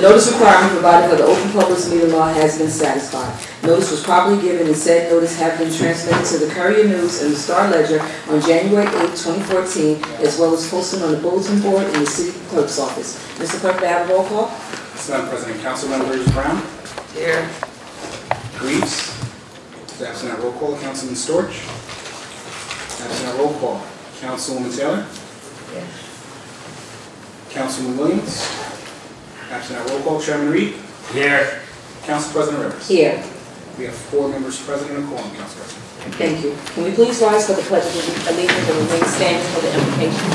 notice requirement provided for the Open Public Meeting Law has been satisfied. Notice was properly given and said notice have been transmitted to the Courier News and the Star Ledger on January 8, 2014, as well as posted on the bulletin board in the City Clerk's office. Mr. Clerk, may I have a roll call? Madam President, Council Members Brown. Here. Greaves. Absent at roll call. Councilman Storch. Absent at roll call. Councilwoman Taylor. Yes. Councilman Williams. Absent at roll call. Chairman Reed. Here. Council President Rivers. Here. We have 4 members present and a quorum, Council President. Thank you. Can we please rise for the Pledge of Allegiance and remain standing for the invocation?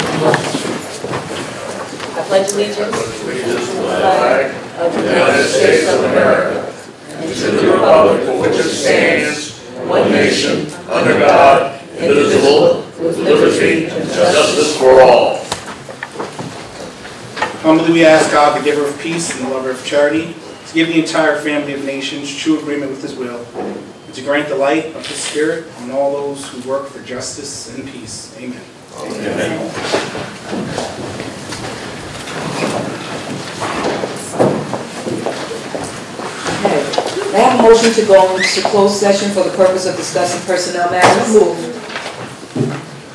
I pledge allegiance to the flag of the United States of America and to the republic for which it stands, one nation, under God, indivisible, with liberty and justice for all. Humbly we ask God, the giver of peace and the lover of charity, to give the entire family of nations true agreement with His will, and to grant the light of His Spirit on all those who work for justice and peace. Amen. Amen. Okay. May I have a motion to go into closed session for the purpose of discussing personnel matters?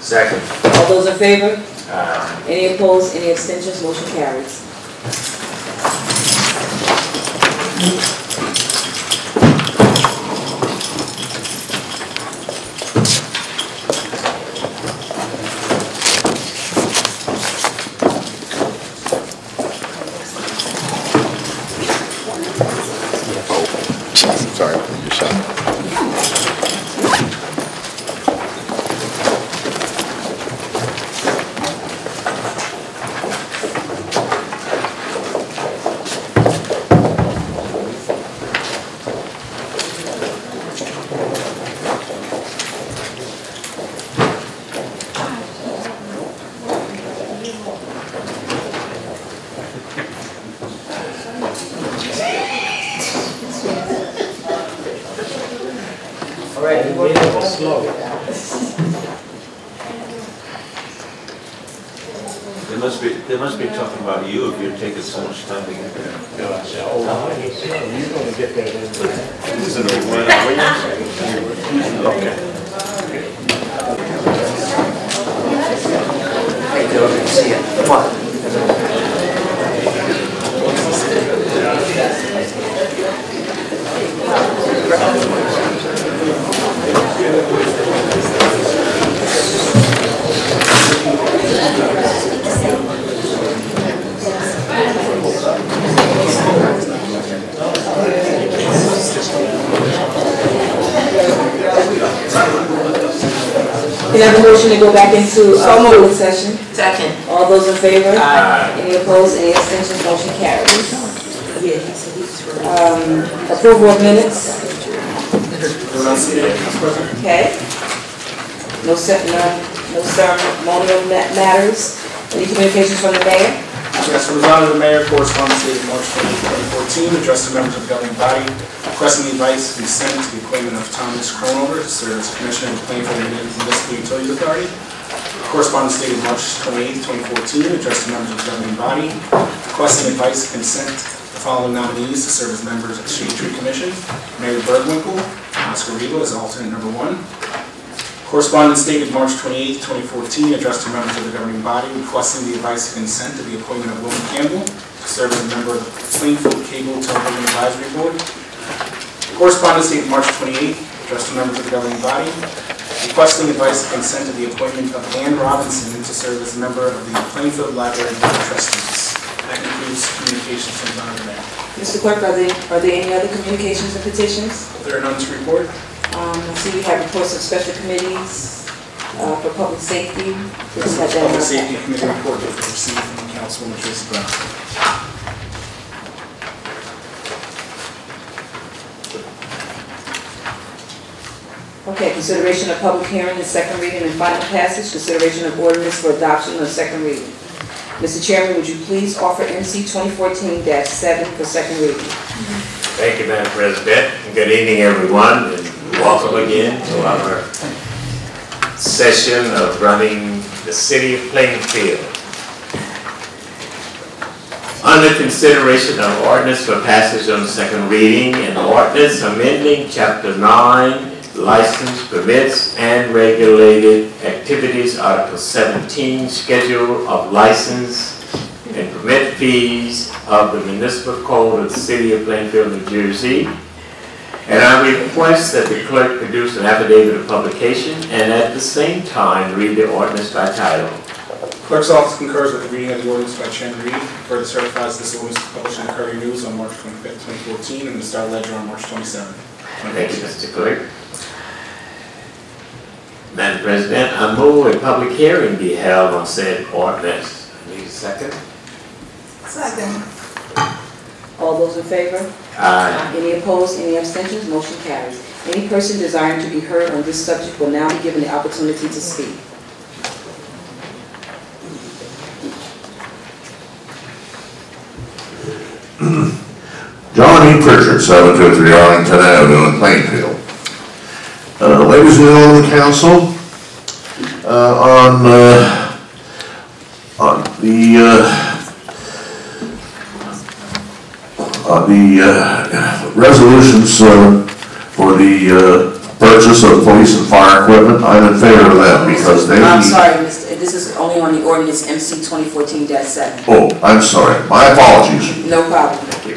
Second. All those in favor? Any opposed? Any abstentions? Motion carries. Sorry, your shot. They must be talking about you if you're taking so much time to get there. You're going to get that in. This is a big one. Okay. See ya. Come on. Can I have a motion to go back into closed session? Second. All those in favor? Aye. Any opposed? Any abstentions? Motion carries. Approval of minutes. Okay. No ceremonial matters. Any communications from the mayor? Yes, from the Honor of the Mayor, correspondence dated March 20, 2014, addressed to members of the governing body, requesting the advice to be sent to the appointment of Thomas Cronover to serve as Commissioner of the Plainfield Municipal Utilities Authority. Correspondence dated March 28, 2014, addressed to members of the governing body, requesting advice and consent the following nominees to serve as members of the Shade Tree Commission: Mary Bergwinkle, Oscar Rigo as alternate number 1. Correspondence dated March 28, 2014, addressed to members of the governing body, requesting the advice and consent to the appointment of William Campbell to serve as a member of the Plainfield Cable Television Advisory Board. Correspondence dated March 28, addressed to members of the governing body, requesting advice and consent to the appointment of Ann Robinson to serve as a member of the Plainfield Library Board of Trustees. That concludes communications from the Honor of the Mayor. Mr. Clerk, are there any other communications and petitions? There are none to report. I see we have reports of special committees for public safety. This is the Public Safety Committee report that we received from Councilwoman Tracy Brown. Okay, consideration of public hearing and second reading and final passage, consideration of ordinance for adoption on second reading. Mr. Chairman, would you please offer MC 2014-7 for second reading? Thank you, Madam President. Good evening, everyone, and welcome again to our session of running the City of Plainfield. Under consideration of ordinance for passage on second reading, an ordinance amending Chapter 9, License, Permits, and Regulated Activities, Article 17, Schedule of License and Permit Fees of the Municipal Code of the City of Plainfield, New Jersey. And I request that the clerk produce an affidavit of publication and at the same time read the ordinance by title. Clerk's office concurs with the reading of the ordinance by Chairman Reed. Further certifies this ordinance was published in the Courier News on March 25th, 2014, and the Star Ledger on March 27th. Thank you, Mr. Clerk. Madam President, I move a public hearing be held on said ordinance. I need a second. Second. All those in favor? Aye. Any opposed, any abstentions, motion carries. Any person desiring to be heard on this subject will now be given the opportunity to speak. John E. Pritchard, 723 Arlington Avenue in Plainfield. Ladies and gentlemen of the council, on the resolutions for the purchase of police and fire equipment, I'm in favor of that because they I'm sorry, this is only on the ordinance MC 2014-7. Oh, I'm sorry. My apologies. No problem. Thank you.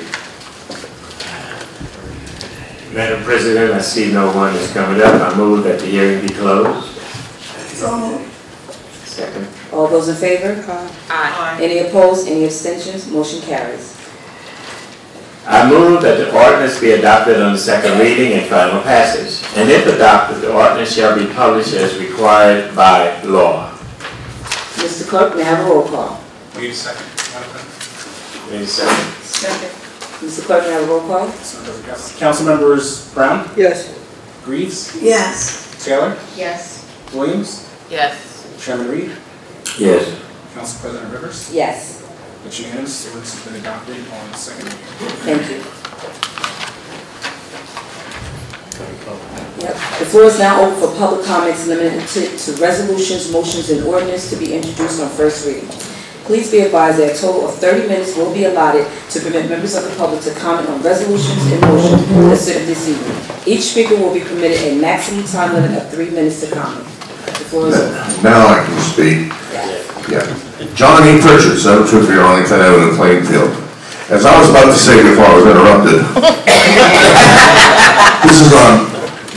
Madam President, I see no one is coming up. I move that the hearing be closed. So moved. Second. All those in favor? Aye. Any opposed, any abstentions, motion carries. I move that the ordinance be adopted on the second reading and final passage. And if adopted, the ordinance shall be published as required by law. Mr. Clerk, may I have a roll call? Need a second, Madam President? Need a second? Second. Mr. Clerk, may I have a roll call? Council members Brown, Yes. Greaves, Yes. Taylor, Yes. Williams, Yes. Chairman Reed, Yes. Council President Rivers. Yes. It's unanimous. The ordinance has been adopted on second reading. Thank you. Yep. The floor is now open for public comments limited to resolutions, motions, and ordinance to be introduced on first reading. Please be advised that a total of 30 minutes will be allotted to permit members of the public to comment on resolutions and motions considered this evening. Each speaker will be permitted a maximum time limit of 3 minutes to comment. The floor is open. Now I can speak. Yeah. Yeah. John E. Pritchard, 723 Arlington Avenue, Plainfield. As I was about to say before I was interrupted, this is on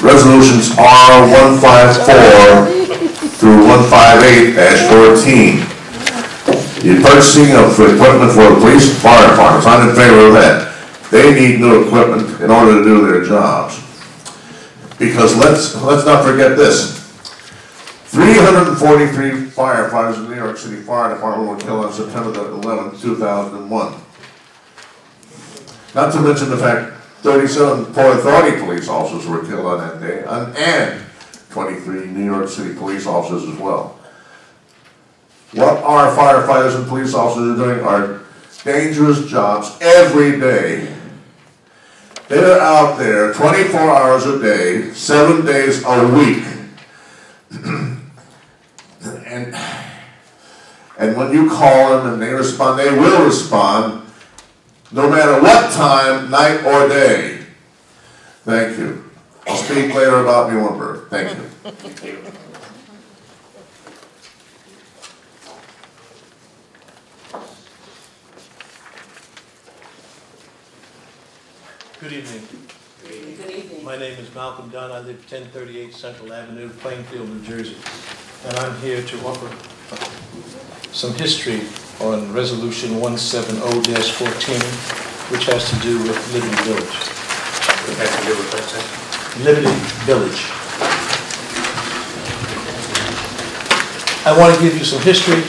resolutions R154 through 158-14. The purchasing of equipment for the police and fire departments. I'm in favor of that. They need new equipment in order to do their jobs. Because let's not forget this. 343 firefighters in the New York City Fire Department were killed on September 11, 2001. Not to mention the fact 37 Port Authority police officers were killed on that day, and 23 New York City police officers as well. What our firefighters and police officers are doing are dangerous jobs every day. They're out there 24 hours a day, 7 days a week. And when you call them and they respond, they will respond, no matter what time, night or day. Thank you. I'll speak later about Muhlenberg. Thank you. Thank you. Good evening. Good evening. My name is Malcolm Dunn. I live 1038 Central Avenue, Plainfield, New Jersey. And I'm here to offer some history on Resolution 170-14, which has to do with Liberty Village. What has to do with that, sir? Liberty Village. I want to give you some history.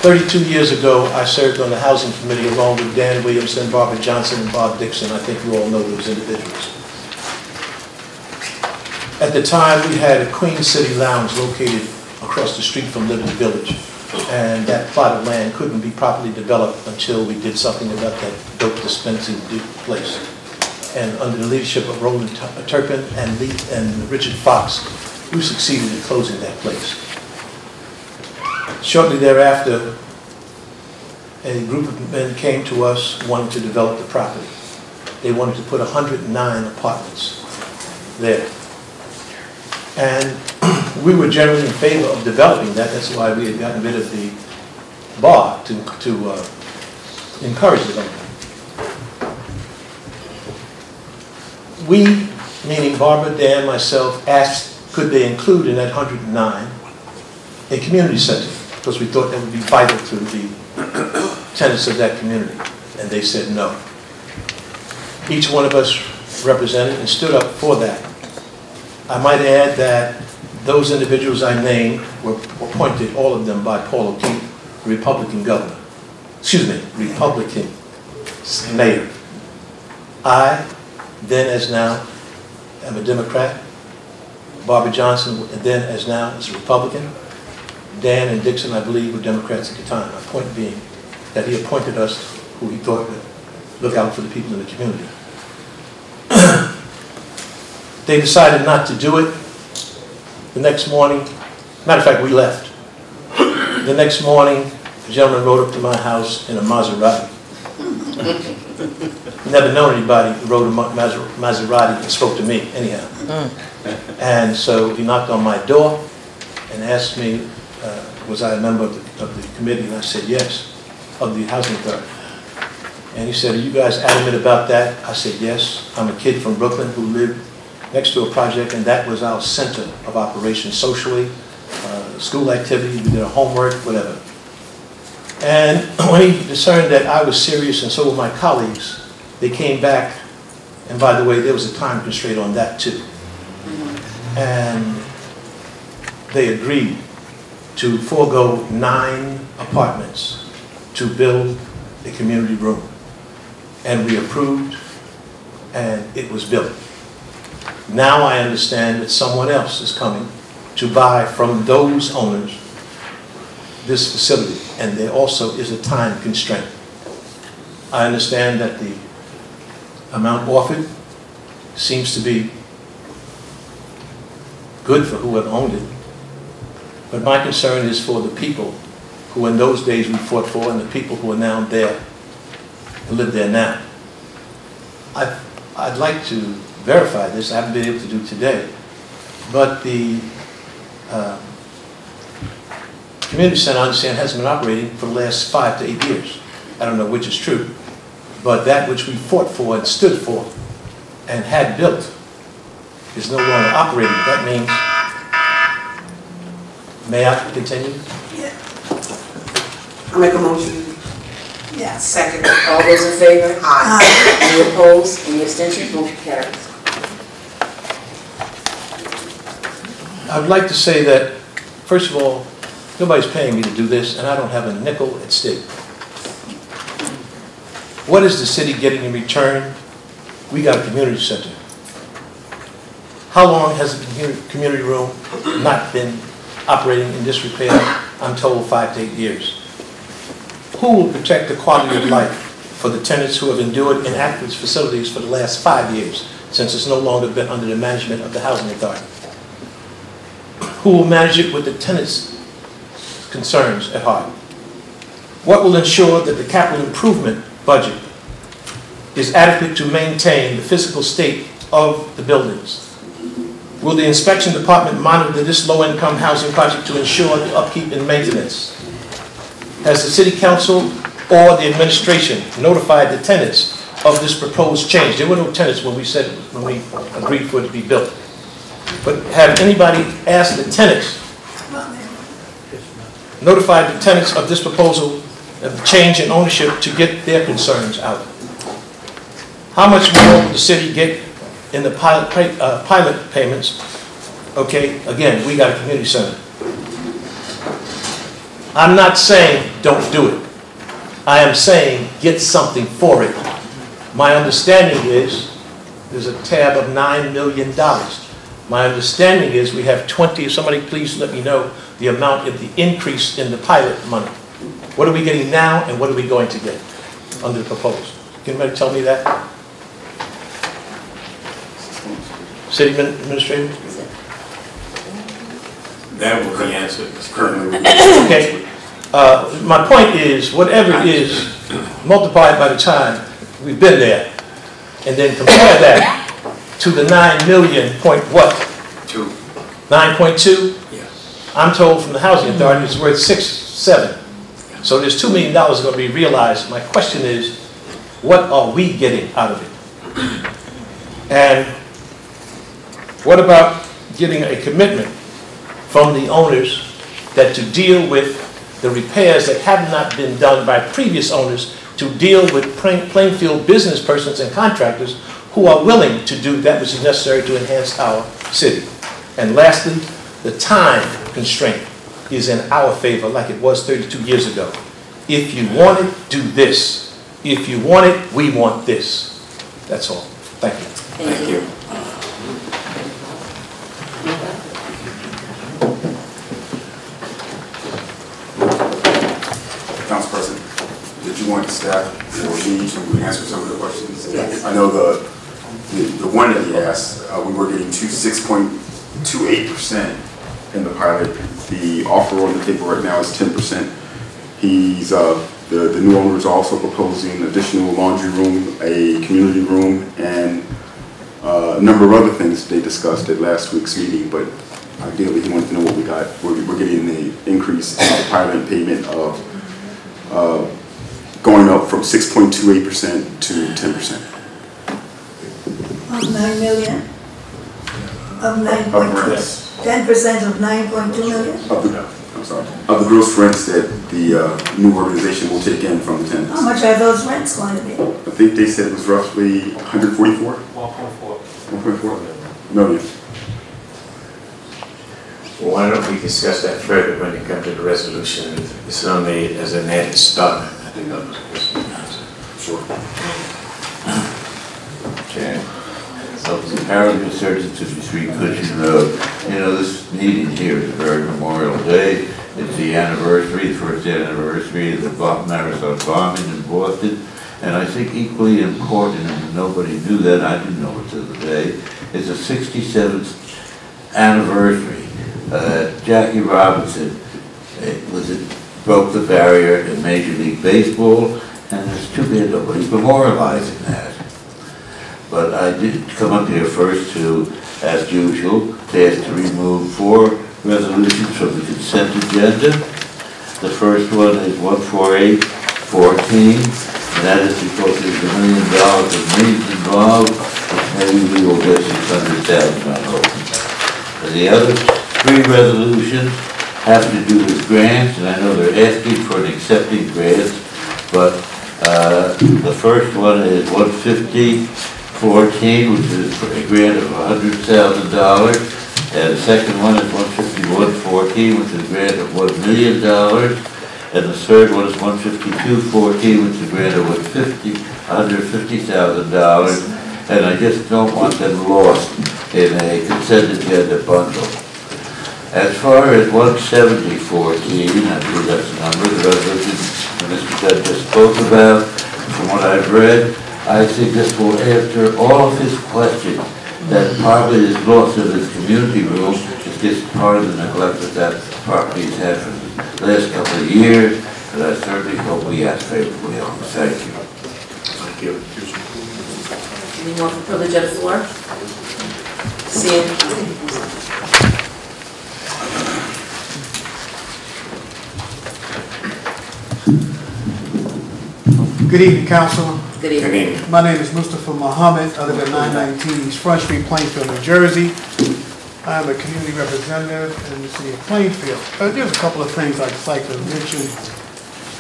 32 years ago, I served on the Housing Committee along with Dan Williamson, Barbara Johnson, and Bob Dixon. I think you all know those individuals. At the time, we had a Queen City Lounge located across the street from Liberty Village. And that plot of land couldn't be properly developed until we did something about that dope dispensing place. And under the leadership of Roland Turpin and Richard Fox, we succeeded in closing that place. Shortly thereafter, a group of men came to us wanting to develop the property. They wanted to put 109 apartments there. And we were generally in favor of developing that. That's why we had gotten rid of the bar to encourage development. We, meaning Barbara, Dan, myself, asked could they include in that 109 a community center, because we thought that would be vital to the tenants of that community, and they said no. Each one of us represented and stood up for that. I might add that those individuals I named were appointed, all of them, by Paul O'Keefe, Republican governor. Excuse me, Republican mayor. I, then as now, am a Democrat. Barbara Johnson, then as now, is a Republican. Dan and Dixon, I believe, were Democrats at the time. My point being that he appointed us who he thought would look out for the people in the community. They decided not to do it. The next morning, matter of fact, we left. The next morning, a gentleman rode up to my house in a Maserati. Never known anybody who rode a Maserati and spoke to me, anyhow. And so he knocked on my door and asked me, was I a member of the committee? And I said, yes, of the housing authority. And he said, are you guys adamant about that? I said, yes. I'm a kid from Brooklyn who lived next to a project, and that was our center of operations socially, school activity, we did our homework, whatever. And when he discerned that I was serious and so were my colleagues, they came back, and by the way, there was a time constraint on that too. And they agreed to forego 9 apartments to build a community room. And we approved, and it was built. Now I understand that someone else is coming to buy from those owners this facility, and there also is a time constraint. I understand that the amount offered seems to be good for whoever owned it, but my concern is for the people who in those days we fought for and the people who are now there, who live there now. I'd like to verify this. I haven't been able to do today, but the community center, I understand, hasn't been operating for the last 5 to 8 years. I don't know which is true, but that which we fought for and stood for and had built is no longer operating. That means, may I continue? Yeah. I make a motion. Yeah, second. All those in favor? Aye. Any opposed? Any abstentions? Motion carries. I'd like to say that, first of all, nobody's paying me to do this, and I don't have a nickel at stake. What is the city getting in return? We got a community center. How long has the community room not been operating in disrepair? I'm told 5 to 8 years. Who will protect the quality of life for the tenants who have endured inactive facilities for the last 5 years, since it's no longer been under the management of the housing authority? Who will manage it with the tenants' concerns at heart? What will ensure that the capital improvement budget is adequate to maintain the physical state of the buildings? Will the inspection department monitor this low-income housing project to ensure the upkeep and maintenance? Has the city council or the administration notified the tenants of this proposed change? There were no tenants when we agreed for it to be built. But have anybody asked the tenants, notified the tenants of this proposal of change in ownership to get their concerns out? How much more will the city get in the pilot payments? Okay, again, we got a community center. I'm not saying don't do it. I am saying get something for it. My understanding is there's a tab of $9 million. My understanding is we have 20, somebody please let me know the amount of the increase in the pilot money. What are we getting now and what are we going to get under the proposal? Can anybody tell me that? City Administrator? That will be answered. It's currently. Okay. My point is, whatever it is, multiply it by the time we've been there, and then compare that to the 9 million point what? 9.2? Yeah. I'm told from the Housing Authority it's worth 6, 7. So there's $2 million going to be realized. My question is, what are we getting out of it? And what about getting a commitment from the owners that to deal with the repairs that have not been done by previous owners, to deal with Plainfield business persons and contractors who are willing to do that which is necessary to enhance our city? And lastly, the time constraint is in our favor like it was 32 years ago. If you want it, do this. If you want it, we want this. That's all. Thank you. Thank you. Council President, did you want staff or me to answer some of the questions? Yes. I know the one that he asked, we were getting 6.28% in the pilot. The offer on the table right now is 10%. He's the new owner is also proposing additional laundry room, a community room, and a number of other things they discussed at last week's meeting. But ideally, he wanted to know what we got. We're getting the increase in the pilot payment of going up from 6.28% to 10%. Of 9 million? Of 9.2? 10% of 9.2 million? Of the gross rents that the new organization will take in from the tenants. How much are those rents going to be? I think they said it was roughly 144? 1.4 million. Well, why don't we discuss that further when it comes to the resolution? It's only as an added start. I think that was Sure. Okay. Harold Resurgence 53 Cushing Road. You know, this meeting here is a very Memorial Day. It's the anniversary, the first anniversary of the marathon bombing in Boston. And I think equally important, and nobody knew that, I didn't know it till the day, is the 67th anniversary. Jackie Robinson broke the barrier in Major League Baseball, and it's too bad nobody's memorializing that. But I did come up here first to, as usual, to ask to remove 4 resolutions from the consent agenda. The first one is 14814, and that is because there's $1 million of needs involved, maybe we will get 600,000 on hold. The other 3 resolutions have to do with grants, and I know they're asking for an accepting grants, but the first one is 15014, which is a grant of $100,000, and the second one is 15114, which is a grant of $1 million, and the third one is 15214, which is a grant of $150,000, and I just don't want them lost in a consent agenda bundle. As far as 17014, I believe that's the number, the resolution Mr. Judd just spoke about, from what I've read, I think this will answer all of his questions, that partly his loss of his community room is just part of the neglect that that property has had for the last couple of years, and I certainly hope we act favorably on it. Thank you. Thank you. Anyone for privilege of the floor? Seeing. Good evening, Council. Good evening. My name is Mustafa Muhammad. I live at 919 East Front Street, Plainfield, New Jersey. I am a community representative in the city of Plainfield. There's a couple of things I'd just like to mention.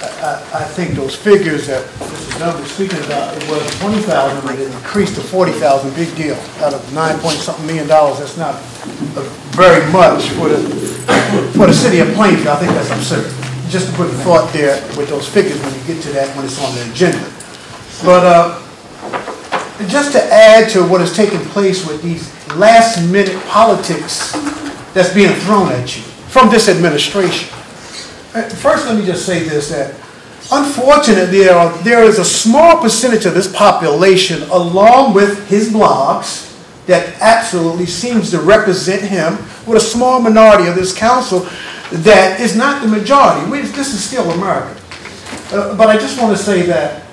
I think those figures that Mr. Dunn was speaking about, it was 20,000, but it increased to 40,000. Big deal. Out of $9-point-something million, that's not very much for the city of Plainfield. I think that's absurd. Just to put a thought there with those figures when you get to that, when it's on the agenda. But just to add to what is taking place with these last-minute politics that's being thrown at you from this administration. First, let me just say this, that unfortunately there is a small percentage of this population, along with his blogs, that absolutely seems to represent him, with a small minority of this council that is not the majority. This is still America. But I just want to say that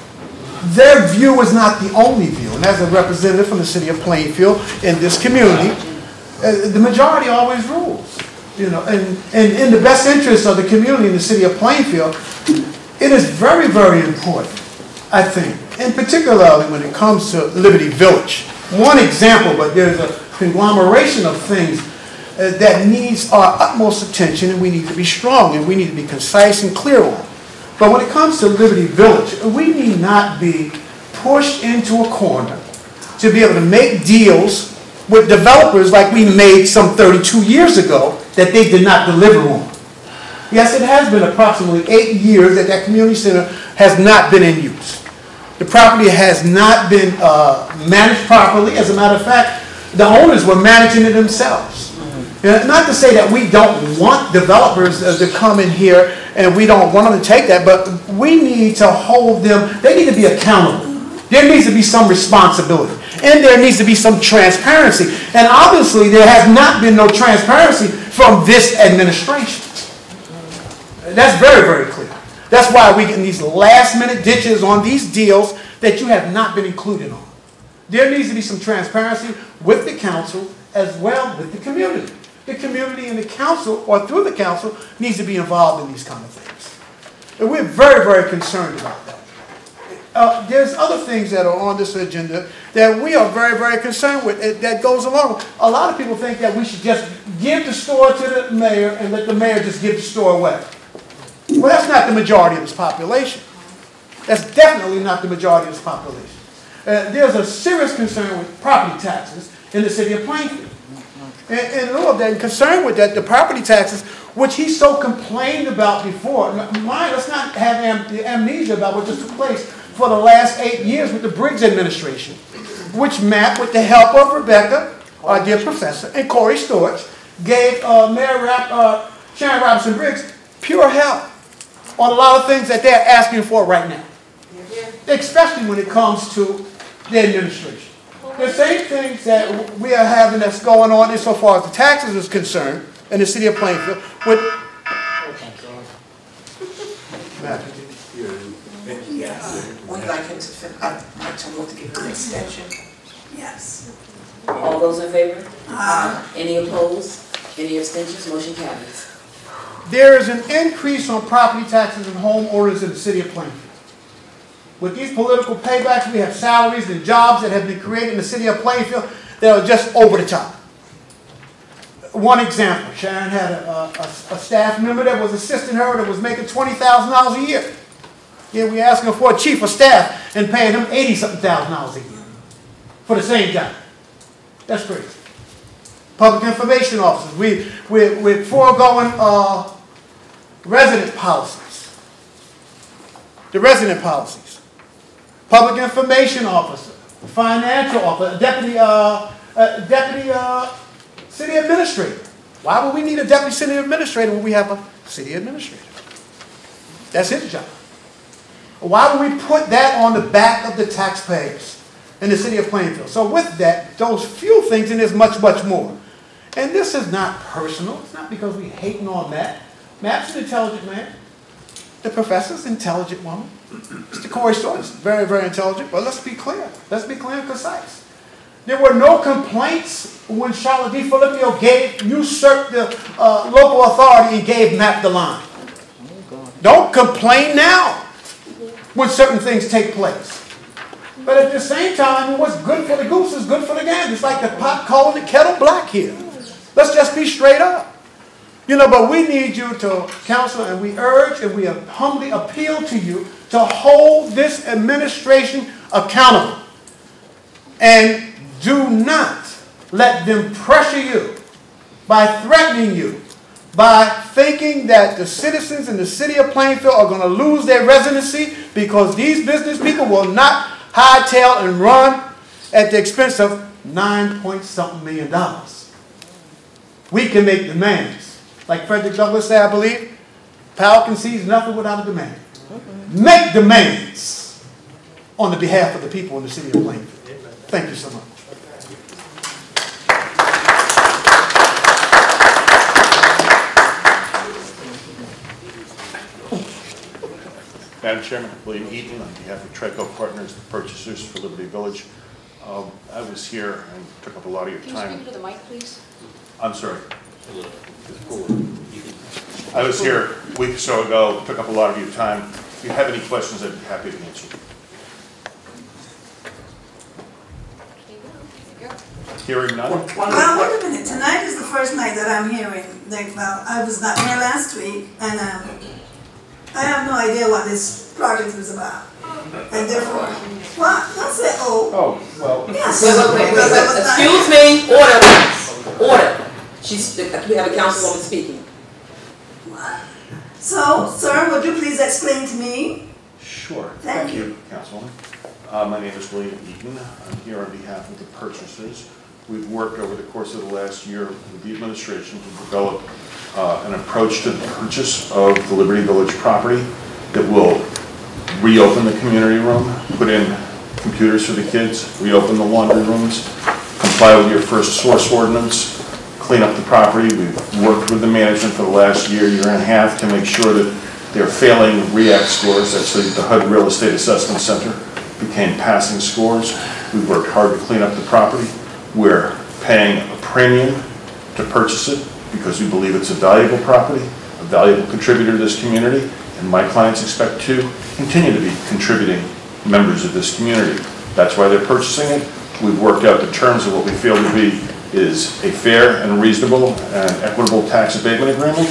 their view is not the only view. And as a representative from the city of Plainfield in this community, the majority always rules. You know, and in the best interest of the community in the city of Plainfield, it is very, very important, I think, and particularly when it comes to Liberty Village. One example, but there's a conglomeration of things that needs our utmost attention, and we need to be strong, and we need to be concise and clear on. But when it comes to Liberty Village, we need not be pushed into a corner to be able to make deals with developers like we made some 32 years ago that they did not deliver on. Yes, it has been approximately 8 years that that community center has not been in use. The property has not been managed properly. As a matter of fact, the owners were managing it themselves. Not to say that we don't want developers to come in here and we don't want them to take that, but we need to hold them, they need to be accountable. There needs to be some responsibility. And there needs to be some transparency. And obviously there has not been no transparency from this administration. That's very, very clear. That's why we get these last minute ditches on these deals that you have not been included on. There needs to be some transparency with the council as well with the community. The community and the council, or through the council, needs to be involved in these kind of things. And we're very, very concerned about that. There's other things that are on this agenda that we are very, very concerned with that goes along. A lot of people think that we should just give the store to the mayor and let the mayor just give the store away. Well, that's not the majority of this population. That's definitely not the majority of this population. There's a serious concern with property taxes in the city of Plainfield. And in lieu of that, and concerned with that, the property taxes, which he so complained about before. Let's not have amnesia about what just took place for the last 8 years with the Briggs administration, which Matt, with the help of Rebecca, our dear professor, and Corey Storch, gave Sharon Robinson Briggs pure help on a lot of things that they're asking for right now, especially when it comes to the administration. The same things that we are having that's going on insofar as the taxes is concerned in the city of Plainfield with Yes. We'd like him to finish. I'd like to move to give him an extension. Yes. All those in favor? Any opposed? Any abstentions? Motion carries. There is an increase on property taxes and home orders in the city of Plainfield. With these political paybacks, we have salaries and jobs that have been created in the city of Plainfield that are just over the top. One example, Sharon had a staff member that was assisting her that was making $20,000 a year. Yeah, we're asking for a chief of staff and paying him $80-something thousand a year for the same job. That's crazy. Public information officers, we're foregoing resident policies. The resident policies. Public information officer, financial officer, deputy city administrator. Why would we need a deputy city administrator when we have a city administrator? That's his job. Why would we put that on the back of the taxpayers in the city of Plainfield? So with that, those few things, and there's much, much more. And this is not personal. It's not because we're hating on Matt. Matt's an intelligent man. The professor's an intelligent woman. Mr. Corey Storch is very, very intelligent. But let's be clear. Let's be clear and concise. There were no complaints when Charlotte D. Filippo usurped the local authority and gave Matt the line. Don't complain now when certain things take place. But at the same time, what's good for the goose is good for the gander. It's like the pot calling the kettle black here. Let's just be straight up. You know, but we need you to counsel, and we urge and we humbly appeal to you to hold this administration accountable. And do not let them pressure you by threatening you, by thinking that the citizens in the city of Plainfield are going to lose their residency because these business people will not hightail and run at the expense of $9-point-something million. We can make demands. Like Frederick Douglass said, I believe, power concedes nothing without a demand. Make demands on the behalf of the people in the city of Plainfield. Thank you so much. Madam Chairman, William Eaton, on behalf of Trico Partners, the purchasers for Liberty Village. I was here and took up a lot of your time. Can you speak to the mic, please? I'm sorry. I was here a week or so ago, took up a lot of your time. If you have any questions, I'd be happy to answer. Hearing none? Well, wait a minute, tonight is the first night that I'm hearing, like, well, I was not here last week, and I have no idea what this project is about. And therefore, well, don't say, oh. Oh, well. Yes. Excuse me, order, please. Order. We have a councilwoman speaking. What? So, sir, would you please explain to me? Sure. Thank you. Councilwoman. My name is William Eaton. I'm here on behalf of the purchasers. We've worked over the course of the last year with the administration to develop an approach to the purchase of the Liberty Village property that will reopen the community room, put in computers for the kids, reopen the laundry rooms, comply with your first source ordinance, clean up the property. We've worked with the management for the last year and a half to make sure that their failing REACT scores, that's the HUD Real Estate Assessment Center, became passing scores. We've worked hard to clean up the property. We're paying a premium to purchase it because we believe it's a valuable property, a valuable contributor to this community, and my clients expect to continue to be contributing members of this community. That's why they're purchasing it. We've worked out the terms of what we feel to be is a fair and reasonable and equitable tax abatement agreement,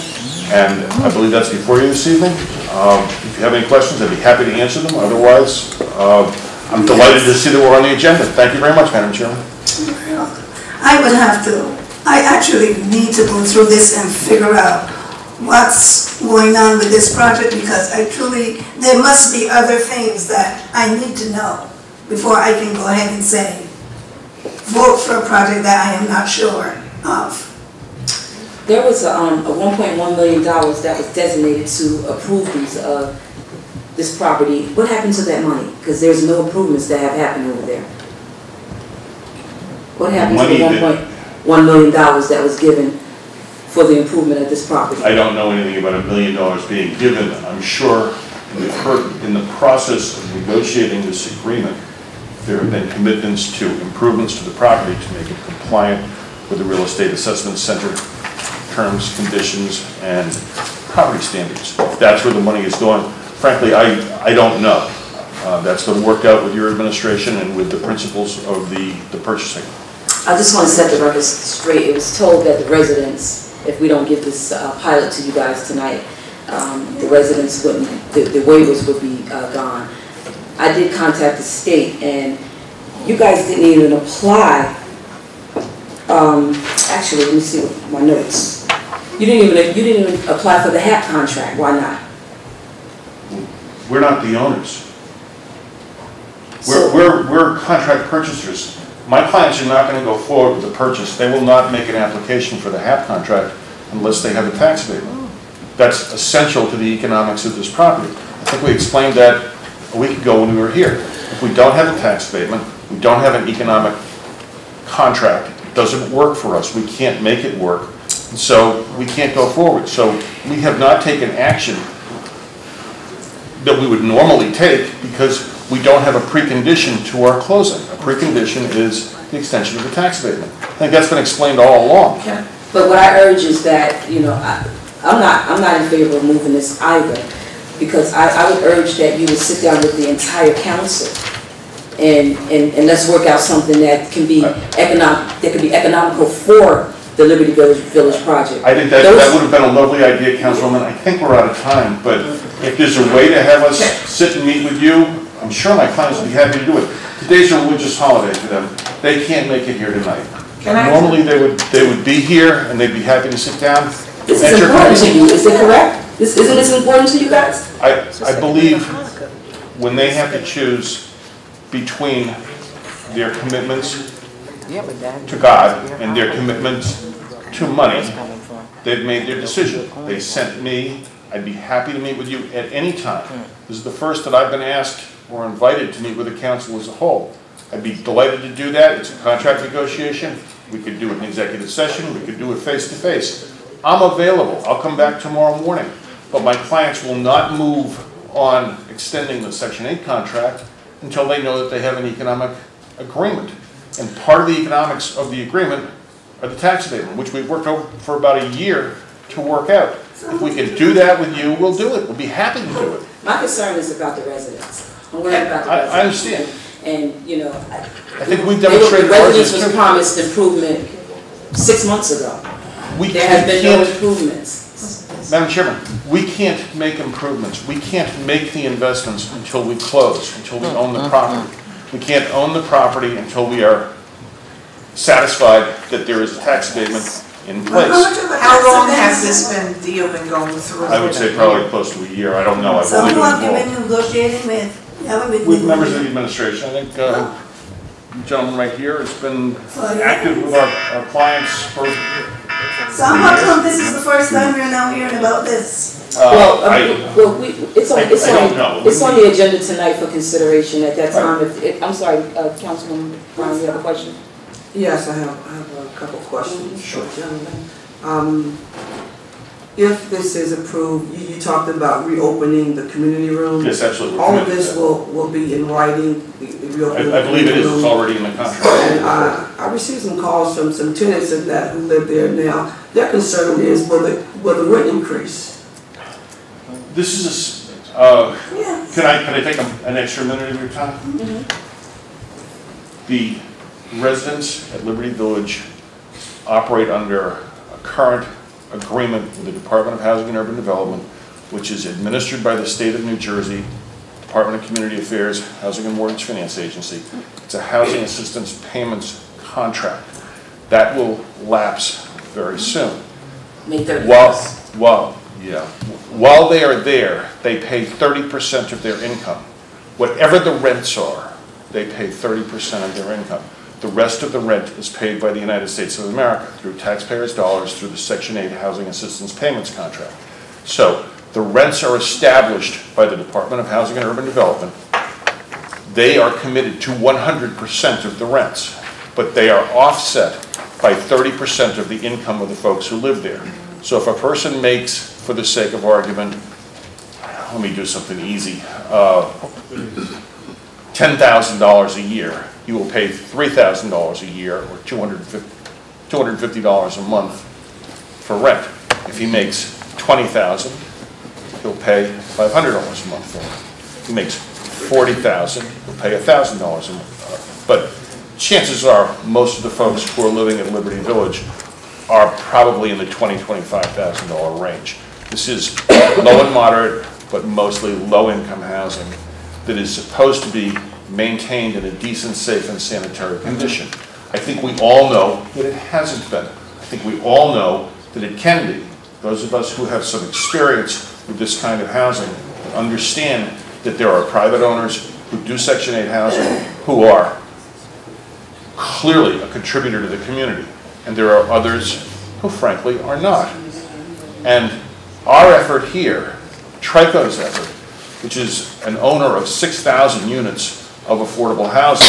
and I believe that's before you this evening. If you have any questions, I'd be happy to answer them. Otherwise, I'm delighted to see that we're on the agenda. Thank you very much, Madam Chairman. I actually need to go through this and figure out what's going on with this project, because there must be other things that I need to know before I can go ahead and say, vote for a project that I am not sure of. There was a $1.1 million that was designated to approve this property. What happened to that money? Because there's no improvements that have happened over there. What happened to the $1.1 million that was given for the improvement of this property? I don't know anything about $1 million being given. I'm sure in the process of negotiating this agreement, there have been commitments to improvements to the property to make it compliant with the Real Estate Assessment Center terms, conditions, and property standards. If that's where the money is going, frankly, I don't know. That's been worked out with your administration and with the principles of the purchasing. I just want to set the record straight. It was told that the residents, if we don't give this pilot to you guys tonight, the residents wouldn't, the waivers would be gone. I did contact the state, and you guys didn't even apply. Actually, let me see my notes. You didn't even apply for the HAP contract. Why not? We're not the owners. We're contract purchasers. My clients are not going to go forward with the purchase. They will not make an application for the HAP contract unless they have a tax abatement. That's essential to the economics of this property. I think we explained that a week ago when we were here. If we don't have a tax abatement, we don't have an economic contract, it doesn't work for us. We can't make it work, and so we can't go forward. So we have not taken action that we would normally take because we don't have a precondition to our closing. A precondition is the extension of the tax abatement. I think that's been explained all along. Okay. But what I urge is that, you know, I'm not in favor of moving this either, because I would urge that you would sit down with the entire council and let's work out something that can be economical for the Liberty Village project. I think that would have been a lovely idea, Councilwoman. I think we're out of time, but if there's a way to have us sit and meet with you, I'm sure my clients would be happy to do it. Today's a religious holiday for them. They can't make it here tonight. Normally they would be here and they'd be happy to sit down. This is important to you, is it correct? Isn't this important to you guys? I believe when they have to choose between their commitments to God and their commitments to money, they've made their decision. They sent me. I'd be happy to meet with you at any time. This is the first that I've been asked or invited to meet with the council as a whole. I'd be delighted to do that. It's a contract negotiation. We could do it in executive session. We could do it face-to-face. I'm available. I'll come back tomorrow morning. But my clients will not move on extending the Section 8 contract until they know that they have an economic agreement. And part of the economics of the agreement are the tax abatement, which we've worked over for about a year to work out. If we can do that with you, we'll do it. We'll be happy to do it. My concern is about the residents. I'm worried about the residents. I understand. And, you know, I think we've demonstrated the residents was promised improvement 6 months ago. There has been no improvements. Madam Chairman, we can't make improvements. We can't make the investments until we close, until we own the property. We can't own the property until we are satisfied that there is a tax abatement in place. How long has this deal been going through? I would say probably close to a year. I don't know. So who have you been negotiating with? With members of the administration. I think the gentleman right here has been active with our clients for... So how come this is the first time you're now hearing about this? It's on the agenda tonight for consideration at that time. I'm sorry, Councilwoman Brown, you have a question? Yes, I have a couple of questions. Sure. Gentlemen. If this is approved, you talked about reopening the community room. Yes, absolutely. All of this will be in writing. I believe it is. It's already in the contract. And I received some calls from some tenants of that who live there now. Their concern is will the rent increase? This is can I take an extra minute of your time? The residents at Liberty Village operate under a current agreement with the Department of Housing and Urban Development, which is administered by the state of New Jersey, Department of Community Affairs, Housing and Mortgage Finance Agency. It's a housing assistance payments contract. That will lapse very soon. While they are there, they pay 30% of their income. Whatever the rents are, they pay 30% of their income. The rest of the rent is paid by the United States of America through taxpayers' dollars through the Section 8 Housing Assistance Payments Contract. So the rents are established by the Department of Housing and Urban Development. They are committed to 100% of the rents, but they are offset by 30% of the income of the folks who live there. So if a person makes, for the sake of argument, let me do something easy, $10,000 a year, he will pay $3,000 a year or $250 a month for rent. If he makes $20,000, he'll pay $500 a month for rent. If he makes $40,000, he'll pay $1,000 a month. But chances are most of the folks who are living at Liberty Village are probably in the $20,000 to $25,000 range. This is low and moderate, but mostly low-income housing that is supposed to be maintained in a decent, safe, and sanitary condition. I think we all know that it hasn't been. I think we all know that it can be. Those of us who have some experience with this kind of housing understand that there are private owners who do Section 8 housing who are clearly a contributor to the community, and there are others who frankly are not. And our effort here, Trico's effort, which is an owner of 6,000 units of affordable housing,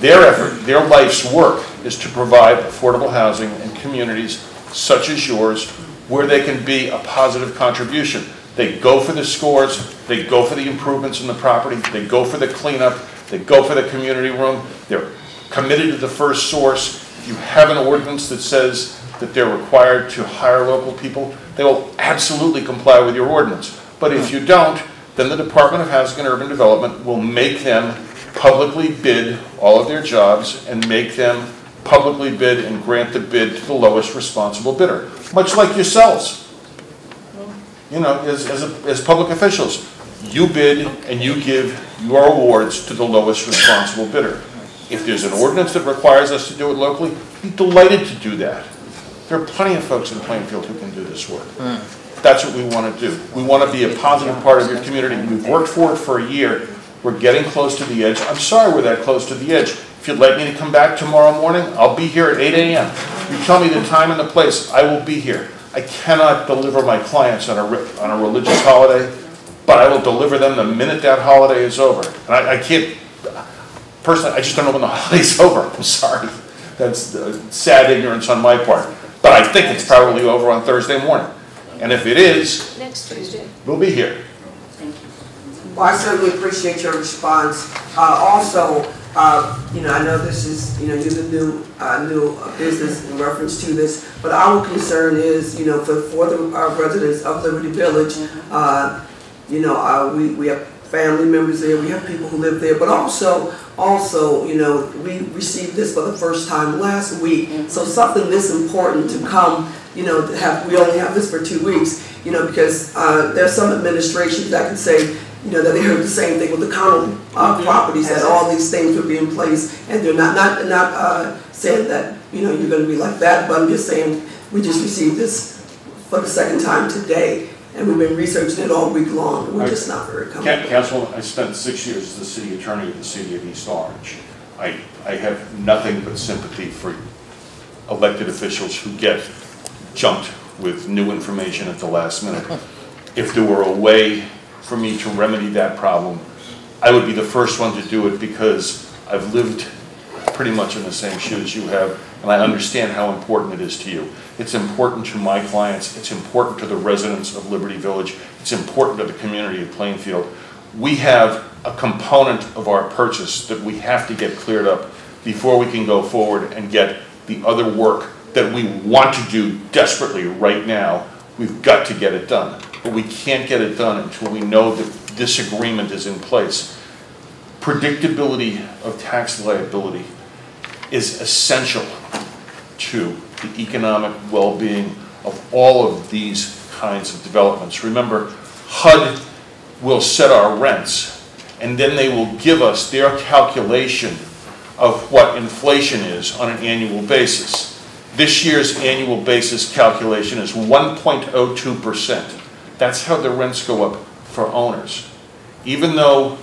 their effort, their life's work is to provide affordable housing in communities such as yours where they can be a positive contribution. They go for the scores, they go for the improvements in the property, they go for the cleanup, they go for the community room, they're committed to the first source. If you have an ordinance that says that they're required to hire local people, they will absolutely comply with your ordinance. But if you don't, then the Department of Housing and Urban Development will make them publicly bid all of their jobs and make them publicly bid and grant the bid to the lowest responsible bidder, much like yourselves. You know, as public officials, you bid and you give your awards to the lowest responsible bidder. If there's an ordinance that requires us to do it locally, we'd be delighted to do that. There are plenty of folks in Plainfield who can do this work. That's what we want to do. We want to be a positive part of your community. We've worked for it for a year. We're getting close to the edge. I'm sorry we're that close to the edge. If you'd like me to come back tomorrow morning, I'll be here at 8 a.m. You tell me the time and the place, I will be here. I cannot deliver my clients on a religious holiday, but I will deliver them the minute that holiday is over. And I can't, personally, I just don't know when the holiday's over. I'm sorry. That's sad ignorance on my part. But I think it's probably over on Thursday morning. And if it is, next Tuesday, we'll be here. Thank you. Well, I certainly appreciate your response. Also, I know this is, you're the new business in reference to this, but our concern is, for the residents of Liberty Village, we have family members there, we have people who live there, but also, we received this for the first time last week, so something this important to come, we only have this for 2 weeks, because there's some administrations that can say, that they heard the same thing with the county properties, that all these things would be in place, and they're not saying that, you're gonna be like that, but I'm just saying, we just received this for the second time today, and we've been researching it all week long, and we're just not very comfortable. Councilwoman, I spent 6 years as the city attorney of the city of East Orange. I have nothing but sympathy for elected officials who get jumped with new information at the last minute. If there were a way for me to remedy that problem, I would be the first one to do it, because I've lived pretty much in the same shoes you have, and I understand how important it is to you. It's important to my clients, it's important to the residents of Liberty Village, it's important to the community of Plainfield. We have a component of our purchase that we have to get cleared up before we can go forward and get the other work that we want to do desperately right now. We've got to get it done, but we can't get it done until we know that this agreement is in place. Predictability of tax liability is essential to the economic well-being of all of these kinds of developments. Remember, HUD will set our rents, and then they will give us their calculation of what inflation is on an annual basis. This year's annual basis calculation is 1.02%. That's how the rents go up for owners. Even though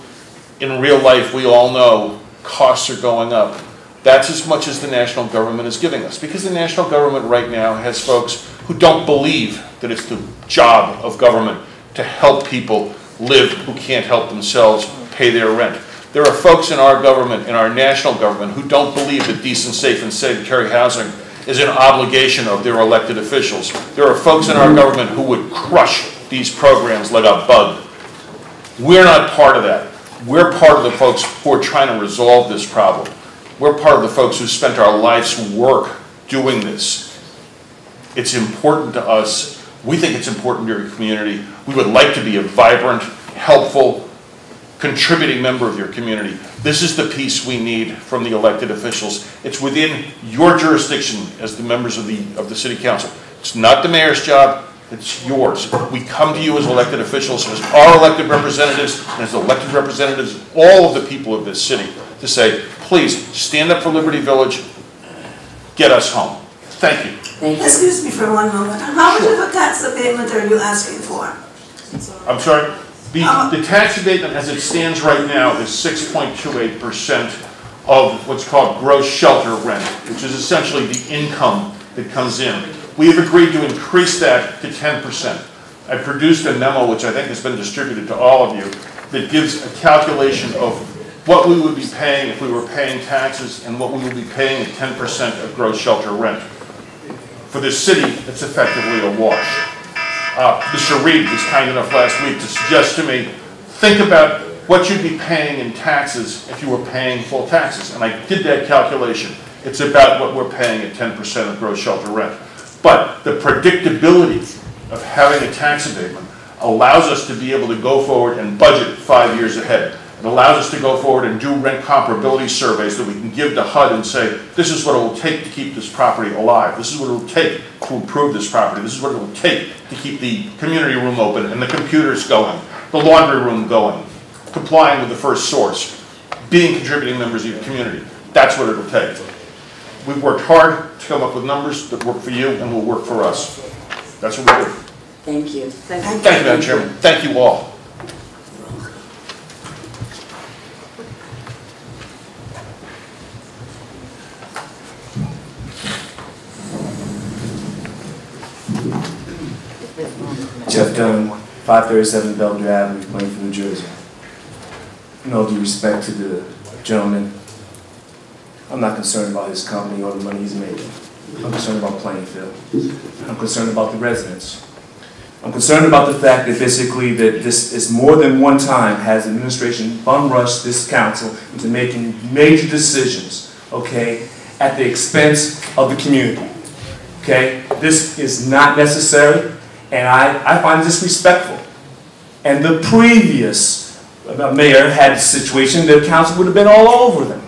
in real life we all know costs are going up, that's as much as the national government is giving us, because the national government right now has folks who don't believe that it's the job of government to help people live who can't help themselves pay their rent. There are folks in our government, in our national government, who don't believe that decent, safe, and sanitary housing is an obligation of their elected officials. There are folks in our government who would crush these programs like a bug. We're not part of that. We're part of the folks who are trying to resolve this problem. We're part of the folks who spent our life's work doing this. It's important to us. We think it's important to your community. We would like to be a vibrant, helpful, contributing member of your community. This is the piece we need from the elected officials. It's within your jurisdiction as the members of the city council. It's not the mayor's job, it's yours. We come to you as elected officials, as our elected representatives, and as elected representatives of all of the people of this city, to say, please, stand up for Liberty Village, get us home. Thank you. Excuse me for one moment. How much of a tax abatement are you asking for? I'm sorry? The tax abatement as it stands right now is 6.28% of what's called gross shelter rent, which is essentially the income that comes in. We have agreed to increase that to 10%. I produced a memo, which I think has been distributed to all of you, that gives a calculation of what we would be paying if we were paying taxes and what we would be paying at 10% of gross shelter rent. For this city, it's effectively a wash. Mr. Reed was kind enough last week to suggest to me, think about what you'd be paying in taxes if you were paying full taxes. And I did that calculation. It's about what we're paying at 10% of gross shelter rent. But the predictability of having a tax abatement allows us to be able to go forward and budget 5 years ahead. It allows us to go forward and do rent comparability surveys that we can give to HUD and say, this is what it will take to keep this property alive. This is what it will take to improve this property. This is what it will take to keep the community room open and the computers going, the laundry room going, complying with the first source, being contributing members of your community. That's what it will take. We've worked hard to come up with numbers that work for you and will work for us. That's what we do. Thank you. Thank you. Thank you, Madam Chairman. Thank you all. Jeff Dunn, 537 Belvedere Avenue, Plainfield, New Jersey. In all due respect to the gentleman, I'm not concerned about his company or the money he's making. I'm concerned about Plainfield. I'm concerned about the residents. I'm concerned about the fact that basically that this is more than one time has administration bum rushed this council into making major decisions, okay, at the expense of the community. Okay? This is not necessary, and I find it disrespectful. And the previous mayor had a situation, the council would have been all over them.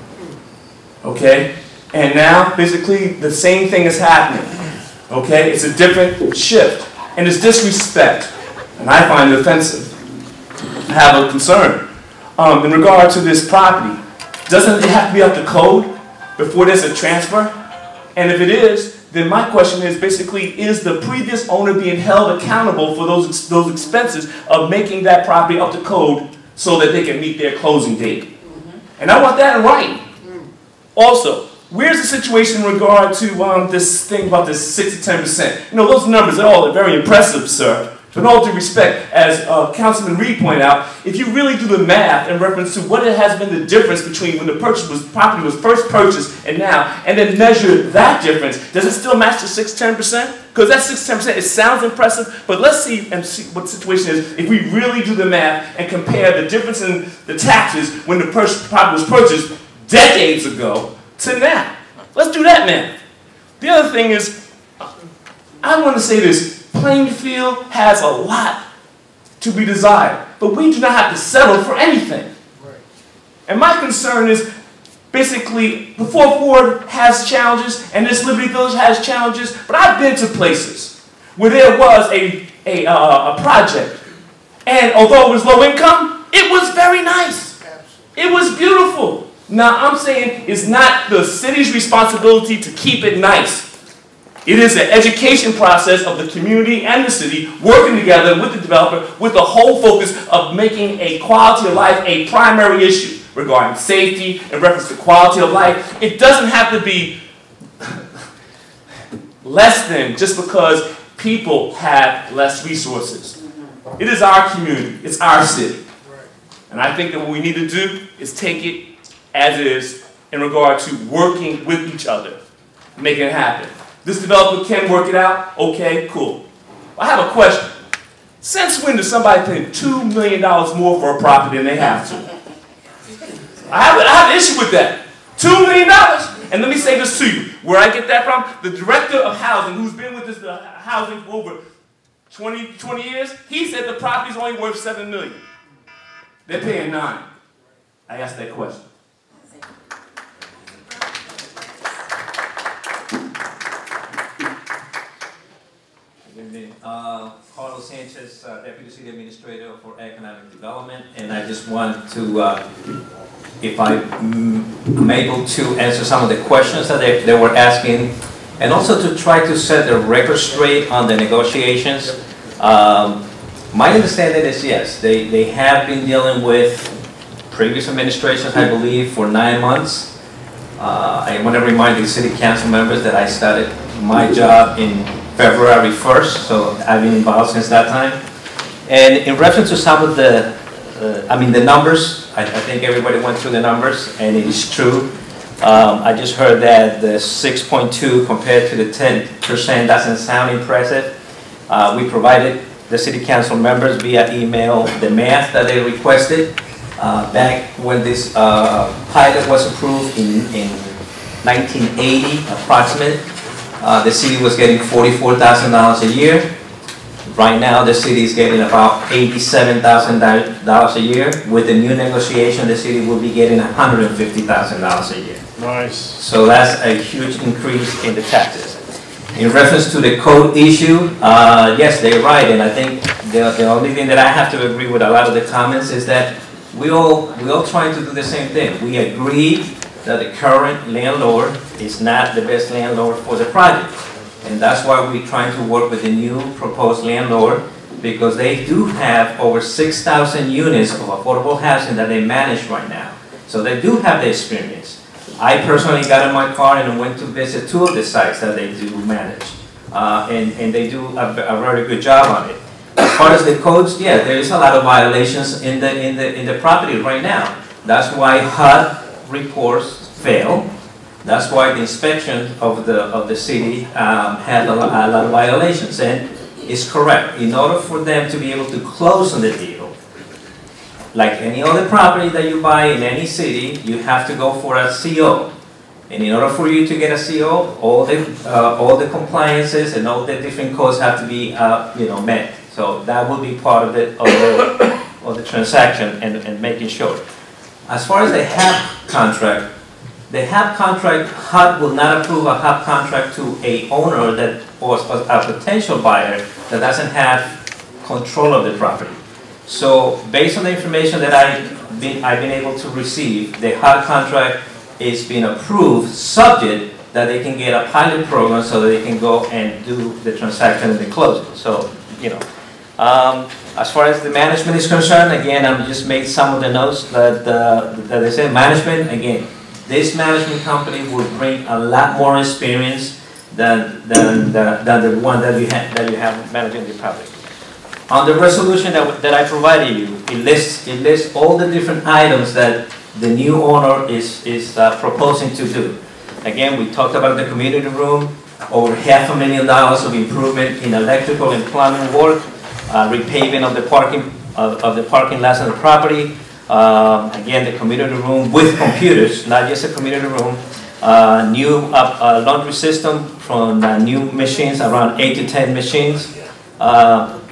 Okay? And now, basically, the same thing is happening. Okay? It's a different shift. And it's disrespect. And I find it offensive. I have a concern. In regard to this property, doesn't it have to be up to code before there's a transfer? And if it is, then my question is basically, is the previous owner being held accountable for those expenses of making that property up to code so that they can meet their closing date? And I want that in writing. Also, where's the situation in regard to this thing about this 6 to 10%? You know, those numbers are all very impressive, sir. But in all due respect, as Councilman Reed pointed out, if you really do the math in reference to what it has been the difference between when the property was first purchased and now, and then measure that difference, does it still match the 6 to 10%? Because that 6 to 10%, it sounds impressive, but let's see what the situation is if we really do the math and compare the difference in the taxes when the property was purchased decades ago to now. Let's do that math. The other thing is, I want to say this. Plainfield has a lot to be desired, but we do not have to settle for anything. And my concern is, basically, the Fourth Ward has challenges, and this Liberty Village has challenges, but I've been to places where there was a project, and although it was low income, it was very nice. It was beautiful. Now, I'm saying it's not the city's responsibility to keep it nice. It is an education process of the community and the city working together with the developer with the whole focus of making a quality of life a primary issue regarding safety in reference to quality of life. It doesn't have to be less than just because people have less resources. It is our community. It's our city. And I think that what we need to do is take it as it is in regard to working with each other, making it happen. This developer can work it out, okay, cool. I have a question. Since when does somebody pay $2 million more for a property than they have to? I have an issue with that. $2 million? And let me say this to you. Where I get that from, the director of housing, who's been with this housing for over 20 years, he said the property's only worth $7 million. They're paying $9 million. I asked that question. Carlos Sanchez, Deputy City Administrator for Economic Development, and I just want to, if I'm able to answer some of the questions that they were asking, and also to try to set the record straight on the negotiations. My understanding is yes, they have been dealing with previous administrations, I believe, for 9 months. I want to remind the City Council members that I started my job in February 1st, so I've been involved since that time. And in reference to some of the, the numbers, I think everybody went through the numbers, and it is true. I just heard that the 6.2 compared to the 10% doesn't sound impressive. We provided the City Council members via email the math that they requested. Back when this pilot was approved in 1980, approximately, the city was getting $44,000 a year. Right now, the city is getting about $87,000 a year. With the new negotiation, the city will be getting $150,000 a year. Nice. So that's a huge increase in the taxes. In reference to the code issue, yes, they're right, and I think the only thing that I have to agree with a lot of the comments is that we all trying to do the same thing. We agree that the current landlord is not the best landlord for the project. And that's why we're trying to work with the new proposed landlord, because they do have over 6,000 units of affordable housing that they manage right now. So they do have the experience. I personally got in my car and went to visit 2 of the sites that they do manage. And they do a very good job on it. As far as the codes, yeah, there is a lot of violations in the property right now. That's why HUD reports fail. That's why the inspection of the city had a lot of violations. And is correct. In order for them to be able to close on the deal, like any other property that you buy in any city, you have to go for a CO. And in order for you to get a CO, all the compliances and all the different codes have to be met. So that will be part of the transaction and making sure. As far as the HAP contract, HUD will not approve a HAP contract to a owner that or a potential buyer that doesn't have control of the property. So based on the information that I've been able to receive, the HUD contract is being approved subject that they can get a pilot program so that they can go and do the transaction and the closing. So, as far as the management is concerned, again, I've just made some of the notes that they said. Management, again, this management company will bring a lot more experience than the one that you have managing the property. On the resolution that I provided you, it lists all the different items that the new owner is proposing to do. Again, we talked about the community room, over $500,000 of improvement in electrical and plumbing work, repaving of the parking lots on the property. Again, the community room with computers, not just a community room. New laundry system from new machines, around 8 to 10 machines.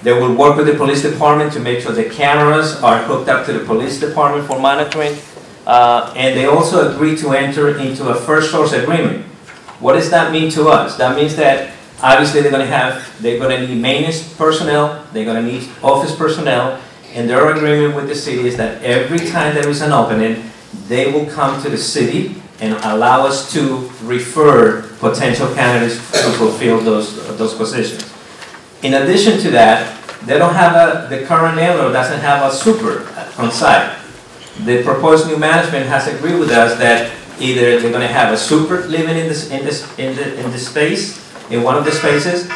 They will work with the police department to make sure the cameras are hooked up to the police department for monitoring. And they also agreed to enter into a first source agreement. What does that mean to us? That means that obviously they're going to need maintenance personnel, they're going to need office personnel, and their agreement with the city is that every time there is an opening, they will come to the city and allow us to refer potential candidates to fulfill those positions. In addition to that, they don't have the current landlord doesn't have a super on site. The proposed new management has agreed with us that either they're going to have a super living in this space, in one of the spaces,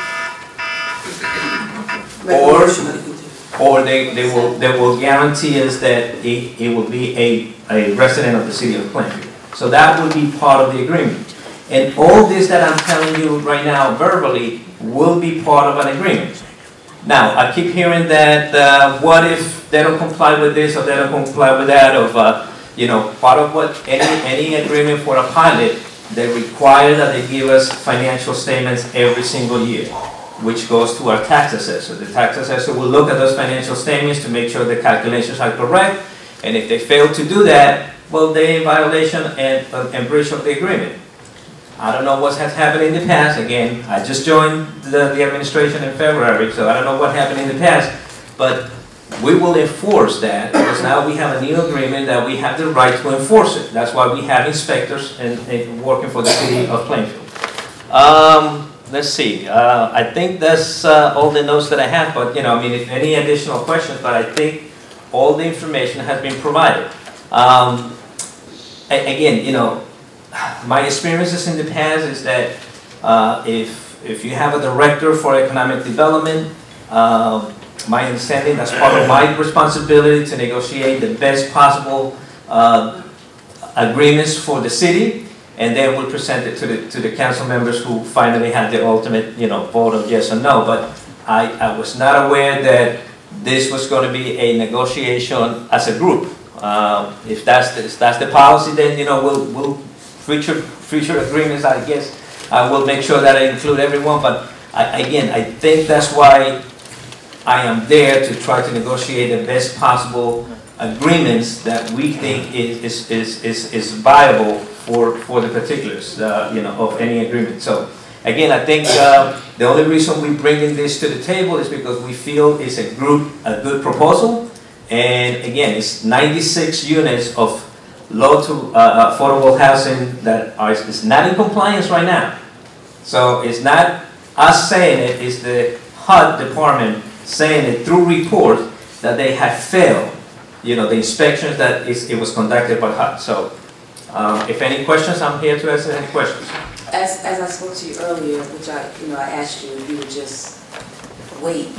or they will guarantee us that it will be a resident of the city of Plainfield. So that will be part of the agreement. And all this that I'm telling you right now verbally will be part of an agreement. Now, I keep hearing that what if they don't comply with this or they don't comply with that, part of what any agreement for a pilot, they require that they give us financial statements every single year, which goes to our tax assessor. The tax assessor will look at those financial statements to make sure the calculations are correct, and if they fail to do that, well, they're in violation and breach of the agreement. I don't know what has happened in the past. Again, I just joined the administration in February, so I don't know what happened in the past, but we will enforce that because now we have a new agreement that we have the right to enforce it. That's why we have inspectors and working for the city of Plainfield. Let's see. I think that's all the notes that I have, but if any additional questions, but I think all the information has been provided. Again, my experiences in the past is that if you have a director for economic development, my understanding, that's part of my responsibility to negotiate the best possible agreements for the city, and then we'll present it to the council members who finally have the ultimate vote of yes or no. But I was not aware that this was going to be a negotiation as a group. If that's the policy, then we'll future agreements, I guess we'll make sure that I include everyone. But I think that's why I am there to try to negotiate the best possible agreements that we think is viable for the particulars of any agreement. So again, I think the only reason we bringing this to the table is because we feel it's a good proposal, and again, it's 96 units of low to affordable housing that is not in compliance right now. So it's not us saying it, it's the HUD department saying it through report that they have failed, the inspections that it was conducted by HUD. So if any questions, I'm here to answer any questions. As I spoke to you earlier, which I asked you if you would just wait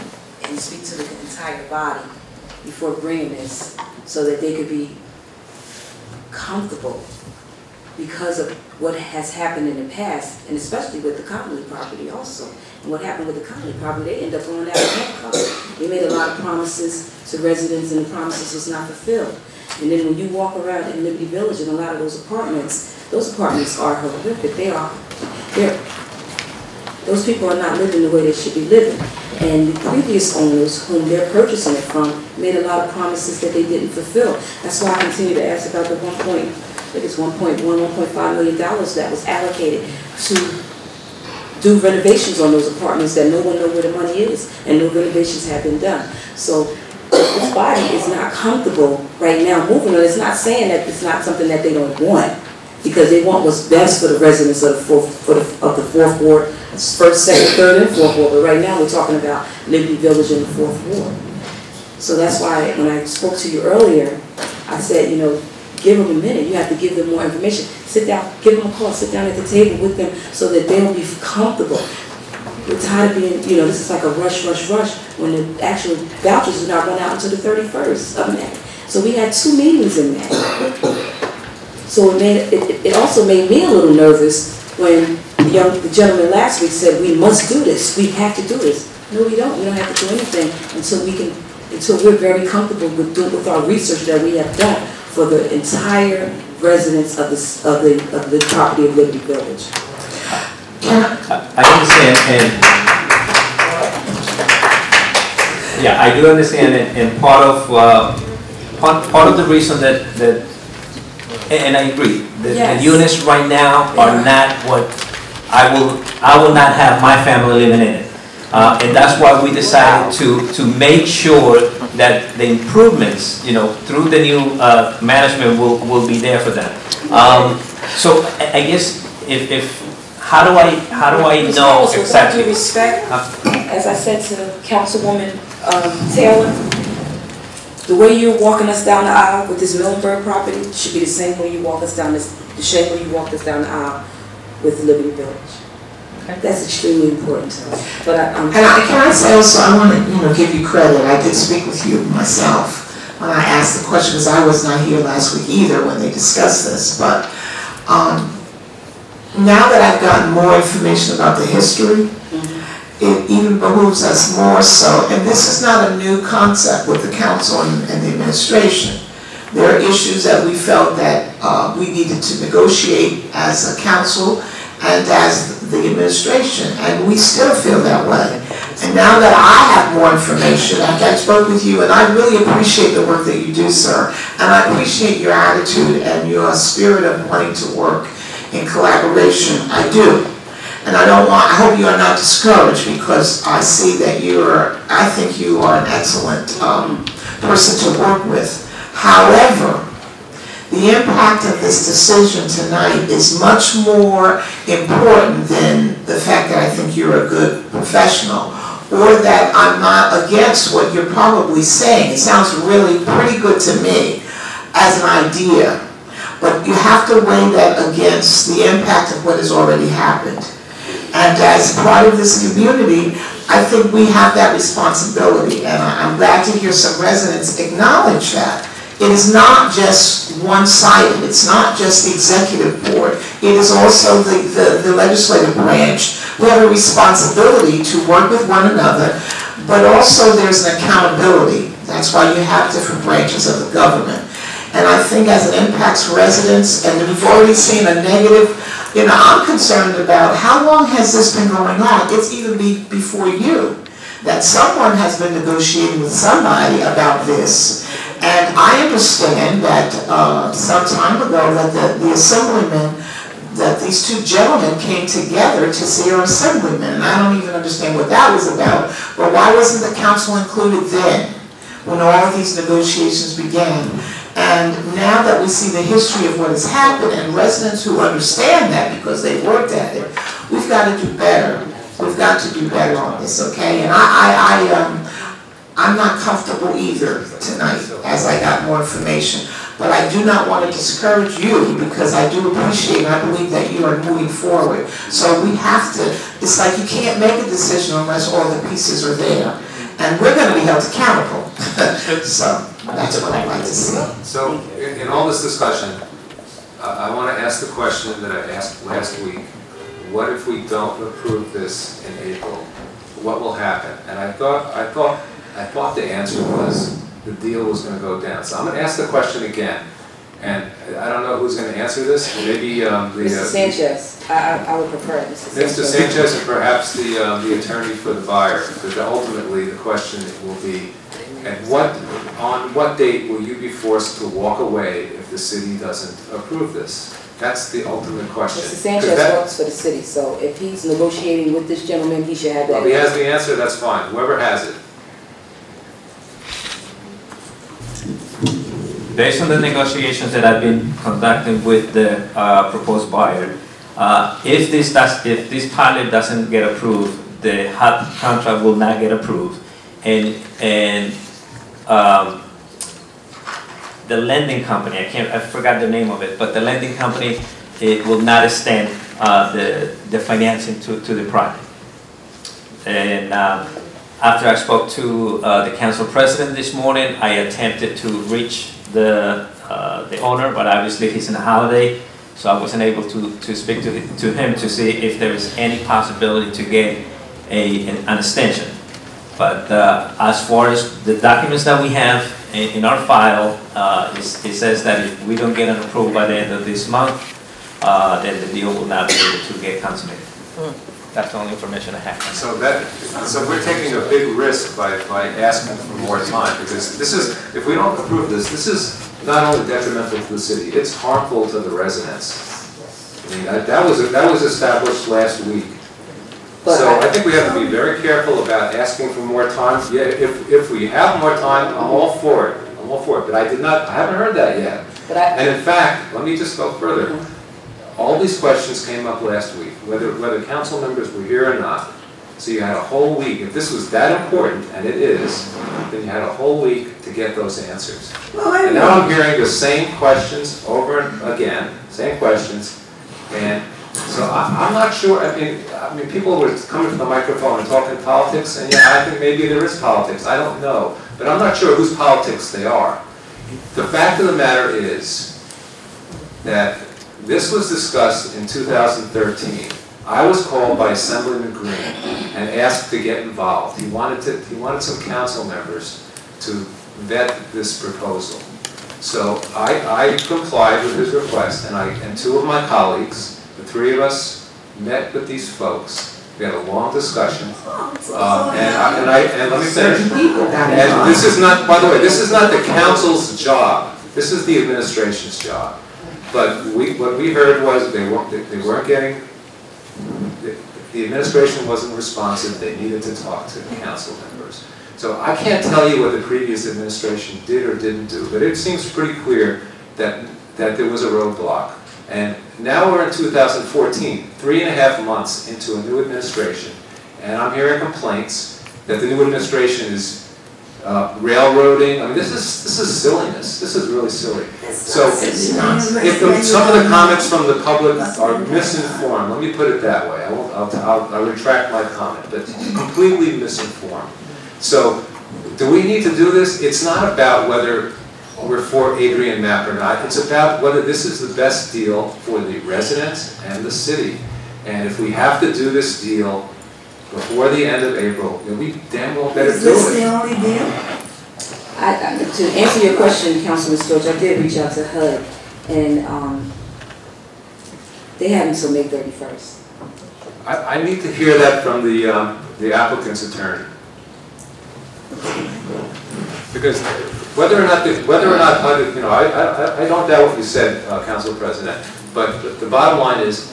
and speak to the entire body before bringing this so that they could be comfortable because of what has happened in the past, and especially with the Connolly property also. And what happened with the Connolly property, they ended up going out of handcuffs. They made a lot of promises to residents, and the promises was not fulfilled. And then when you walk around in Liberty Village and a lot of those apartments are horrific. Those people are not living the way they should be living. And the previous owners, whom they're purchasing it from, made a lot of promises that they didn't fulfill. That's why I continue to ask about the $1.5 million that was allocated to do renovations on those apartments that no one knows where the money is, and no renovations have been done. So this body is not comfortable right now moving on. It's not saying that it's not something that they don't want, because they want what's best for the residents of the fourth ward, first, second, third, and fourth ward. But right now we're talking about Liberty Village in the fourth ward. So that's why when I spoke to you earlier, I said, you know, give them a minute. You have to give them more information. Sit down, give them a call, sit down at the table with them so that they'll be comfortable. We're tired of being, you know, this is like a rush when the actual vouchers do not run out until the 31st of May. So we had 2 meetings in May. So it also made me a little nervous when the gentleman last week said, we must do this, we have to do this. No, we don't. We don't have to do anything until we're very comfortable with our research that we have done for the entire residents of the property of Liberty Village. I understand, and yeah, I do understand, and part of the reason that and I agree, the units right now are not what I will not have my family living in it, and that's why we decided to make sure that the improvements, you know, through the new management will be there for them. So I guess if how do I know exactly? With due respect, as I said to Councilwoman Taylor, the way you're walking us down the aisle with this Millenberg property should be the same way you walk us down the same way you walked us down the aisle with Liberty Village. Okay. That's extremely important to us. But can I say also, I want to give you credit. I did speak with you myself when I asked the question, because I was not here last week either when they discussed this. But now that I've gotten more information about the history, it even behooves us more so, and this is not a new concept with the council and the administration. There are issues that we felt that we needed to negotiate as a council and as the administration, and we still feel that way. And now that I have more information, I spoke with you, and I really appreciate the work that you do, sir, and I appreciate your attitude and your spirit of wanting to work in collaboration. I do. And I hope you are not discouraged, because I see that I think you are an excellent person to work with. However, the impact of this decision tonight is much more important than the fact that I think you're a good professional, or that I'm not against what you're probably saying. It sounds really pretty good to me as an idea, but you have to weigh that against the impact of what has already happened. And as part of this community, I think we have that responsibility, and I'm glad to hear some residents acknowledge that. It is not just one-sided. It's not just the executive board. It is also the legislative branch. We have a responsibility to work with one another, but also there's an accountability. That's why you have different branches of the government. And I think as it impacts residents, and we've already seen a negative, I'm concerned about how long has this been going on? It's even before you, that someone has been negotiating with somebody about this. And I understand that some time ago that the assemblymen, that these 2 gentlemen came together to see our assemblyman. And I don't even understand what that was about. But why wasn't the council included then, when all of these negotiations began? And now that we see the history of what has happened, and residents who understand that because they worked at it, we've got to do better. We've got to do better on this, okay? And I'm not comfortable either tonight as I got more information. But I do not want to discourage you, because I do appreciate and I believe that you are moving forward. So we have to, it's like you can't make a decision unless all the pieces are there. And we're going to be held accountable. So that's what I'd like to see. So in all this discussion, I want to ask the question that I asked last week. What if we don't approve this in April? What will happen? And I thought the answer was the deal was going to go down. So I'm going to ask the question again. And I don't know who's going to answer this. Maybe Mr. Sanchez. I would prefer it, Mr. Sanchez. Mr. Sanchez and perhaps the attorney for the buyer, because ultimately the question will be, on what date will you be forced to walk away if the city doesn't approve this? That's the ultimate question. Mr. Sanchez works for the city, so if he's negotiating with this gentleman, he should have that. Well, if he has the answer, that's fine. Whoever has it. Based on the negotiations that I've been conducting with the proposed buyer, if this pilot doesn't get approved, the HUD contract will not get approved, and the lending company, I forgot the name of it, but the lending company, it will not extend the financing to the project. And after I spoke to the council president this morning, I attempted to reach the owner, but obviously he's in a holiday, so I wasn't able to speak to him to see if there is any possibility to get an extension. But as far as the documents that we have in our file, it says that if we don't get an approval by the end of this month, then the deal will not be able to get consummated. That's the only information I have. So we're taking a big risk by asking for more time, because this is, if we don't approve this, this is not only detrimental to the city, it's harmful to the residents. I mean, that was established last week. So I think we have to be very careful about asking for more time. Yeah, if we have more time, I'm all for it. I'm all for it. But I haven't heard that yet. And in fact, let me just go further. All these questions came up last week, whether council members were here or not. So you had a whole week. If this was that important, and it is, then you had a whole week to get those answers. And now I'm hearing the same questions over and again, same questions, and so I'm not sure. I mean, people were coming to the microphone and talking politics, and yeah, I think maybe there is politics. I don't know, but I'm not sure whose politics they are. The fact of the matter is that this was discussed in 2013. I was called by Assemblyman Green and asked to get involved. He wanted some council members to vet this proposal. So I complied with his request, and two of my colleagues, the three of us, met with these folks. We had a long discussion, and let me finish. And this is not, by the way, this is not the council's job. This is the administration's job. But what we heard was they weren't getting, the administration wasn't responsive. They needed to talk to council members. So I can't tell you what the previous administration did or didn't do, but it seems pretty clear that there was a roadblock. And now we're in 2014, 3.5 months into a new administration, and I'm hearing complaints that the new administration is railroading. I mean, this is silliness. This is really silly. So if some of the comments from the public are misinformed, let me put it that way. I'll retract my comment, but completely misinformed. So do we need to do this? It's not about whether we're for Adrian Mapp or not. It's about whether this is the best deal for the residents and the city. And if we have to do this deal before the end of April, we damn well better do it. Is this the only deal? To answer your question, Councilman Storch, I did reach out to HUD, and they have until May 31st. I need to hear that from the applicant's attorney, because whether or not HUD, I don't doubt what you said, Council President, but the bottom line is,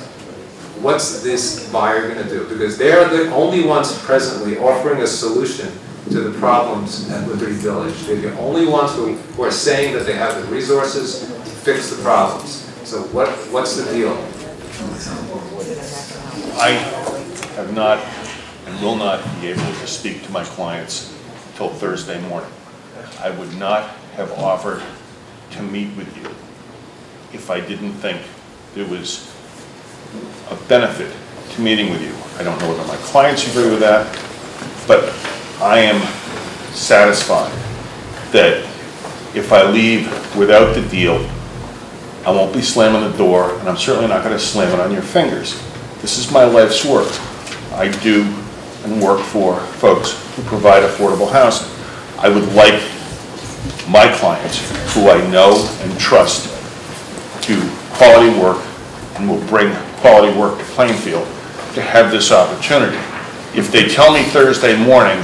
what's this buyer going to do? Because they're the only ones presently offering a solution to the problems at Liberty Village. They're the only ones who are saying that they have the resources to fix the problems. So what's the deal? I have not and will not be able to speak to my clients till Thursday morning. I would not have offered to meet with you if I didn't think there was a benefit to meeting with you. I don't know whether my clients agree with that, but I am satisfied that if I leave without the deal, I won't be slamming the door, and I'm certainly not going to slam it on your fingers. This is my life's work. I do and work for folks who provide affordable housing. I would like my clients, who I know and trust, do quality work and will bring quality work to Plainfield, to have this opportunity. If they tell me Thursday morning,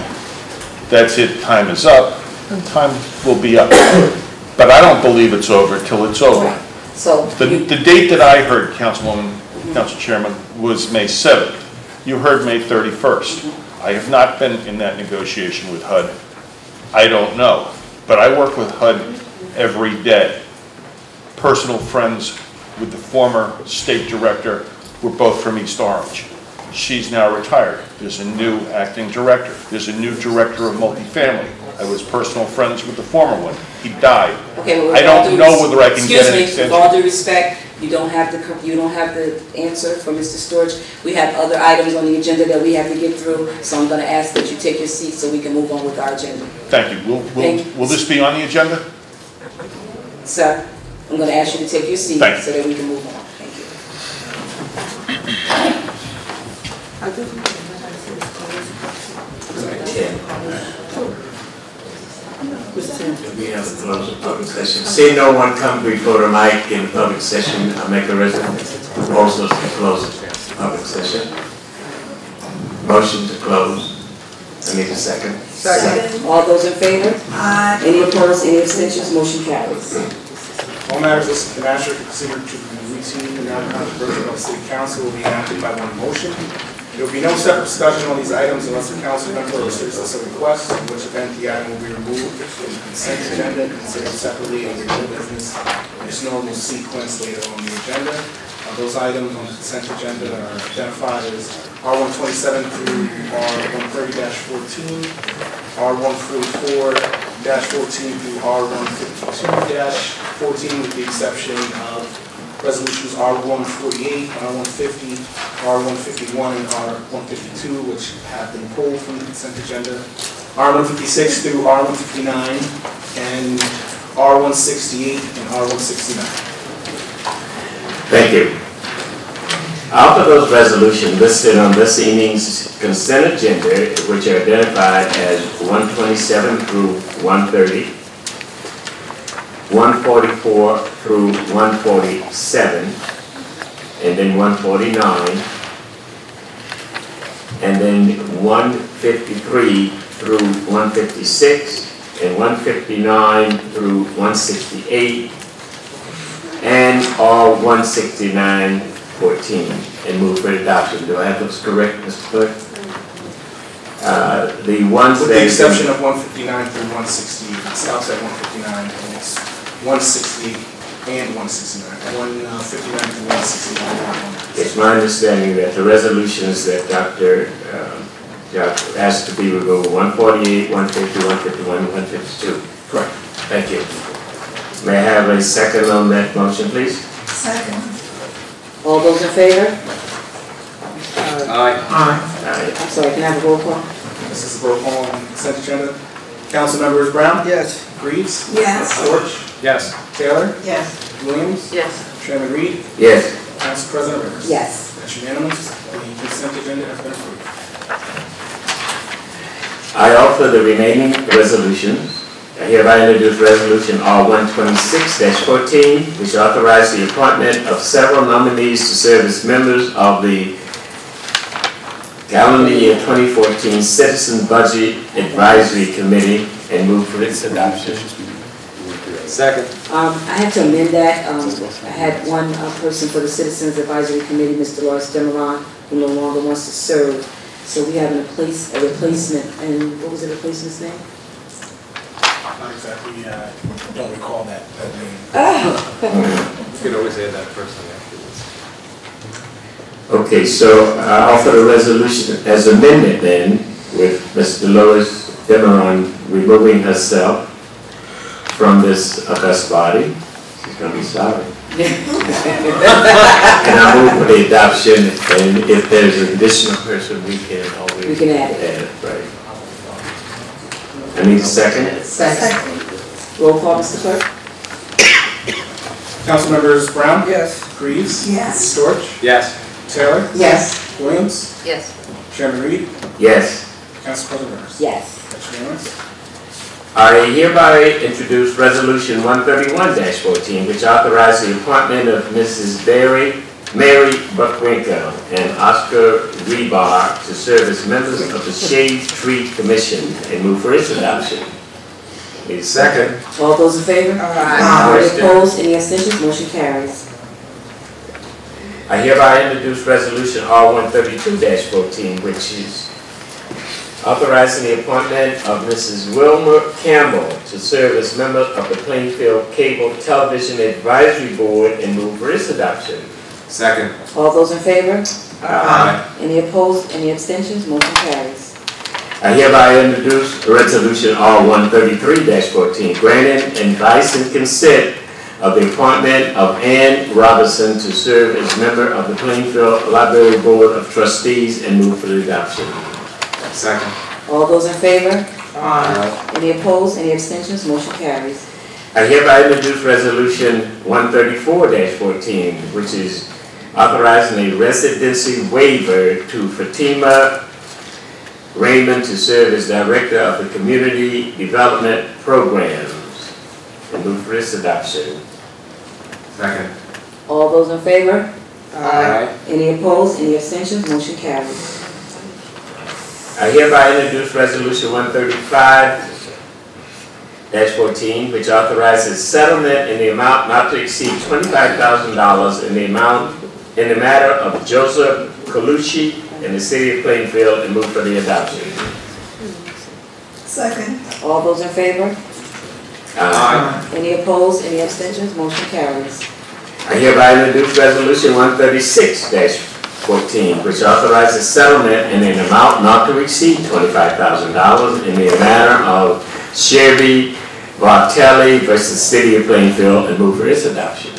that's it, time is up, then time will be up. But I don't believe it's over till it's over. Right. So The date that I heard, Councilwoman, Council Chairman, was May 7th. You heard May 31st. I have not been in that negotiation with HUD. I don't know. But I work with HUD every day. Personal friends with the former state director. We're both from East Orange. She's now retired. There's a new acting director. There's a new director of multifamily. I was personal friends with the former one. He died. Okay, well, I don't know whether I can get an extension. Excuse me, with all due respect, you don't have the answer for Mr. Storch. We have other items on the agenda that we have to get through, so I'm going to ask that you take your seat so we can move on with our agenda. Thank you. Will this be on the agenda? Sir, I'm going to ask you to take your seat Thank you. so that we can move on. Thank We have to close the public session. See no one come before the mic in public session. I make a resolution also to close the public session. Motion to close. I need a second. Second. All those in favor? Aye. Any opposed, any abstentions, motion carries. All matters listed in the master considered to be routine and non-controversial by the City Council will be enacted by one motion. There will be no separate discussion on these items unless the council member or citizen requests, in which event the item will be removed from the consent agenda, considered separately under new business in its normal sequence later on the agenda. Those items on the consent agenda are identified as R127 through R130-14, R144-14 through R152-14, with the exception of resolutions R148, R150, R151, and R152, which have been pulled from the consent agenda, R156 through R159, and R168 and R169. Thank you. Out of those resolutions listed on this evening's consent agenda, which are identified as 127 through 130, 144 through 147, and then 149, and then 153 through 156, and 159 through 168, and R169-14, and move for adoption. Do I have those correct, Mr. Clerk? The ones with that... the exception of 159 through 160, it stops at 159, and it's 160 and 169. 159 through 169. It's my understanding that the resolutions that Dr. asked to be removed, 148, 150, 151, and 152. Correct. Thank you. May I have a second on that motion, please? Second. All those in favor? Aye. Aye. I'm sorry, can I have a roll call? This is the roll call on consent agenda. Council members Brown? Yes. Reeves? Yes. Storch? Yes. Taylor? Yes. Williams? Yes. Chairman Reed? Yes. Council President Rivers? Yes. That's unanimous. The consent agenda has been approved. I offer the remaining resolutions. I hereby introduce Resolution R126-14, which authorizes the appointment of several nominees to serve as members of the calendar year 2014 Citizen Budget Advisory Committee, and move for its adoption. Second. I had to amend that. I had one person for the Citizens Advisory Committee, Mr. Lawrence Demeron, who no longer wants to serve. So we have a replacement, and what was the replacement's name? Not exactly, don't recall that name. You can always add that person afterwards. Okay, so I offer the resolution as amended then, with Ms. Dolores Demeron removing herself from this august body. She's going to be sorry. And I move for the adoption, and if there's an additional person, we can always add it. Right. I need a second. Second. Roll call, Mr. Clerk. Councilmembers Brown? Yes. Greaves? Yes. Storch? Yes. Taylor? Yes. Williams? Yes. Chairman Reed? Yes. Council President Rivers? Yes. That's unanimous. I hereby introduce Resolution 131-14, which authorizes the appointment of Mrs. Mary Buckwinkle and Oscar Rebar to serve as members of the Shade Tree Commission and move for its adoption. Need a second? All those in favor? Aye. Any opposed? Any abstentions? Motion carries. I hereby introduce Resolution R132-14, which is authorizing the appointment of Mrs. Wilma Campbell to serve as member of the Plainfield Cable Television Advisory Board and move for its adoption. Second. All those in favor? Aye. Any opposed? Any abstentions? Motion carries. I hereby introduce Resolution R133-14, granting advice and consent of the appointment of Ann Robinson to serve as member of the Plainfield Library Board of Trustees and move for the adoption. Second. All those in favor? Aye. Any opposed? Any abstentions? Motion carries. I hereby introduce Resolution 134-14, which is authorizing a residency waiver to Fatima Raymond to serve as Director of the Community Development Programs and move for its adoption. Second. All those in favor? Aye. Any opposed? Any abstentions? Motion carries. I hereby introduce Resolution 135-14, which authorizes settlement in the amount not to exceed $25,000 in the matter of Joseph Colucci in the city of Plainfield and move for the adoption. Second. All those in favor? Aye. Any opposed? Any abstentions? Motion carries. I hereby introduce Resolution 136-14, which authorizes settlement in an amount not to exceed $25,000 in the matter of Sherby Vartelli versus City of Plainfield and move for its adoption.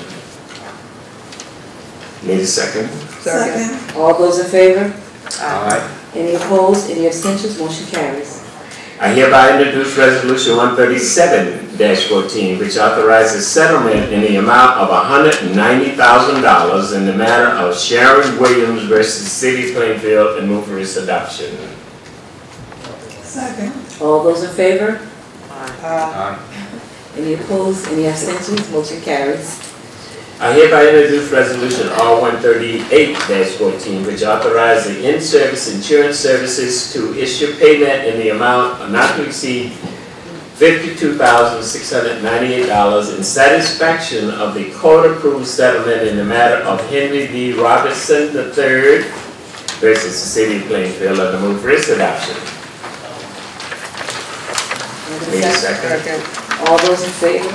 Need a second? Second. All those in favor? Aye. Any opposed? Any abstentions? Motion carries. I hereby introduce Resolution 137-14, which authorizes settlement in the amount of $190,000 in the matter of Sharon Williams versus City of Plainfield and move for its adoption. Second. All those in favor? Aye. Any opposed? Any abstentions? Motion carries. I hereby introduce Resolution R138-14, which authorizes the in-service insurance services to issue payment in the amount of not to exceed $52,698 in satisfaction of the court-approved settlement in the matter of Henry D. Robertson III versus the City of Plainfield and move for its adoption. Need a second? All those in favor?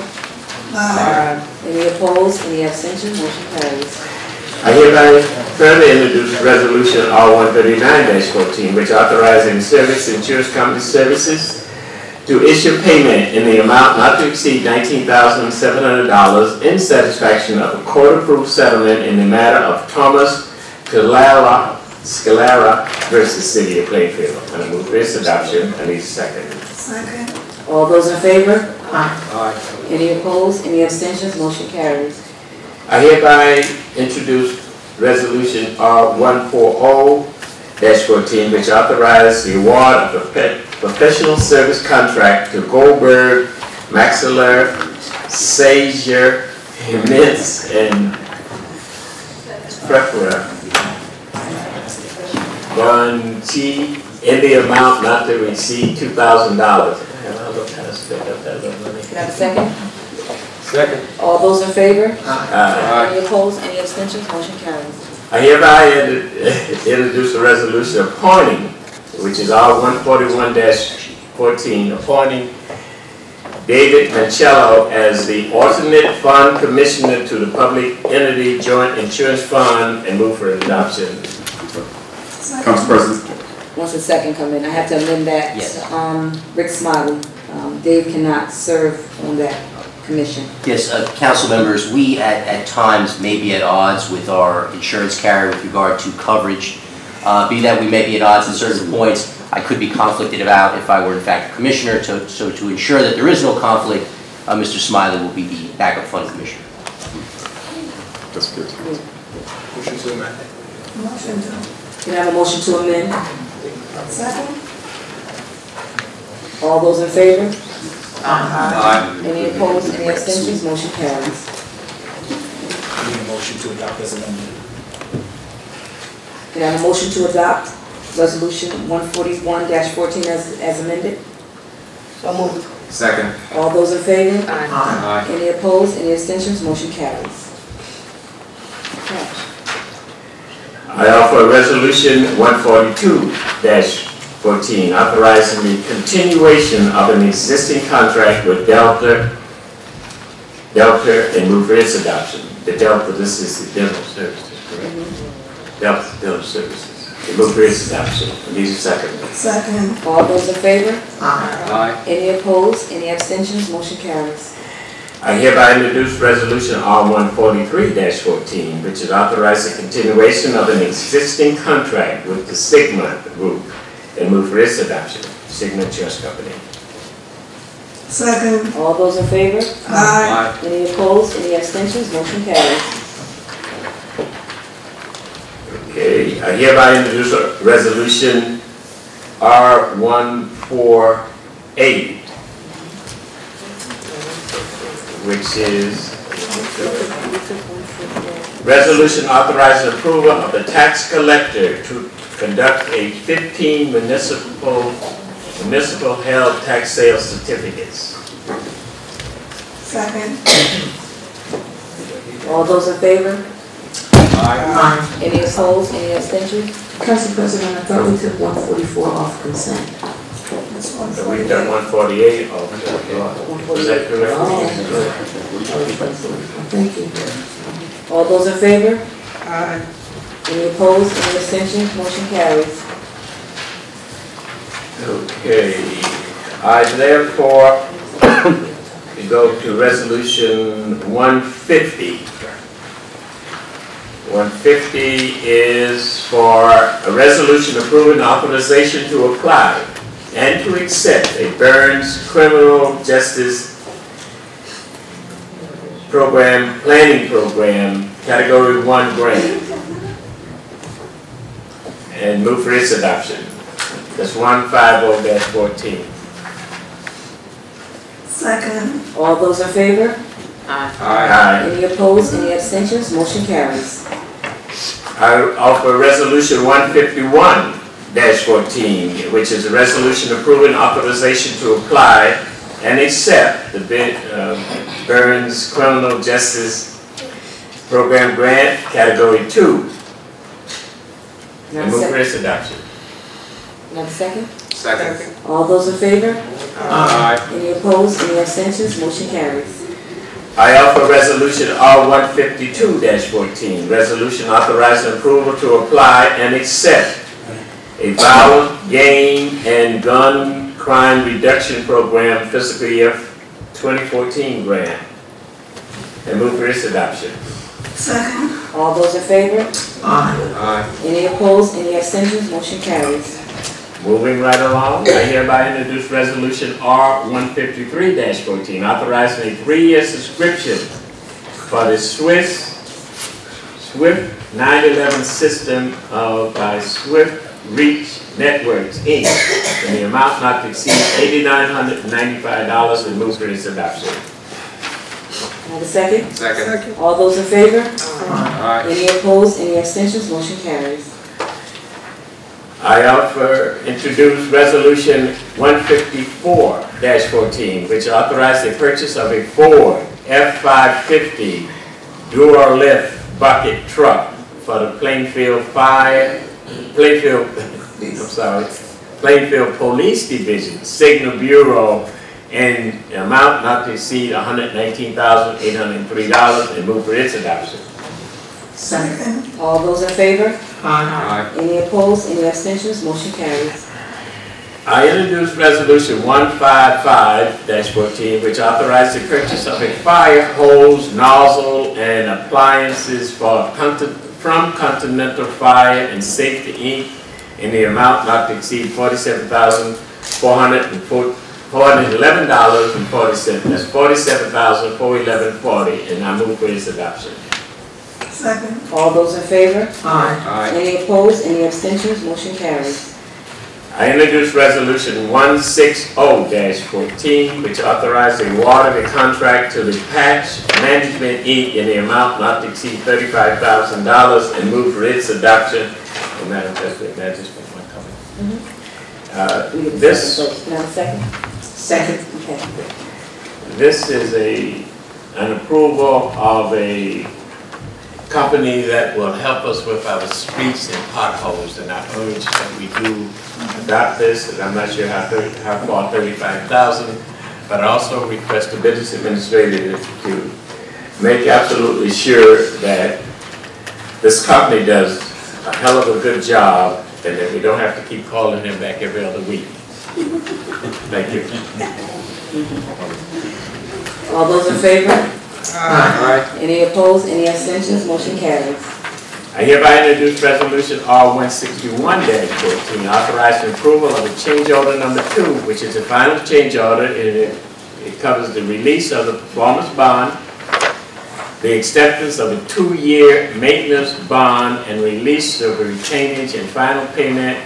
Aye. Any opposed? Any abstentions? Motion carries. I hereby further introduce Resolution R139-14, which authorizing service insurance company services to issue payment in the amount not to exceed $19,700 in satisfaction of a court-approved settlement in the matter of Thomas Scalara versus City of Plainfield. And I move for its adoption. I need a second. Second. All those in favor? Aye. Any opposed? Any abstentions? Motion carries. I hereby introduce Resolution R140-14, which authorizes the award of a professional service contract to Goldberg, Maxiller, Sager, Mintz, and Prepara Gonchi in the amount not to exceed $2,000. Can I have a second? Second. All those in favor? Aye. Any opposed? Any abstentions? Motion carries. I hereby introduce a resolution appointing, which is R141-14, appointing David Mancello as the alternate fund commissioner to the Public Entity Joint Insurance Fund and move for adoption. Council President. Once a second come in, I have to amend that. Yes. Rick Smiley, Dave cannot serve on that commission. Yes, council members, we at times may be at odds with our insurance carrier with regard to coverage. Be that we may be at odds at certain points, I could be conflicted about if I were in fact a commissioner. So to ensure that there is no conflict, Mr. Smiley will be the backup fund commissioner. That's good. Motion to amend. Motion to. Can I have a motion to amend? Second? All those in favor? Aye. Any opposed, any abstentions, motion carries. I need a motion to adopt as amended. Can I have a motion to adopt resolution 141-14 as amended? So moved. Second. All those in favor? Aye. Any opposed, any abstentions, motion carries. Okay. I offer resolution 142-14, authorizing the continuation of an existing contract with Delta and move for its adoption. The Delta, this is the dental services, correct? Delta dental services. The move for its adoption. And these are second. Second. All those in favor? Aye. Any opposed, any abstentions, motion carries. I hereby introduce resolution R143-14, which is authorizing the continuation of an existing contract with the Sigma Group and move for its adoption. Sigma Trust Company. Second. All those in favor? Aye. Any opposed, any abstentions, motion carries. Okay, I hereby introduce a resolution R148, which is resolution authorizing approval of the tax collector to conduct a 15 municipal held tax sales certificates. Second. All those in favor? Aye. Any opposed, any abstentions? Council President, I thought we took 144 off consent. So we've done 148 off. Is that correct? Thank you. All those in favor? Aye. Any opposed, any abstentions, motion carries. Okay, I therefore go to resolution 150. 150 is for a resolution approving authorization to apply and to accept a Burns Criminal Justice Program, Planning Program, Category 1 grant, and move for its adoption. That's 150-14. Second. All those in favor? Aye. Any opposed, any abstentions, motion carries. I offer resolution 151-14, which is a resolution approving authorization to apply and accept the Burns Criminal Justice Program Grant, Category 2, and move for its adoption. Another second? Second. All those in favor? Aye. Any opposed, any abstentions, motion carries. I offer resolution R152-14, resolution authorizing approval to apply and accept a violent game and gun crime reduction program fiscal year 2014 grant, and move for its adoption. Second. All those in favor? Aye. Any opposed, any abstentions, motion carries. Moving right along, I hereby introduce resolution R153-14, authorizing a 3-year subscription for the Swift 911 system by Swift Reach Networks, Inc., in the amount not to exceed $8,995, and move for its adoption. Have a second? Second. All those in favor? Aye. Any opposed, any abstentions, motion carries. I introduce resolution 154-14, which authorized the purchase of a Ford F-550 dual lift bucket truck for the Plainfield Police Division Signal Bureau in an amount not to exceed $119,803, and move for its adoption. Second. All those in favor? Aye. Any opposed, any abstentions, motion carries. I introduce resolution 155-14, which authorized the purchase of a fire hose, nozzle, and appliances from Continental Fire and Safety Inc. in the amount not to exceed $47,411.40. That's $47,411.40, and I move for its adoption. Second. All those in favor? Aye. Any opposed, any abstentions, motion carries. I introduce resolution 160-14, which authorizes the award of a contract to the Patch Management Inc. in the amount not to exceed $35,000 and move for its adoption. Oh, Madam President, may I just make one comment? This. Now second? Second. Okay. This is an approval of a company that will help us with our streets and potholes, and I urge that we do adopt this, and I'm not sure how far 35,000, but I also request the business administrator to make absolutely sure that this company does a hell of a good job and that we don't have to keep calling them back every other week. Thank you. All those in favor? Aye. Any opposed, any abstentions, motion carries. I hereby introduce resolution R161-14, authorizing approval of a change order number 2, which is the final change order. It covers the release of the performance bond, the acceptance of a 2-year maintenance bond, and release of a retainage and final payment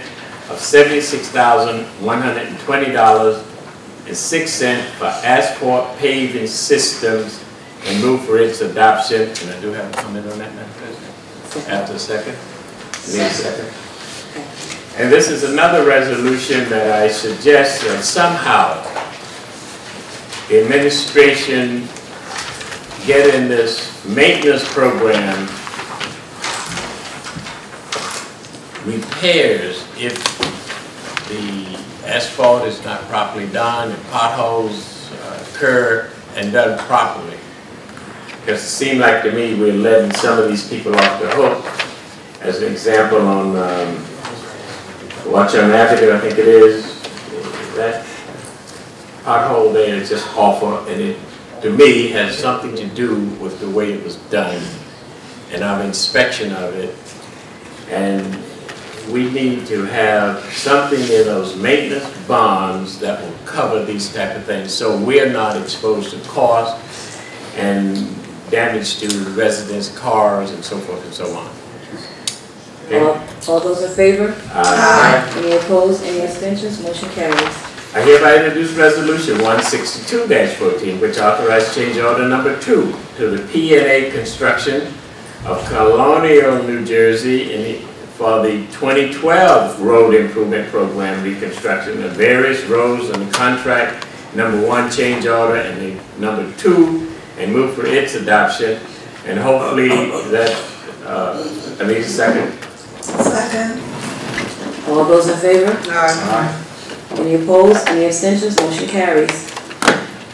of $76,120.06 for asphalt paving systems, and move for its adoption. And I do have a comment on that, Madam President. After a second? Need a second? And this is another resolution that I suggest that somehow the administration get in this maintenance program repairs if the asphalt is not properly done and potholes occur and done properly. Because it seemed like to me we're letting some of these people off the hook. As an example, on Watch on Avenue, I think it is, that pothole there is just awful, and it, to me, has something to do with the way it was done and our inspection of it. And we need to have something in those maintenance bonds that will cover these type of things, so we're not exposed to cost and damage to residents' cars and so forth and so on. Okay. All those in favor? Aye. Any opposed, any abstentions, motion carries. I hereby introduce resolution 162-14, which authorized change order number 2 to the P&A construction of Colonial, New Jersey for the 2012 road improvement program reconstruction of various roads on the contract number 1 change order and the number 2, and move for its adoption, and hopefully that, I need a second. Second. All those in favor? Aye. Any opposed, any abstentions, motion carries.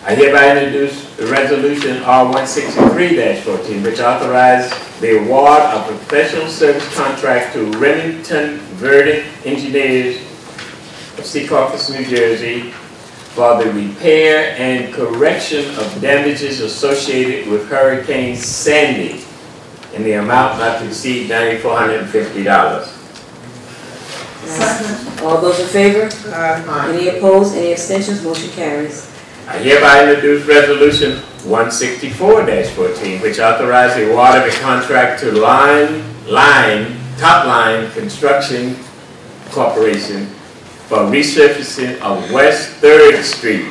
I hereby introduce the resolution R163-14, which authorized the award of a professional service contract to Remington Verdict Engineers of Secaucus, New Jersey, for the repair and correction of damages associated with Hurricane Sandy in the amount not to exceed $9,450. All those in favor? Any opposed, any abstentions, motion carries. I hereby introduce resolution 164-14, which authorized the award of a contract to Top Line Construction Corporation for resurfacing of West 3rd Street,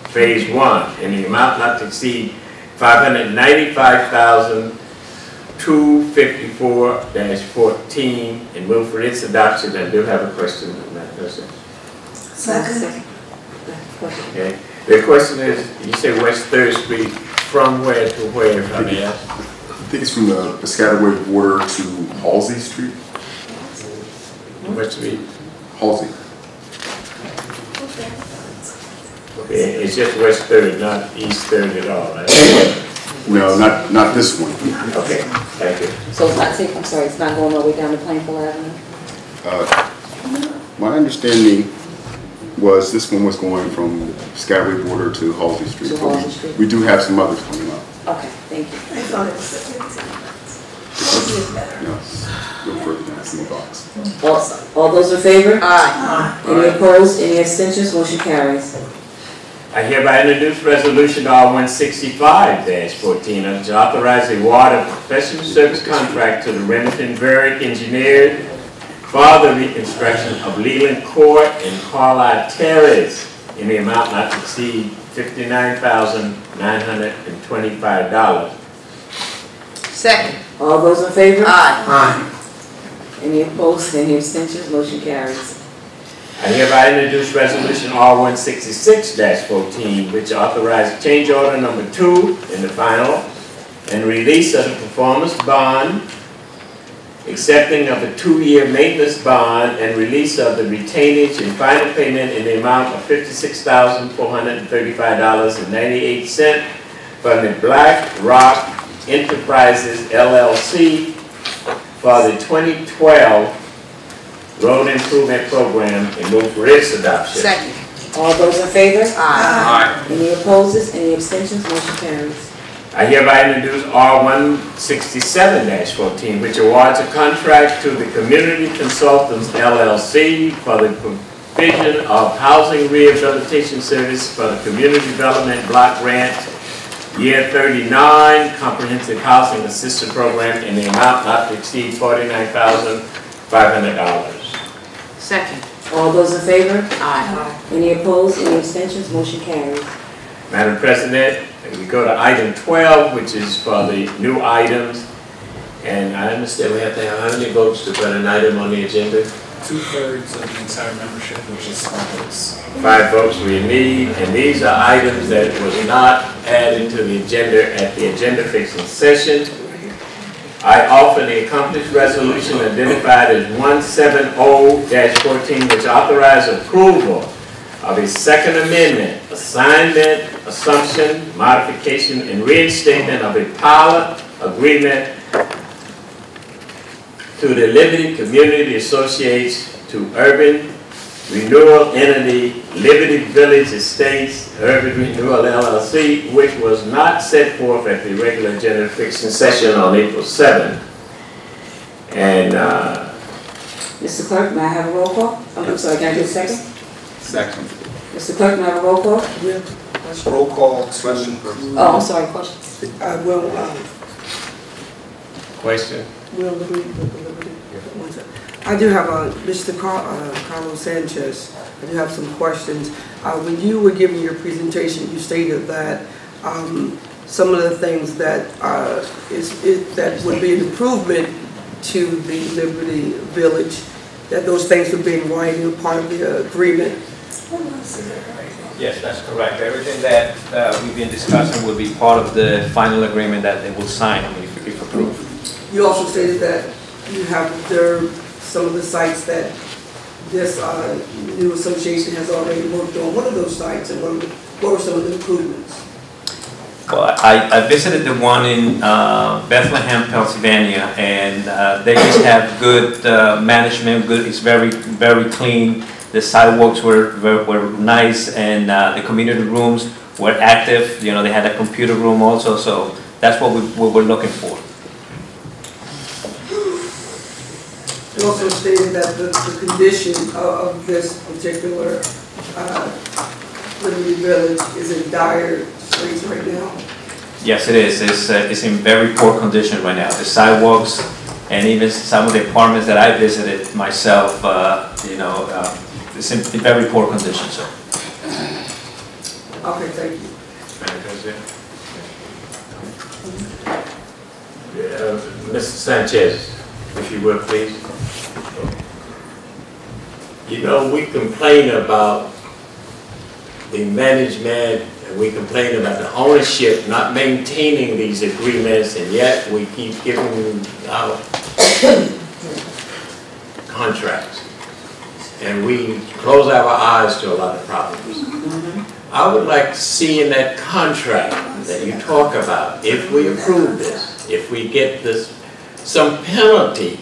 Phase 1, in the amount not to exceed $595,254-14, and move for its adoption. I do have a question, Madam President. Second. Okay. The question is, you say West 3rd Street, from where to where, if I may ask? I think it's from the Piscataway border to Halsey Street. West Street? Halsey. Okay, it's just West 3rd, not East 3rd at all, right? No, not this one. Okay, thank you. So it's not, I'm sorry, it's not going all the way down to Plainfield Avenue? My understanding was this one was going from Piscataway border to Halsey Street. To Halsey Street. We do have some others coming up. Okay, thank you. I thought it was the 15 minutes. No, go further than that's in the box. All those in favor? Aye. Any opposed, any abstentions, motion carries. I hereby introduce Resolution R165-14 to authorize the award of professional service contract to the Remington Varick Engineers for the reconstruction of Leland Court and Carlisle Terrace in the amount not to exceed $59,925. Second. All those in favor? Aye. Aye. Any opposed, any abstentions, motion carries. I hereby introduce Resolution R166-14, which authorizes change order number 2 in the final and release of the performance bond, accepting of the 2-year maintenance bond, and release of the retainage and final payment in the amount of $56,435.98 from the Black Rock Enterprises LLC for the 2012 Road Improvement Program and move for its adoption. Second. All those in favor? Aye. Any opposed, any abstentions, motion carries. I hereby introduce R167-14, which awards a contract to the Community Consultants LLC for the provision of housing rehabilitation service for the Community Development Block Grant Year 39 Comprehensive Housing Assistance Program in the amount not to exceed $49,500. Second. All those in favor? Aye. Any opposed, any abstentions, motion carries. Madam President, we go to item 12, which is for the new items. And I understand we have to have how many votes to put an item on the agenda? 2/3 of the entire membership, which is 5 votes. 5 votes we need, and these are items that was not added to the agenda at the agenda fixing session. I offer the accomplished resolution identified as 170-14, which authorizes approval of a second amendment, assignment, assumption, modification, and reinstatement of a pilot agreement to the Liberty Community Associates to Urban Renewal Entity, Liberty Village Estates, Urban Renewal LLC, which was not set forth at the regular agenda fixing session on April 7th. And Mr. Clerk, may I have a roll call? I'm sorry, can I get a second? Second. Mr. Clerk, may I have a roll call? Yeah. Roll call, question. Oh, I'm sorry, question. question? I do have Mr. Carlos Sanchez. I do have some questions. When you were giving your presentation, you stated that some of the things that that would be an improvement to the Liberty Village, that those things would be in writing, part of the agreement. Yes, that's correct. Everything that we've been discussing will be part of the final agreement that they will sign if approved. You also stated that you have some of the sites that this new association has already worked on. What are those sites, and what were some of the improvements? Well, I visited the one in Bethlehem, Pennsylvania, and they just have good management. Good, it's very clean. The sidewalks were nice, and the community rooms were active. You know, they had a computer room also, so that's what we're looking for. You also stated that the condition of this particular Liberty Village is in dire straits right now. Yes, it is. It's in very poor condition right now. The sidewalks and even some of the apartments that I visited myself, you know, it's in very poor condition. So. Okay, thank you. Mr. Sanchez, if you would, please. You know, we complain about the management, and we complain about the ownership not maintaining these agreements, and yet we keep giving out contracts. And we close our eyes to a lot of problems. I would like to see in that contract that you talk about, if we approve this, if we get this, some penalty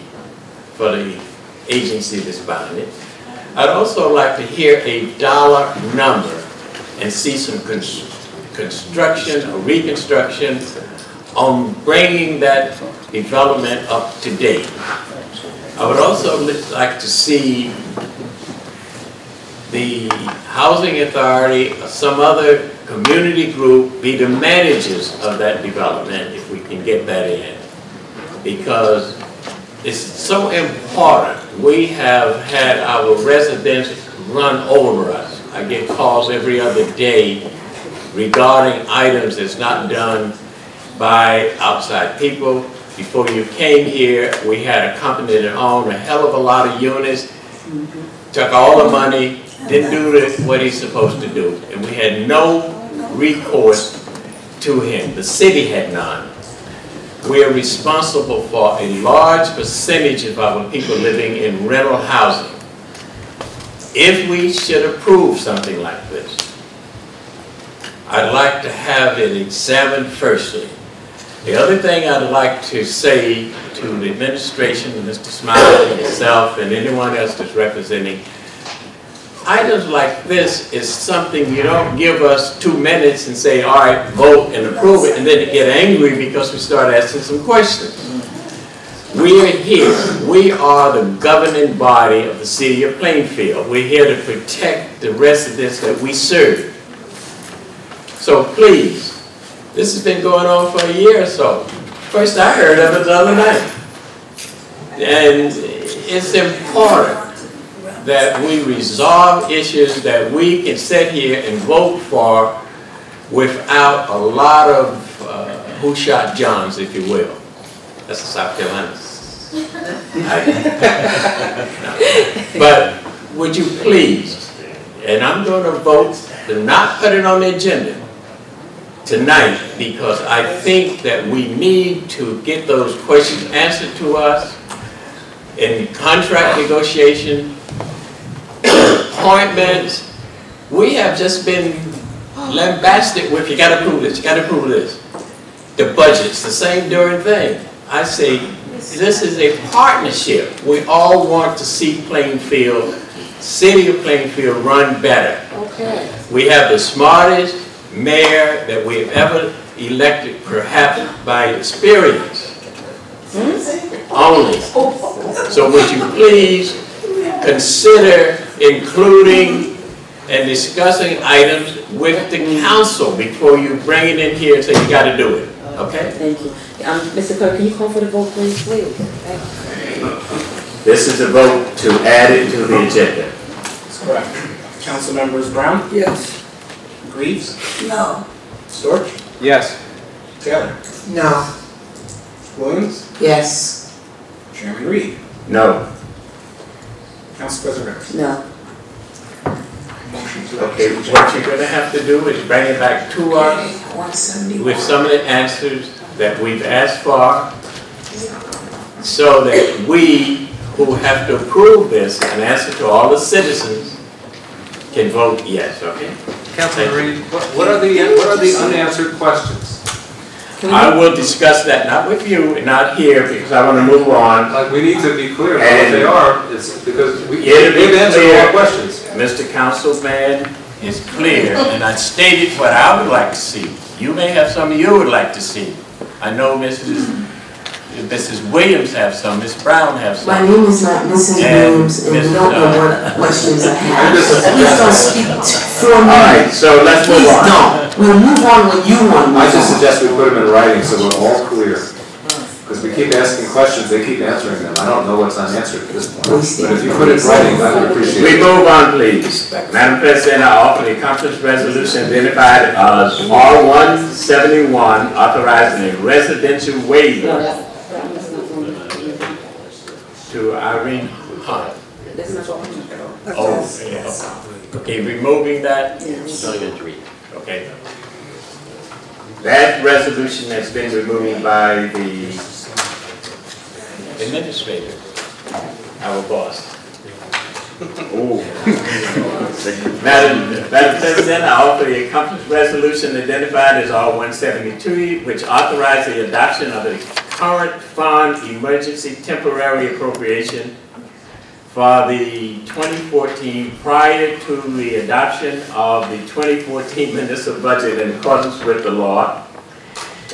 for the agency that's buying it. I'd also like to hear a dollar number and see some construction or reconstruction on bringing that development up to date. I would also like to see the housing authority or some other community group be the managers of that development if we can get that in. Because it's so important. We have had our residents run over us. I get calls every other day regarding items that's not done by outside people. Before you came here, we had a company that owned a hell of a lot of units, took all the money, didn't do what he's supposed to do, and we had no recourse to him. The city had none. We are responsible for a large percentage of our people living in rental housing. If we should approve something like this, I'd like to have it examined firstly. The other thing I'd like to say to the administration, Mr. Smiley, yourself, and anyone else that's representing, items like this is something you don't give us 2 minutes and say, all right, vote and approve it, and then get angry because we start asking some questions. We are here. We are the governing body of the city of Plainfield. We're here to protect the residents that we serve. So please, this has been going on for a year or so. First I heard of it the other night. And it's important that we resolve issues that we can sit here and vote for without a lot of who shot Johns, if you will. That's the South Carolina. But would you please, and I'm going to vote to not put it on the agenda tonight, because I think that we need to get those questions answered to us in contract negotiation, appointments. We have just been lambasted with, you got to prove this, you got to prove this. The budget's the same darn thing. I say, this is a partnership. We all want to see Plainfield, city of Plainfield, run better. Okay. We have the smartest mayor that we've ever elected, perhaps by experience only. So would you please consider including and discussing items with the council before you bring it in here and say you got to do it, okay? Thank you. Mr. Clerk, can you call for the vote, please? Please. Thank you. This is a vote to add it to the agenda. That's correct. Council members Brown? Yes. Greaves? No. Storch? Yes. Taylor? No. Williams? Yes. Chairman Reed? No. Council President Rivers? No. Motion to Okay, what you're going to have to do is bring it back to us with some of the answers that we've asked for, so that we who have to approve this and answer to all the citizens can vote yes, okay? Councilman Reed, what are the unanswered questions? I will discuss that, not with you and not here, because I want to move on. Like, we need to be clear about what they are, it's because we've Yeah, answered all questions. Mr. Councilman, it's clear, and I stated what I would like to see. You may have some you would like to see. I know Mrs. Williams have some, Ms. Brown have some. My name is not Mrs. Williams, and you don't know what questions I have. Please don't speak for me. All right, so let's move on. Please don't. We'll move on when you want to move on. I just suggest we put them in writing so we're all clear. Because we keep asking questions, they keep answering them. I don't know what's unanswered at this point. But if you put it in writing, I would appreciate it. We move on, please. Madam President, I offer the conference resolution identified as R171, authorizing a residential waiver to Irene Hunt. Oh, yeah. Okay, removing that? Okay. That resolution has been removed by the administrator, our boss. Ooh. Madam President, I offer the conference resolution identified as R172, which authorizes the adoption of the current fund emergency temporary appropriation for the 2014 prior to the adoption of the 2014 municipal budget in accordance with the law,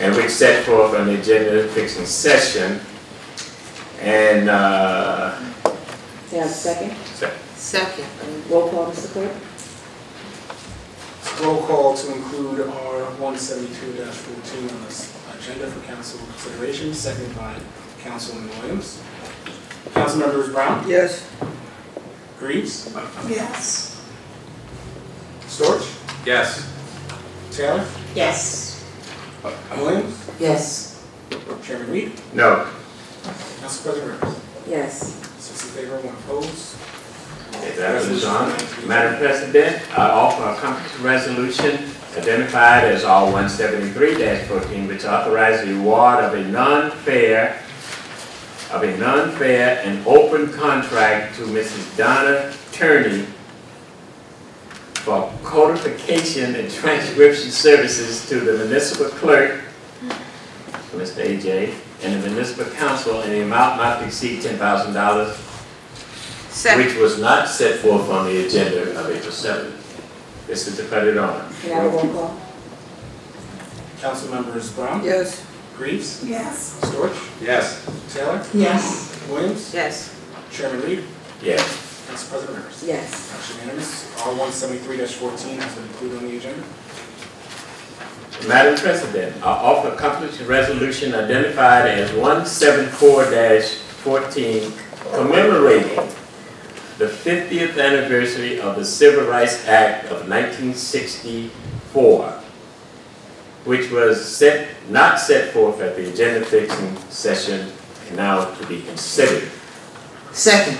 and which set forth an agenda fixing session. And Can I have a second? Second. Roll call, Mr. Clerk? Roll call to include R 172-14 on this agenda for council consideration, seconded by Councilman Williams. Councilmembers Brown? Yes. Greaves? Yes. Storch? Yes. Taylor? Yes. Williams? Yes. Chairman Reed? No. Council President Rivers? Yes. 6 in favor, 1 opposed. Is that on? Madam President, I offer a comprehensive resolution identified as R 173-14, which authorizes the award of a non-fair and open contract to Mrs. Donna Turney for codification and transcription services to the municipal clerk, Mr. AJ, and the municipal council in the amount not to exceed $10,000, which was not set forth on the agenda of April 7th. This is to put it on. Can I have a roll call? Councilmembers Brown? Yes. Greaves? Yes. Storch? Yes. Taylor? Yes. Williams? Yes. Chairman Reed? Yes. Council President Rivers? Yes. That's unanimous. R 173-14 has been included on the agenda. Madam President, I offer a comprehensive resolution identified as 174-14 commemorating the 50th anniversary of the Civil Rights Act of 1964, which was not set forth at the agenda fixing session and now to be considered. Second.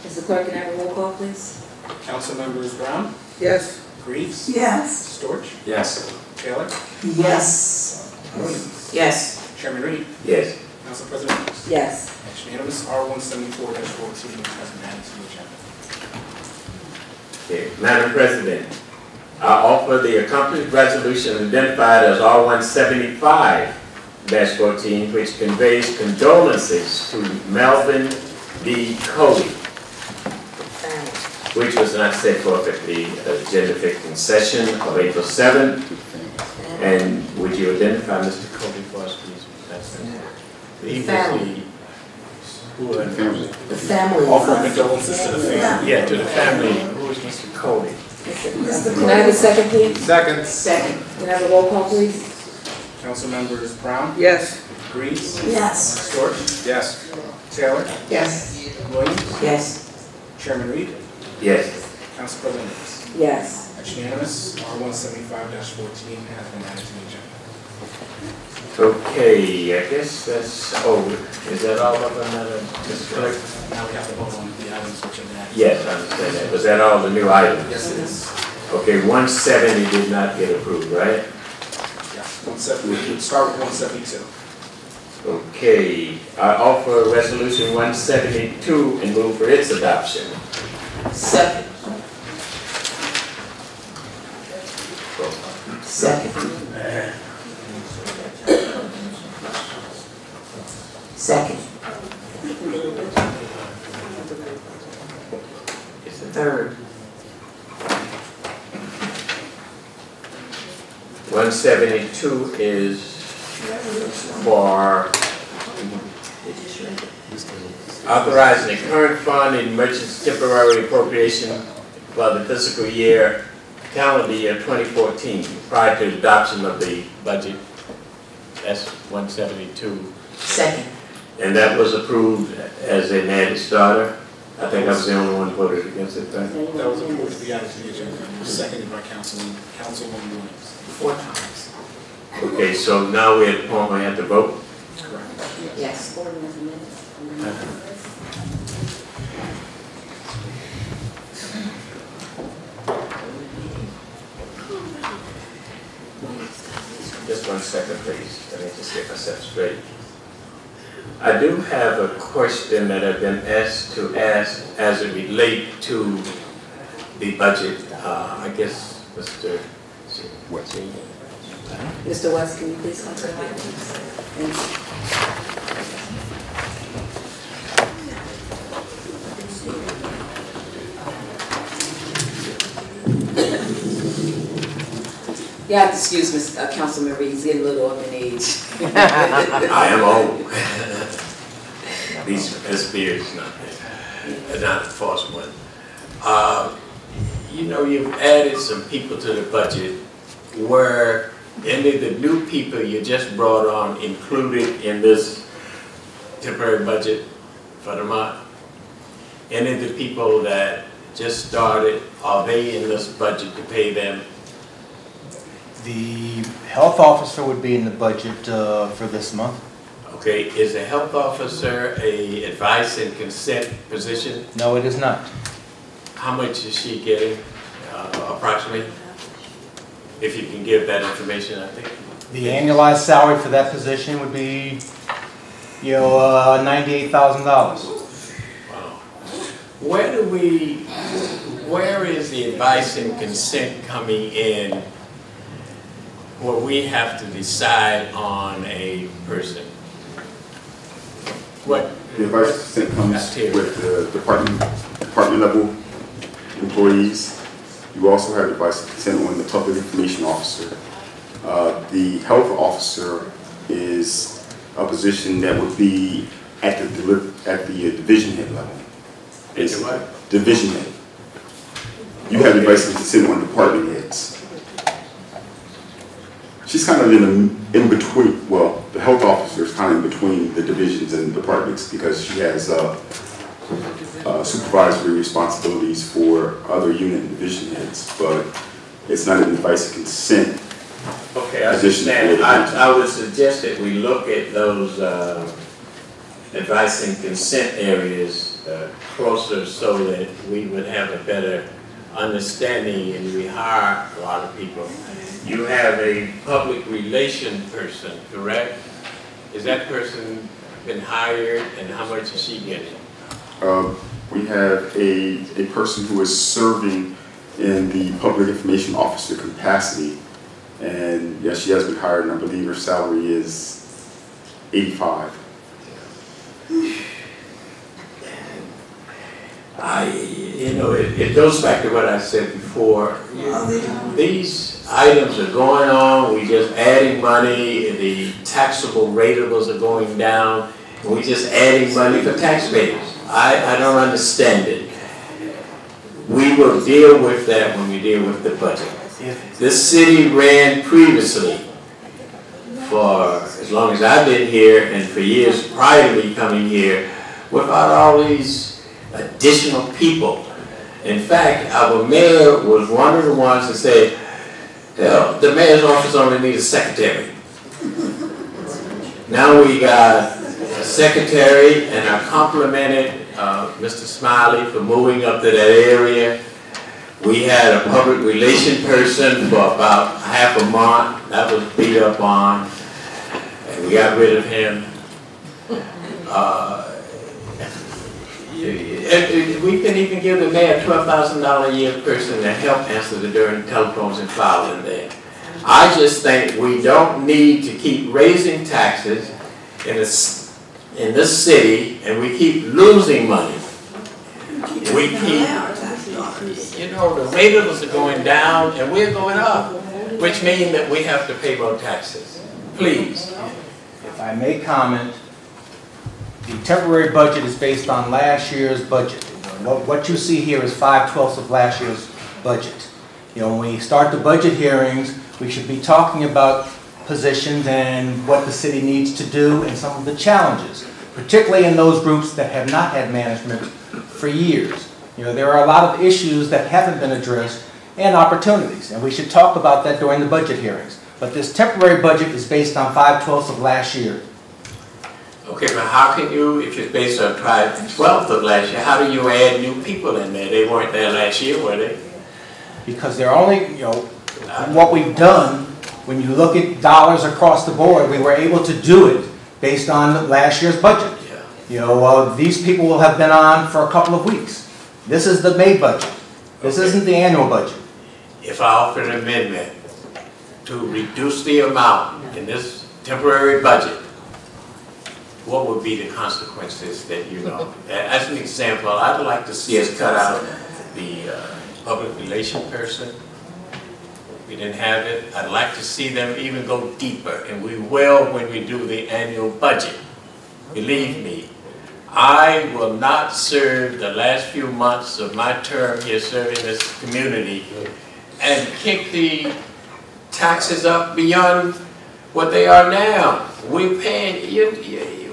Mr. Clerk, can I have a roll call, please? Councilmembers Brown? Yes. Greaves? Yes. Storch? Yes. Taylor? Yes. Williams? Yes. Chairman Reed? Yes. Council President Rivers? Yes. That's unanimous. R 174-14 has been added to the agenda. Okay. Madam President, I offer the accomplished resolution identified as R 175-14, which conveys condolences to Melvin B. Cody, which was not set forth at the agenda fixing session of April 7th. And would you identify Mr. Cody for us, please? He Family. The family. Offering condolences to the family. Yeah, to the family. Who is Mr. Cody? Can I have a second, please? Second. Second. Can I have a roll call, please? Councilmembers Brown? Yes. Greaves? Yes. Storch? Yes. Taylor? Yes. Williams? Yes. Chairman Reed? Yes. Council President Rivers? Yes. That's unanimous. R 175-14 has been added to the agenda. Okay, I guess that's, is that all of them, Mr. Clerk? Now we have to vote on the items which have been added. Yes, I understand that. Was that all the new items? Yes, it is. Okay, 170 did not get approved, right? Yes, 170. We can start with 172. Okay, I offer resolution 172 and move for its adoption. Second. Second. Second. Third. 172 is for authorizing the current fund and emergency temporary appropriation for the fiscal year, calendar year 2014, prior to the adoption of the budget. That's 172. Second. And that was approved as a mandate starter. I think I was the only one who voted against it, right? That was approved to be added to the agenda. It was seconded by Councilwoman Williams. 4 times. Okay, so now we're at the point where we have to vote? Correct. Yes. Just 1 second, please. Let me just get myself straight. I do have a question that I've been asked to ask as it relates to the budget. I guess, Mr. West, can you please come to the mic, please? Thank you. You have to excuse me, Councilman Reed, he's getting a little up in age. I am old. This beard is not a false one. You know, you've added some people to the budget. Were any of the new people you just brought on included in this temporary budget for the month? Any of the people that just started, are they in this budget to pay them? The health officer would be in the budget for this month. Okay, is the health officer a advice and consent position? No, it is not. How much is she getting, approximately? If you can give that information, I think. The annualized salary for that position would be, you know, $98,000. Wow. Where is the advice and consent coming in where we have to decide on a person? What? The advice consent comes with the department level employees. You also have advice consent on the public information officer. The health officer is a position that would be at the division head level. It's division head. You have advice and consent on department heads. She's kind of in between. Well, the health officer is kind of in between the divisions and departments because she has supervisory responsibilities for other unit and division heads, but it's not an advice and consent. Okay, I understand. I would suggest that we look at those advice and consent areas closer so that we would have a better understanding and we hire a lot of people. You have a public relation person, correct? Is that person been hired and how much is she getting? We have a person who is serving in the public information officer capacity, and yes, she has been hired, and I believe her salary is $85,000. You know, it goes back to what I said before. These items are going on, we just adding money, the taxable ratables are going down, and we just adding money for taxpayers. I don't understand it. We will deal with that when we deal with the budget. This city ran previously for as long as I've been here and for years prior to me coming here without all these additional people. In fact, our mayor was one of the ones that said, hell, the mayor's office only needs a secretary. Now we got a secretary, and I complimented Mr. Smiley for moving up to that area. We had a public relation person for about half a month. That was beat up on, and we got rid of him. We can even give the mayor a $12,000 a year person to help answer the dirty telephones and file in there. I just think we don't need to keep raising taxes in this city, and we keep losing money. We keep, you know, the ratables are going down and we're going up, which means that we have to pay more taxes. Please. If I may comment, the temporary budget is based on last year's budget. What you see here is 5/12 of last year's budget. You know, when we start the budget hearings, we should be talking about positions and what the city needs to do and some of the challenges, particularly in those groups that have not had management for years. You know, there are a lot of issues that haven't been addressed and opportunities, and we should talk about that during the budget hearings. But this temporary budget is based on 5/12 of last year. Okay, but how can you, if it's based on 5/12 of last year, how do you add new people in there? They weren't there last year, were they? Because they're only, you know, what we've done, when you look at dollars across the board, we were able to do it based on last year's budget. Yeah. You know, these people will have been on for a couple of weeks. This is the May budget. This isn't the annual budget. If I offer an amendment to reduce the amount in this temporary budget, what would be the consequences that you know? As an example, I'd like to see us cut out the public relation person. We didn't have it. I'd like to see them even go deeper, and we will when we do the annual budget. Believe me, I will not serve the last few months of my term here serving this community and kick the taxes up beyond what they are now. We're paying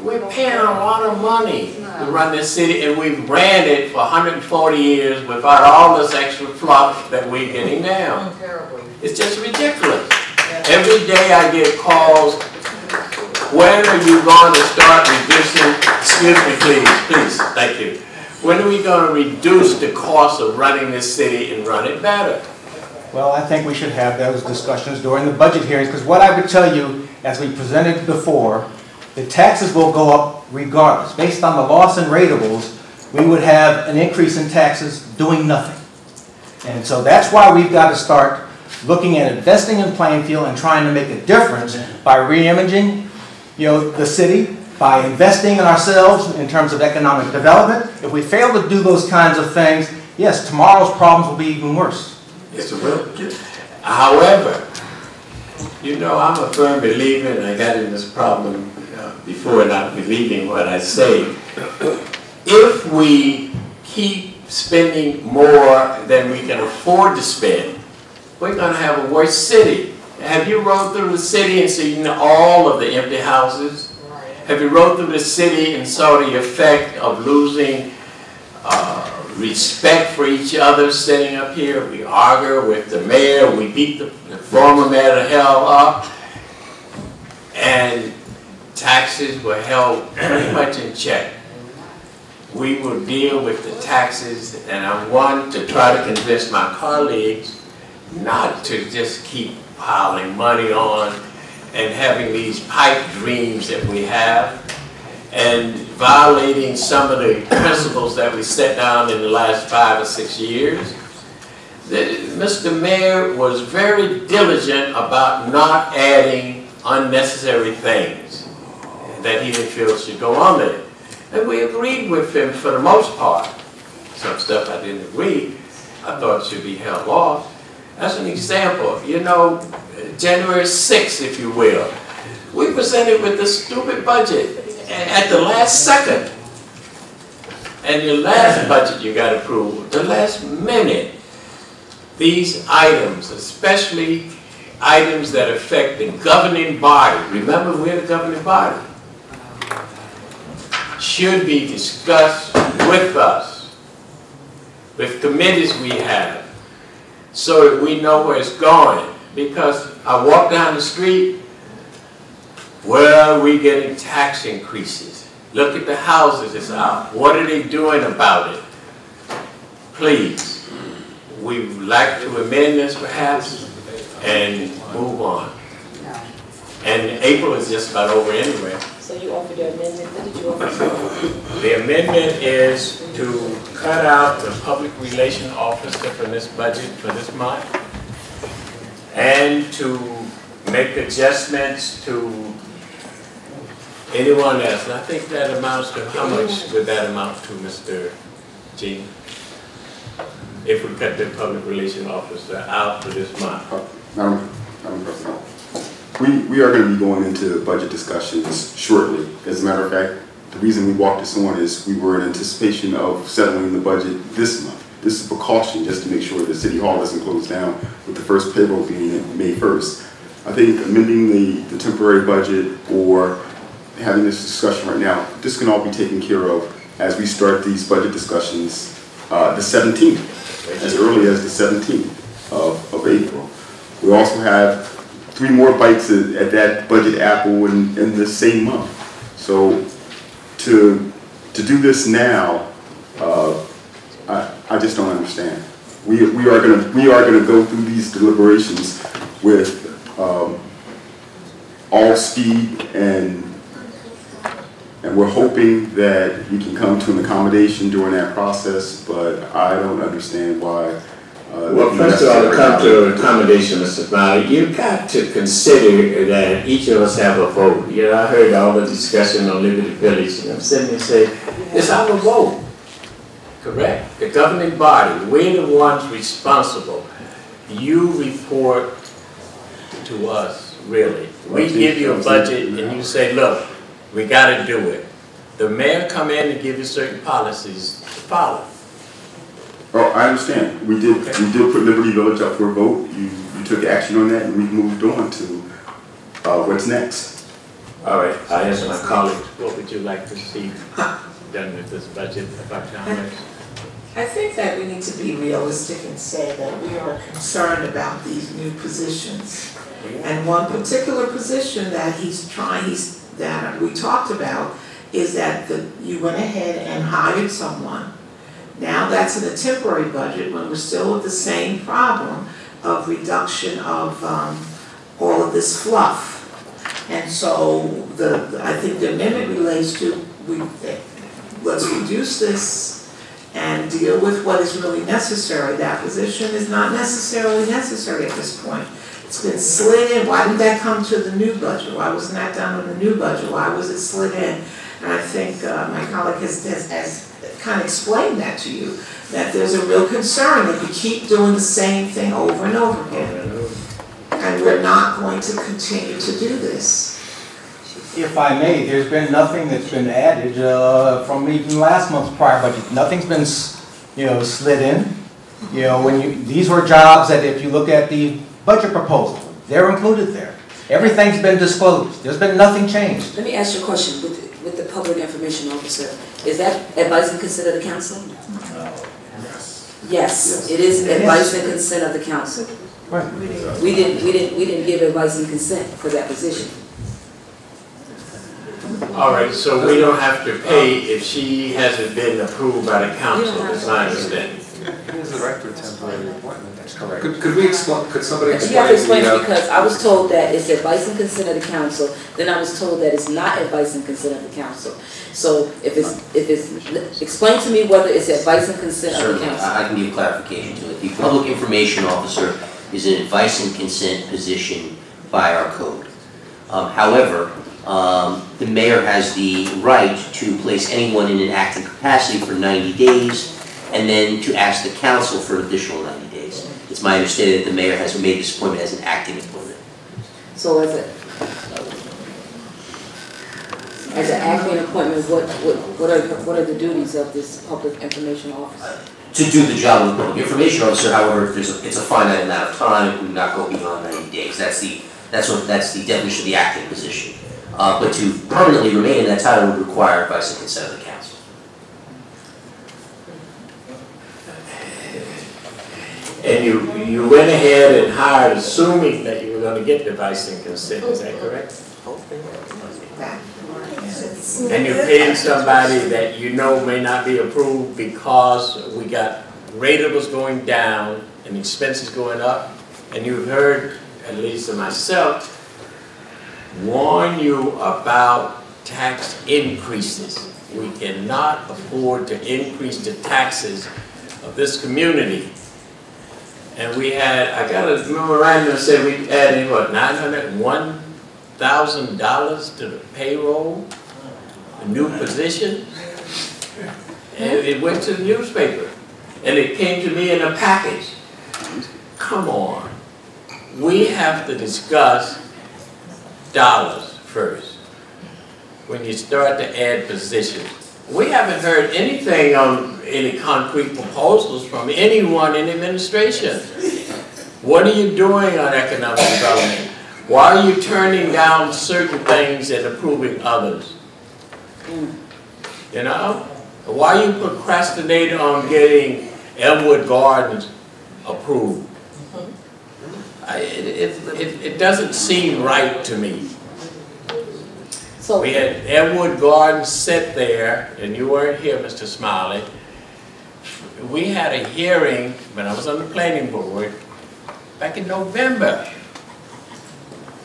a lot of money to run this city, and we've ran it for 140 years without all this extra fluff that we're getting now. It's just ridiculous. Every day I get calls, when are you going to start reducing, excuse me please, thank you. When are we going to reduce the cost of running this city and run it better? Well, I think we should have those discussions during the budget hearings, because what I would tell you, as we presented before, the taxes will go up regardless. Based on the loss in ratables, we would have an increase in taxes doing nothing. And so that's why we've got to start looking at investing in Plainfield and trying to make a difference by re-imaging, the city, by investing in ourselves in terms of economic development. If we fail to do those kinds of things, yes, tomorrow's problems will be even worse. Yes, it will. However, I'm a firm believer, and I got in this problem before not believing what I say. If we keep spending more than we can afford to spend, we're going to have a worse city. Have you rode through the city and seen all of the empty houses? Have you rode through the city and saw the effect of losing respect for each other sitting up here? We argue with the mayor, we beat the former mayor to hell up, and taxes were held pretty much in check. We will deal with the taxes, and I want to try to convince my colleagues not to just keep piling money on and having these pipe dreams that we have and violating some of the principles that we set down in the last 5 or 6 years. Mr. Mayor was very diligent about not adding unnecessary things that he didn't feel should go on there. And we agreed with him for the most part. Some stuff I didn't agree, I thought should be held off. As an example, January 6th, if you will, we presented with this stupid budget at the last second. And your last budget you got approved, the last minute. These items, especially items that affect the governing body, remember we're the governing body, should be discussed with us, with committees we have, so that we know where it's going. Because I walk down the street, where are we getting tax increases? Look at the houses that's out. What are they doing about it? Please, we would like to amend this perhaps and move on. And April is just about over anyway. So you offered the amendment. What did you offer? The amendment is to cut out the public relations officer from this budget for this month and to make adjustments to anyone else. And I think that amounts to, how much would that amount to, Mr. G? If we cut the public relations officer out for this month? Madam President, we are going to be going into budget discussions shortly. As a matter of fact, the reason we walked this on is we were in anticipation of settling the budget this month. This is a precaution just to make sure that City Hall doesn't close down with the first payroll being May 1st. I think amending the temporary budget or having this discussion right now, this can all be taken care of as we start these budget discussions the 17th, as early as the 17th of April. We also have 3 more bites at that budget apple in the same month. So to do this now, I just don't understand. We are gonna go through these deliberations with all speed, and we're hoping that we can come to an accommodation during that process. But I don't understand why. Well, first of all, to come to accommodation, Mr. Fowler, you've got to consider that each of us have a vote. I heard all the discussion on Liberty Village, and I'm sitting there saying, it's our vote, correct? The governing body, we're the ones responsible. You report to us, really. We give you a budget, and you say, look, we got to do it. The mayor come in and give you certain policies to follow. Oh, I understand. We did put Liberty Village up for a vote. You took action on that, and we moved on to what's next. All right, I asked my colleagues, what would you like to see done with this budget about Congress? I think that we need to be realistic and say that we are concerned about these new positions. And one particular position that that we talked about is that you went ahead and hired someone. Now that's in a temporary budget when we're still with the same problem of reduction of all of this fluff. And so I think the amendment relates to let's reduce this and deal with what is really necessary. That position is not necessarily necessary at this point. It's been slid in. Why didn't that come to the new budget? Why wasn't that done in the new budget? Why was it slid in? And I think my colleague has kind of explained that to you, that there's a real concern that you keep doing the same thing over and over again. And we're not going to continue to do this. If I may, there's been nothing that's been added from even last month's prior budget. Nothing's been, slid in. These were jobs that if you look at the budget proposal, they're included there. Everything's been disclosed. There's been nothing changed. Let me ask you a question with the public information officer. Is that advice and consent of the council? Yes, it is advice and consent of the council. Right. We didn't give advice and consent for that position. All right, so we don't have to pay if she hasn't been approved by the council, as I understand. He's the director of temporary appointment, that's correct. Could somebody explain? You have to explain it because I was told that it's advice and consent of the council, then I was told that it's not advice and consent of the council. So if it's, explain to me whether it's advice and consent of the council. I can give clarification to it. The public information officer is an advice and consent position by our code. However, the mayor has the right to place anyone in an acting capacity for 90 days and then to ask the council for an additional 90 days. It's my understanding that the mayor has made this appointment as an acting appointment. So as an acting appointment, what are the duties of this public information officer? To do the job of the public information officer, however, it's a finite amount of time, it would not go beyond 90 days. That's the definition of the acting position. But to permanently remain in that title would require advice and consent of the council. And you went ahead and hired assuming that you were going to get the advice and consent, is that correct? And you paid somebody that you know may not be approved because we got ratables going down and expenses going up, and you've heard, at least myself, warn you about tax increases. We cannot afford to increase the taxes of this community. And we had, I got a memorandum that said we added, what, $901,000 to the payroll, a new position, and it went to the newspaper. And it came to me in a package. Come on. We have to discuss dollars first when you start to add positions. We haven't heard anything on any concrete proposals from anyone in administration. What are you doing on economic development? Why are you turning down certain things and approving others? You know? Why are you procrastinating on getting Elmwood Gardens approved? It doesn't seem right to me. So we had Elmwood Gardens sit there, and you weren't here, Mr. Smiley. We had a hearing when I was on the planning board back in November.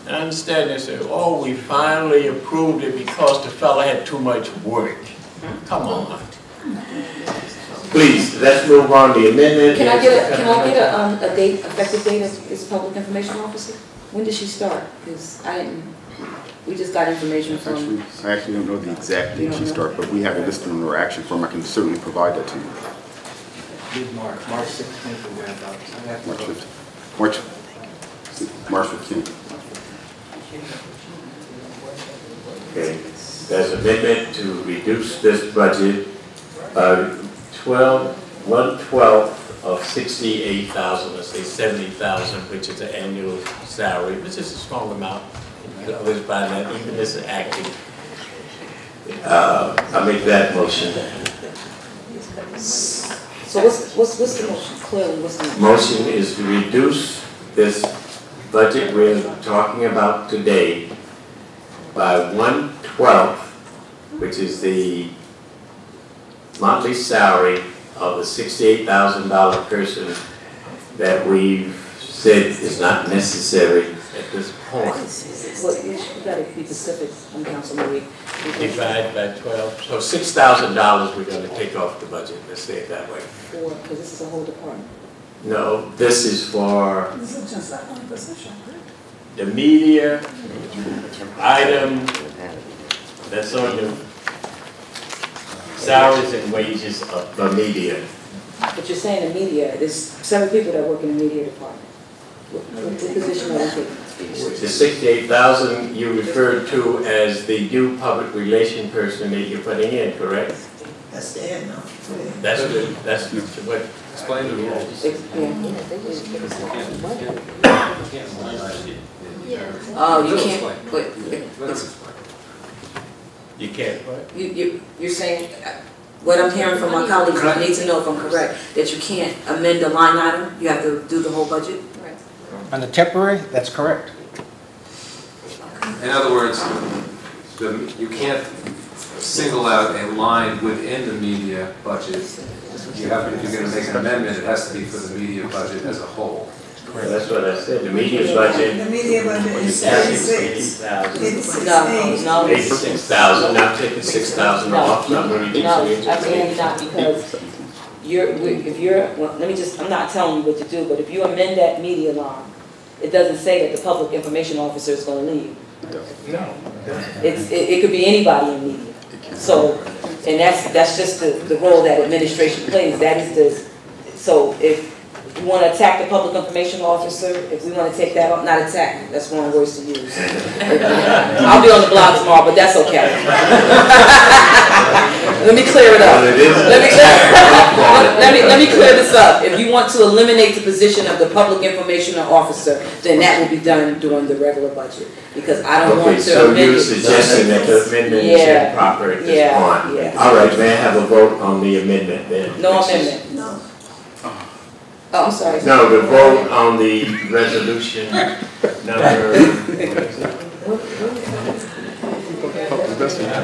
And I understand they said, oh, we finally approved it because the fella had too much work. Come on. Please, let's move on to the amendment. Can I get a date, effective date of this public information officer? When did she start? Because I didn't. We just got information from. I actually don't know the exact date she started, but we have it listed in our action form. I can certainly provide that to you. Mid-March, March 16th or whereabouts. March 15th. Okay, there's a amendment to reduce this budget by 1/12 of 68,000, let's say 70,000, which is the annual salary, which is a small amount. You can always buy that, even as an acting. I make that motion. So what's the motion? Clearly, what's the motion? Motion is to reduce this budget we're talking about today by 1/12, which is the monthly salary of the $68,000 person that we've said is not necessary at this point. Well, you gotta be specific on Councilman Reed. Divide by 12, so $6,000 we're gonna take off the budget, let's say it that way. Because this is a whole department. No, this is for This is just that one position. the media item that's on the salaries and wages of the media. But you're saying the media, there's 7 people that work in the media department. What position are they taking? The 68,000 you referred to as the new public relation person that you're putting in, correct? That's the head now. That's what. Explain the rules. Oh, you can't, but, You can't what? you're saying, what I'm hearing from my colleagues, I need to know if I'm correct, that you can't amend a line item, you have to do the whole budget? On the temporary, that's correct. In other words, you can't single out a line within the media budget. If you're going to make an amendment, it has to be for the media budget as a whole. Well, that's what I said, the media budget. The media budget is 76. 86. No. 86,000, not taking 6,000 off, not reducing it. No, absolutely not, because I'm not telling you what to do, but if you amend that media line, it doesn't say that the public information officer is going to leave. No. It could be anybody in media. So, and that's just the role that administration plays. That is so if you want to attack the public information officer, if we want to take that off, not attack, that's wrong words to use. I'll be on the blog tomorrow, but that's okay. Let me clear it up. Let me clear this up. If you want to eliminate the position of the public information officer, then that will be done during the regular budget. Because I don't want to so amend you're it. suggesting that the amendment is improper at this point? Yeah. All right, may I have a vote on the amendment then? No amendment. No. Oh, I'm sorry. No, the vote on the resolution number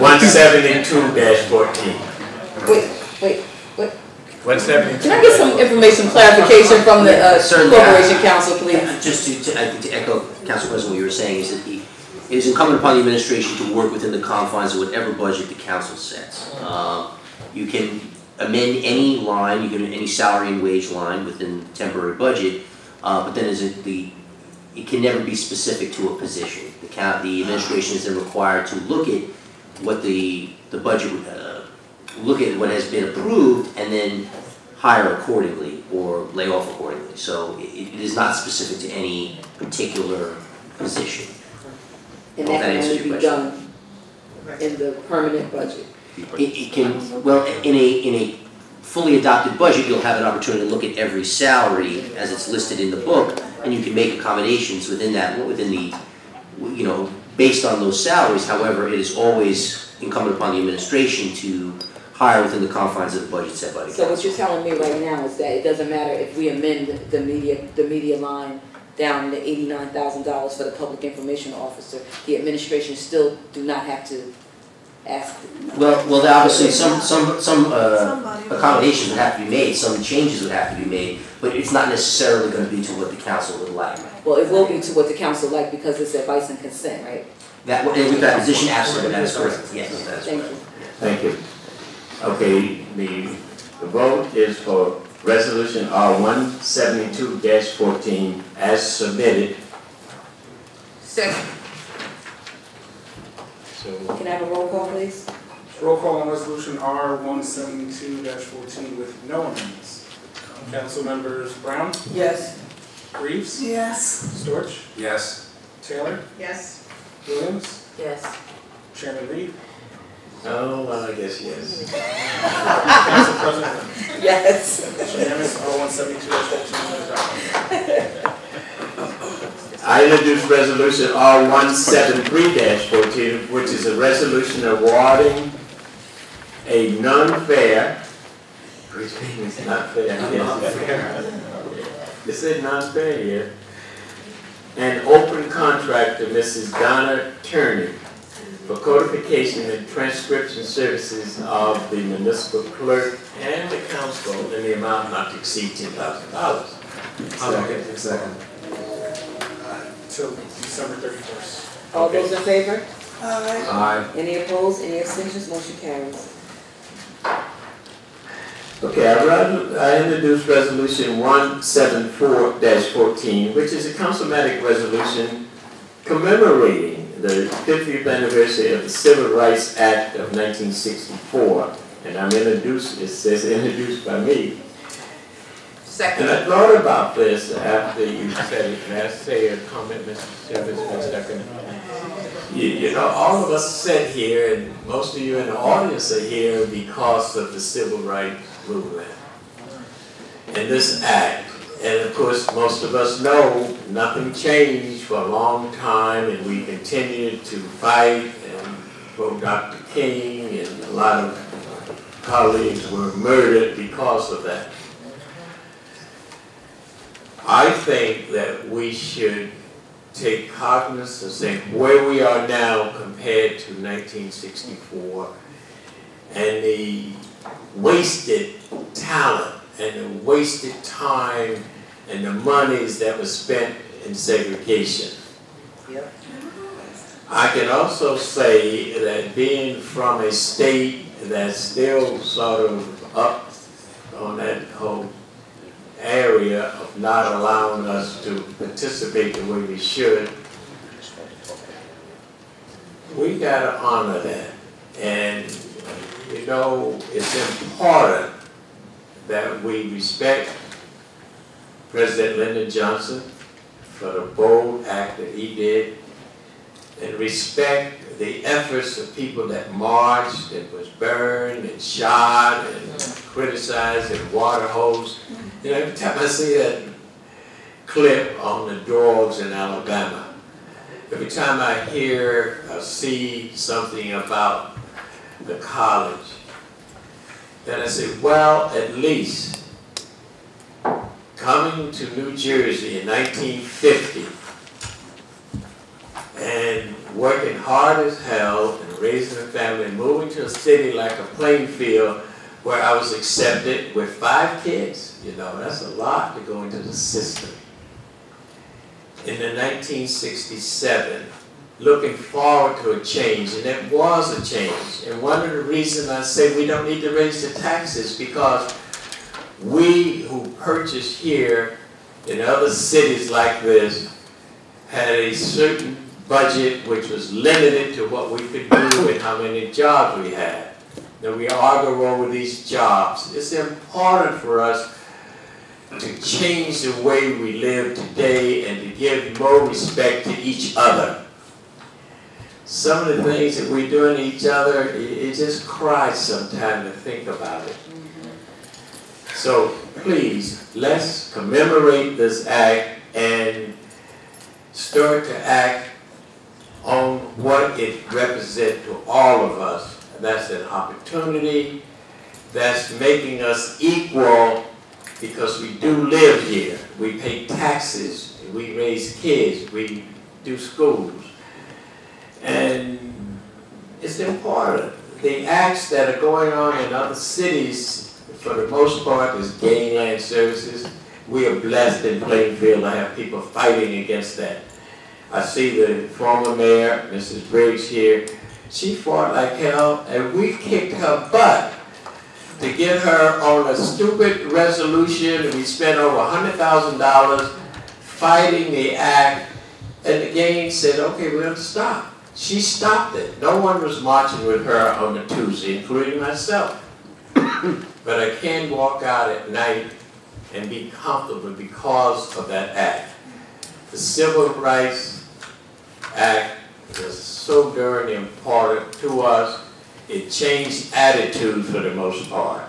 172-14. Wait. 172. Can I get some information clarification from the Corporation Council, please? Just to echo Council President, what you were saying is that it is incumbent upon the administration to work within the confines of whatever budget the council sets. You can amend any line, you can amend any salary and wage line within the temporary budget, but then it can never be specific to a position. The administration is then required to look at what the budget, look at what has been approved and then hire accordingly or lay off accordingly. So it is not specific to any particular position. And that can only be done in the permanent budget. It can, well, in a fully adopted budget, you'll have an opportunity to look at every salary as it's listed in the book, and you can make accommodations within that, within the, based on those salaries. However, it is always incumbent upon the administration to hire within the confines of the budget set by the council. So what you're telling me right now is that it doesn't matter if we amend the media line down to $89,000 for the public information officer, the administration still do not have to ask. Well, obviously some accommodations would have to be made, some changes would have to be made, but it's not necessarily going to be to what the council would like. Well, it will be to what the council like because it's advice and consent, right? With that position, absolutely, that is correct. Yes, that is Thank correct. you. Thank you. Okay, the vote is for Resolution R172-14 as submitted. Second. So, can I have a roll call, please? Roll call on Resolution R172-14 with no amendments. Council members Brown? Yes. Reeves? Yes. Storch? Yes. Taylor? Yes. Williams? Yes. Chairman Reed? Oh, well, I guess yes. Council President. Yes. Unanimous, R172-14. I introduced resolution R173-14, which is a resolution awarding a non-fair, which means not fair, it said non-fair here, an open contract to Mrs. Donna Turney for codification and transcription services of the municipal clerk and the council in the amount not to exceed $10,000. Second. Till December 31st. All those in favor? Aye. Any opposed? Any abstentions? Motion carries. Okay, I introduced resolution 174-14, which is a councilmatic resolution commemorating the 50th anniversary of the Civil Rights Act of 1964. And it says introduced by me. Second. And I thought about this after you said it. May I say a comment, Mr. Chairman, for a second? You know, all of us sit here, and most of you in the audience are here because of the Civil Rights Movement and this act. And of course, most of us know nothing changed for a long time, and we continued to fight, and both Dr. King and a lot of colleagues were murdered because of that. I think that we should take cognizance of where we are now compared to 1964 and the wasted talent and the wasted time and the monies that was spent in segregation. Yep. I can also say that being from a state that's still sort of up on that whole area of not allowing us to participate the way we should, we gotta honor that. And you know, it's important that we respect President Lyndon Johnson for the bold act that he did, and respect the efforts of people that marched and was burned and shot and criticized and water hosed. You know, every time I see that clip on the dogs in Alabama, every time I hear or see something about the college, then I say, well, at least coming to New Jersey in 1950 and working hard as hell and raising a family and moving to a city like a Plainfield where I was accepted with 5 kids, you know, that's a lot to go into the system. In the 1967, looking forward to a change, and it was a change. And one of the reasons I say we don't need to raise the taxes, because we who purchased here in other cities like this had a certain budget which was limited to what we could do and how many jobs we had. Now we argue over these jobs. It's important for us to change the way we live today and to give more respect to each other. Some of the things that we do to each other, it just cries sometimes to think about it. So please, let's commemorate this act and start to act on what it represents to all of us. That's an opportunity, that's making us equal, because we do live here. We pay taxes, we raise kids, we do schools. And it's important. The acts that are going on in other cities, for the most part, is gangland services. We are blessed in Plainfield to have people fighting against that. I see the former mayor, Mrs. Briggs here. She fought like hell, and we kicked her butt to get her on a stupid resolution. We spent over $100,000 fighting the act, and the gang said, okay, we're going to stop. She stopped it. No one was marching with her on the Tuesday, including myself. But I can walk out at night and be comfortable because of that act. The Civil Rights Act is so very important to us, it changed attitude for the most part.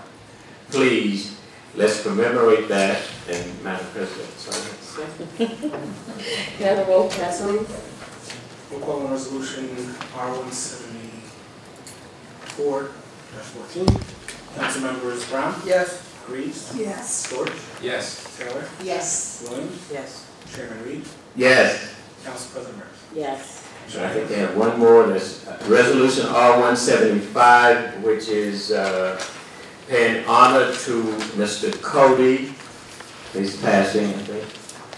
Please, let's commemorate that. And Madam President, sorry. Can I have a roll call, please? Roll call on resolution R-174-14. Council members Brown? Yes. Reeves? Yes. George? Yes. Taylor? Yes. Williams? Yes. Chairman Reed? Yes. Council President Murphy? Yes. So I think they have one more, that's Resolution R-175, which is paying honor to Mr. Cody. He's passing, I think.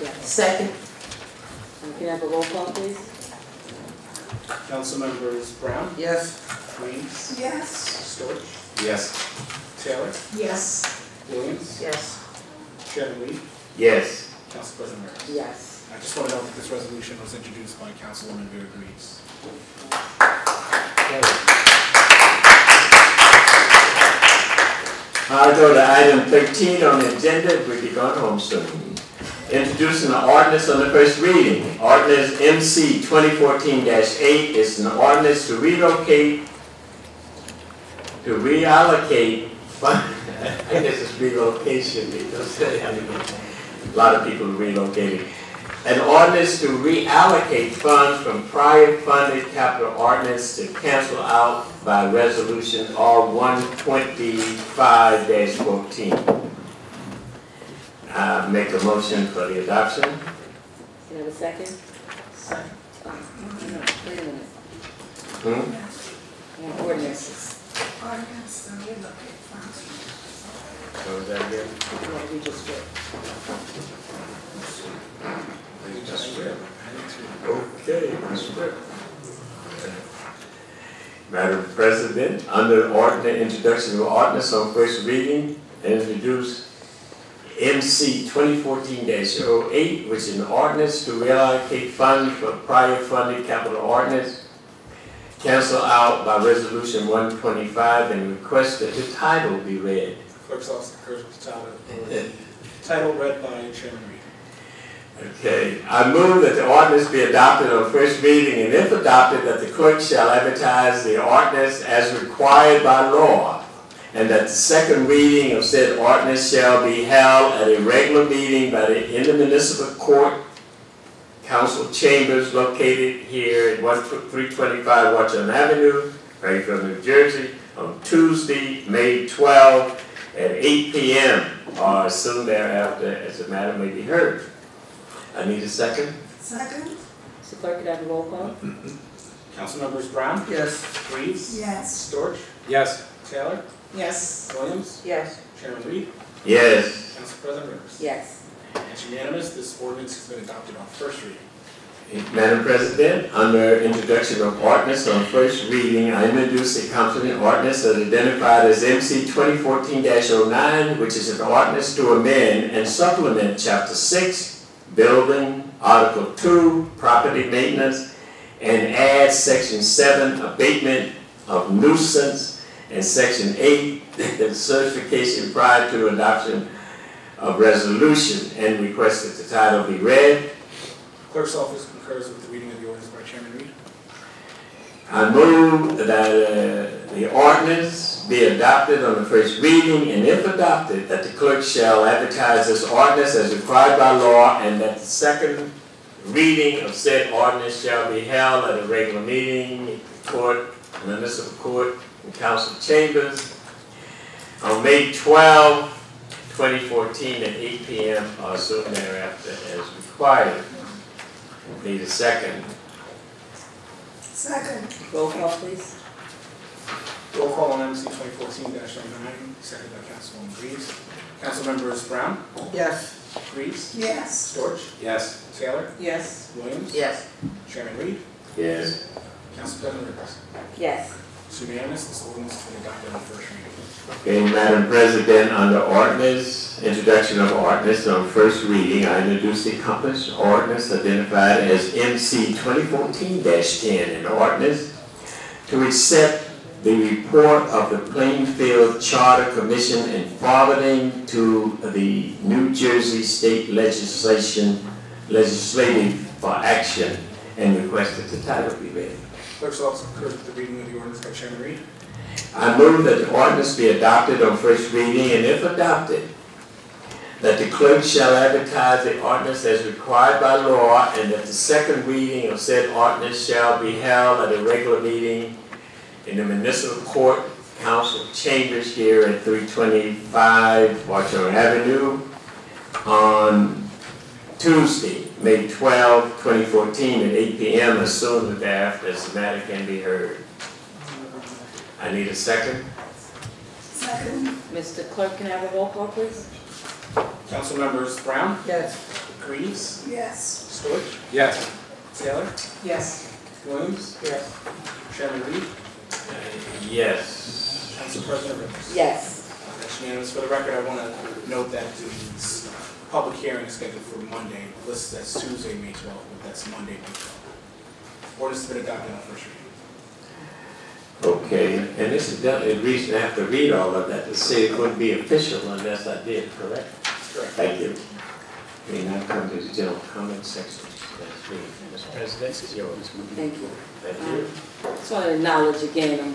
Yeah. Second. Can I have a roll call, please? Council members Brown? Yes. Reeves? Yes. Storch? Yes. Taylor? Yes. Williams? Yes. Chairman Reed? Yes. Council President Murphy? Yes. I just want to note that this resolution was introduced by Councilwoman Vera Reeves. I'll go to item 13 on the agenda, we'll be going home soon. Introducing the ordinance on the first reading. Ordinance MC 2014-8 is an ordinance to reallocate, I guess it's relocation, because a lot of people relocated. An ordinance to reallocate funds from prior funded capital ordinance to cancel out by resolution R-125-14. Make a motion for the adoption. Can I have a second? Second. Oh, no, wait a minute. Ordinances. Ordinance, so we look at funds. What was that again? No, we just did. Okay, Madam President, under ordinance, introduction of ordinance on first reading, introduce MC 2014-08, which is an ordinance to reallocate funds for prior funded capital ordinance, cancel out by resolution 125, and request that the title be read. Clerk's office concurs with the title read by Chairman Reed. Okay, I move that the ordinance be adopted on first reading, and if adopted, that the clerk shall advertise the ordinance as required by law, and that the second reading of said ordinance shall be held at a regular meeting in the municipal court, council chambers located here at 325 Watchung Avenue, Plainfield, New Jersey, on Tuesday, May 12 at 8 p.m. or soon thereafter, as the matter may be heard. I need a second. Second? Mr. Clerk, could I have a roll call? Council members Brown? Yes. Reeves? Yes. Storch? Yes. Taylor? Yes. Williams? Yes. Chairman Reed? Yes. Council President Rivers? Yes. It's unanimous. This ordinance has been adopted on first reading. Madam President, under introduction of ordinance on first reading, I introduce the accompanying ordinance as identified as MC 2014-09, which is an ordinance to amend and supplement Chapter 6, Building, Article 2, Property Maintenance, and add Section 7, Abatement of Nuisance, and Section 8, Certification prior to adoption of resolution, and request that the title be read. Clerk's office concurs with the reading of the ordinance by Chairman Reed. I move that the ordinance be adopted on the first reading, and if adopted, that the clerk shall advertise this ordinance as required by law, and that the second reading of said ordinance shall be held at a regular meeting, court, municipal court, and council chambers on May 12, 2014 at 8 p.m. or soon thereafter as required. Need a second. Second. Roll call, please. Roll call on MC 2014-09, seconded by Councilwoman Reeves. Council members Brown? Yes. Reeves? Yes. Storch? Yes. Taylor? Yes. Williams? Yes. Chairman Reed? Yes. Council President Rivers? Yes. It's unanimous. This ordinance has been adopted on first reading. Okay, Madam President, under ordinance, introduction of ordinance on first reading, I introduce the accomplished ordinance identified as MC 2014-10, an ordinance to accept the report of the Plainfield Charter Commission and forwarding to the New Jersey State Legislative for action, and request that the title be read. Clerk's office concurs with the reading of the ordinance by Chairman Reed. I move that the ordinance be adopted on first reading, and if adopted, that the clerk shall advertise the ordinance as required by law, and that the second reading of said ordinance shall be held at a regular meeting in the municipal court council chambers here at 325 Washington Avenue on Tuesday, May 12, 2014 at 8 p.m. as soon as thereafter as the matter can be heard. I need a second. Second. Mr. Clerk, can I have a roll call, please? Council members Brown? Yes. Greaves? Yes. Stewart? Yes. Taylor? Yes. Williams? Yes. Chairman Reed? Yes. Council President Rivers? Yes. That's unanimous. For the record, I want to note that the public hearing is scheduled for Monday. Listed as Tuesday, May 12th, but that's Monday, May 12th. Ordinance has been adopted on first reading. Okay, and this is the reason I have to read all of that to say it wouldn't be official unless I did, correct? Correct. Thank you. We now come to the general comment section. Mr. President, this is yours. Thank you. Thank you. I just want to acknowledge again, I'm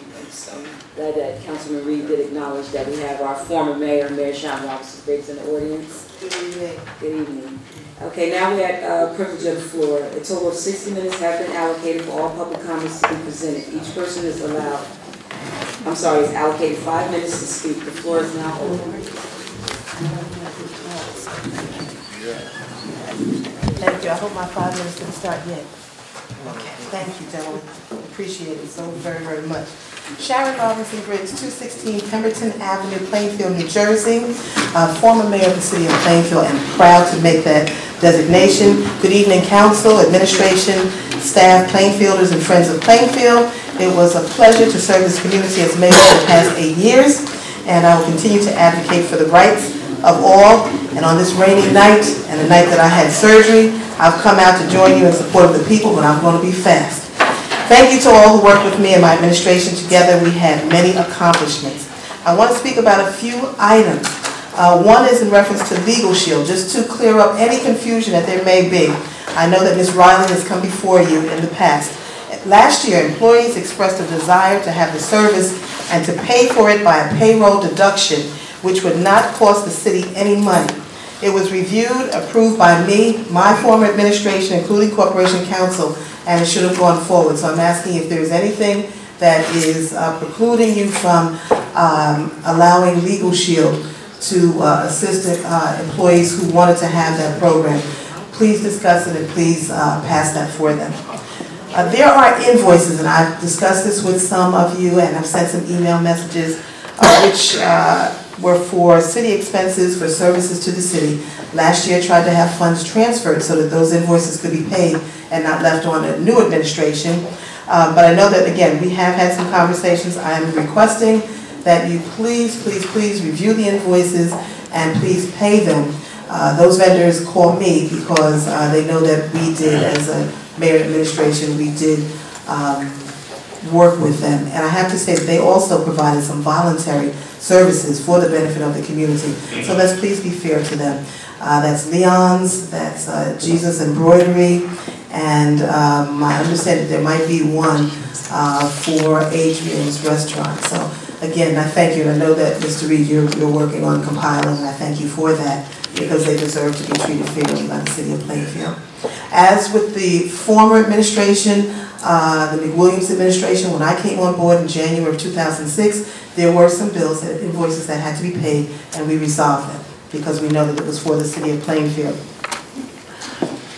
glad that Councilman Reed did acknowledge that we have our former mayor, Mayor Sean Robinson Briggs, in the audience. Good evening. Good evening. Okay, now we have privilege of the floor. A total of 60 minutes have been allocated for all public comments to be presented. Each person is allowed, is allocated 5 minutes to speak. The floor is now open. Thank you. I hope my 5 minutes didn't start yet. Okay. Thank you, gentlemen. Appreciate it so very, very much. Sharon Robinson Briggs, 216 Pemberton Avenue, Plainfield, New Jersey. Former mayor of the city of Plainfield, and proud to make that designation. Good evening, council, administration, staff, Plainfielders, and friends of Plainfield. It was a pleasure to serve this community as mayor for the past 8 years, and I will continue to advocate for the rights of all. And on this rainy night, and the night that I had surgery, I've come out to join you in support of the people, but I'm going to be fast. Thank you to all who worked with me and my administration. Together we had many accomplishments. I want to speak about a few items. One is in reference to Legal Shield, just to clear up any confusion that there may be. I know that Ms. Riley has come before you in the past. Last year, employees expressed a desire to have the service and to pay for it by a payroll deduction, which would not cost the city any money. It was reviewed, approved by me, my former administration, including Corporation Counsel, and it should have gone forward. So I'm asking if there's anything that is precluding you from allowing Legal Shield to assist employees who wanted to have that program. Please discuss it and please pass that for them. There are invoices, and I've discussed this with some of you, and I've sent some email messages, which were for city expenses for services to the city. Last year, tried to have funds transferred so that those invoices could be paid and not left on a new administration. But I know that, again, we have had some conversations. I am requesting that you please, please, please review the invoices and please pay them. Those vendors call me because they know that we did, as a mayor administration, we did work with them. And I have to say that they also provided some voluntary services for the benefit of the community. So let's please be fair to them. That's Leon's, that's Jesus Embroidery, and I understand that there might be one for Adrian's Restaurant. So again, I thank you, and I know that, Mr. Reed, you're working on compiling, and I thank you for that, because they deserve to be treated fairly by the city of Plainfield. As with the former administration, the McWilliams administration, when I came on board in January of 2006, there were some bills, invoices that had to be paid, and we resolved them because we know that it was for the city of Plainfield.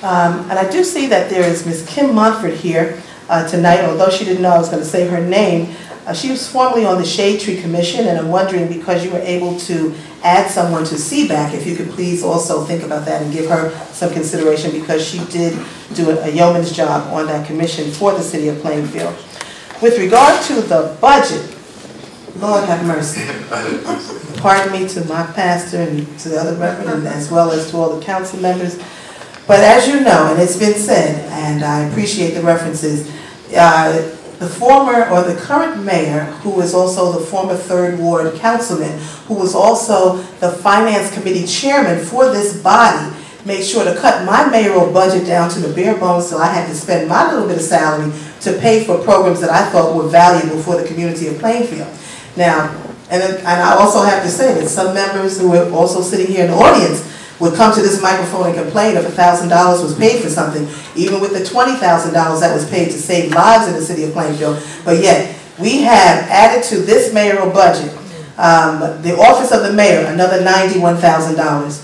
And I do see that there is Ms. Kim Montford here tonight, although she didn't know I was going to say her name. She was formerly on the Shade Tree Commission, and I'm wondering, because you were able to add someone to CBAC, if you could please also think about that and give her some consideration, because she did do a yeoman's job on that commission for the city of Plainfield. With regard to the budget, Lord have mercy. Pardon me to my pastor and to the other reverend, as well as to all the council members. But as you know, and it's been said, and I appreciate the references, the former or the current mayor, who is also the former 3rd Ward councilman, who was also the finance committee chairman for this body, made sure to cut my mayoral budget down to the bare bones, so I had to spend my little bit of salary to pay for programs that I thought were valuable for the community of Plainfield. Now, and I also have to say that some members who are also sitting here in the audience would come to this microphone and complain if $1,000 was paid for something, even with the $20,000 that was paid to save lives in the city of Plainfield. But yet, we have added to this mayoral budget, the office of the mayor, another $91,000.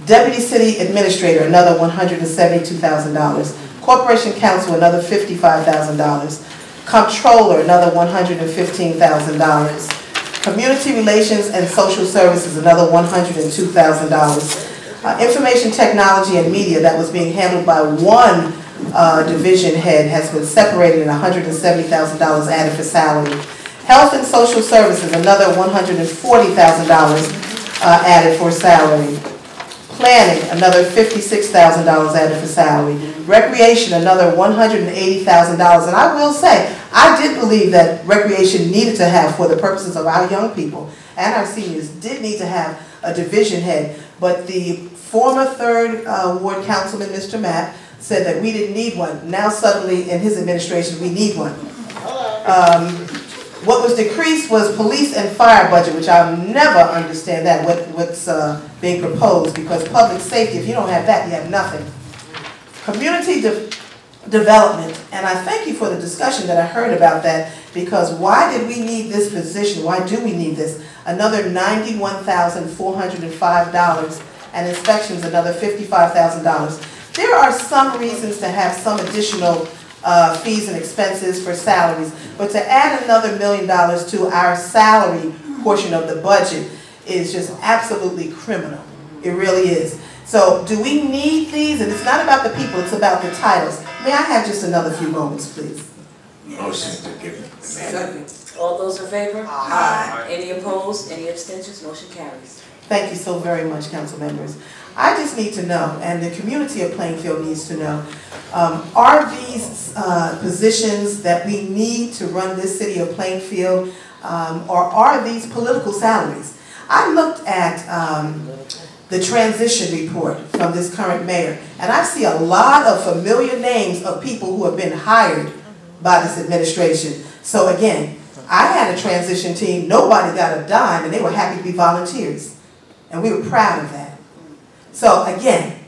Deputy city administrator, another $172,000. Corporation counsel, another $55,000. Comptroller, another $115,000. Community relations and social services, another $102,000. Information technology and media, that was being handled by one division head, has been separated and $170,000 added for salary. Health and social services, another $140,000 added for salary. Planning, another $56,000 added for salary. Recreation, another $180,000. And I will say, I did believe that recreation needed to have, for the purposes of our young people and our seniors, did need to have a division head. But the former 3rd Ward Councilman, Mr. Mapp, said that we didn't need one. Now suddenly, in his administration, we need one. What was decreased was police and fire budget, which I'll never understand that, what's being proposed, because public safety, if you don't have that, you have nothing. Community development, and I thank you for the discussion that I heard about that, because why did we need this position? Why do we need this? Another $91,405, and inspections, another $55,000. There are some reasons to have some additional fees and expenses for salaries, but to add another $1 million to our salary portion of the budget is just absolutely criminal. It really is. So do we need these? And it's not about the people, it's about the titles. May I have just another few moments, please? Motion to give it. Second. All those in favor? Aye. Any opposed? Any abstentions? Motion carries. Thank you so very much, council members. I just need to know, and the community of Plainfield needs to know, are these positions that we need to run this city of Plainfield, or are these political salaries? I looked at the transition report from this current mayor, and I see a lot of familiar names of people who have been hired by this administration. So again, I had a transition team, nobody got a dime, and they were happy to be volunteers. And we were proud of that. So again,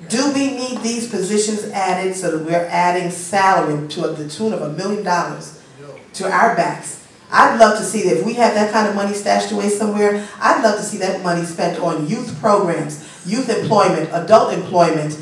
do we need these positions added so that we're adding salary to the tune of $1 million to our backs? I'd love to see that if we have that kind of money stashed away somewhere, I'd love to see that money spent on youth programs, youth employment, adult employment,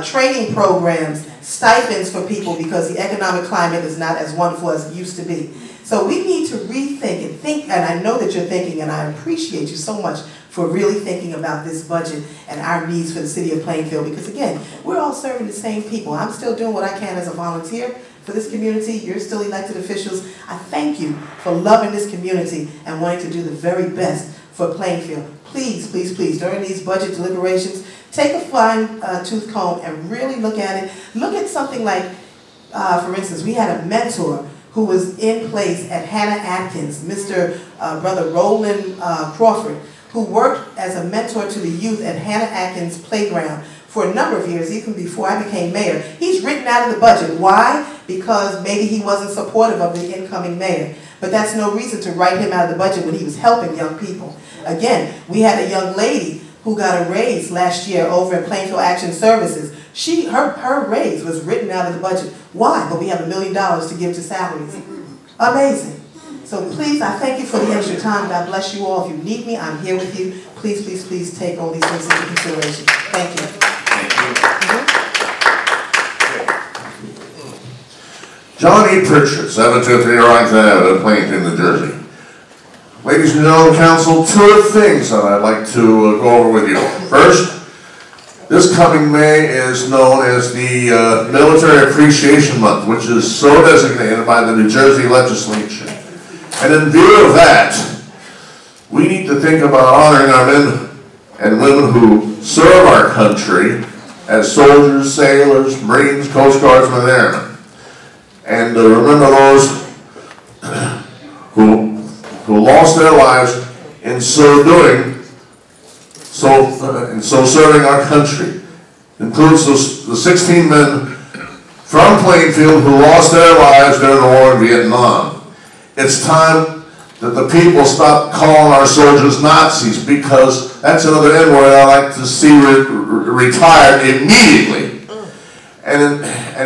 training programs, stipends for people, because the economic climate is not as wonderful as it used to be. So we need to rethink and think, and I know that you're thinking, and I appreciate you so much for really thinking about this budget and our needs for the city of Plainfield, because again, we're all serving the same people. I'm still doing what I can as a volunteer for this community. You're still elected officials. I thank you for loving this community and wanting to do the very best for Plainfield. Please, please, please, during these budget deliberations, take a fine-tooth comb and really look at it. Look at something like, for instance, we had a mentor who was in place at Hannah Atkins, Mr. Brother Roland Crawford, who worked as a mentor to the youth at Hannah Atkins Playground for a number of years, even before I became mayor. He's written out of the budget. Why? Because maybe he wasn't supportive of the incoming mayor. But that's no reason to write him out of the budget when he was helping young people. Again, we had a young lady who got a raise last year over at Plainfield Action Services. Her raise was written out of the budget. Why? But we have $1 million to give to salaries. Amazing. So please, I thank you for the extra time. God bless you all. If you need me, I'm here with you. Please, please, please take all these things into consideration. Thank you. Thank you. John E. Pritchard, 723 Arlington Avenue, Plainfield, New Jersey. Ladies and gentlemen, council, two things that I'd like to go over with you. First, this coming May is known as the Military Appreciation Month, which is so designated by the New Jersey legislature. And in view of that, we need to think about honoring our men and women who serve our country as soldiers, sailors, Marines, Coast Guardsmen, and airmen. And remember those who lost their lives in so doing, in so serving our country. Includes the 16 men from Plainfield who lost their lives during the war in Vietnam. It's time that the people stop calling our soldiers Nazis, because that's another N-word I like to see retired immediately. And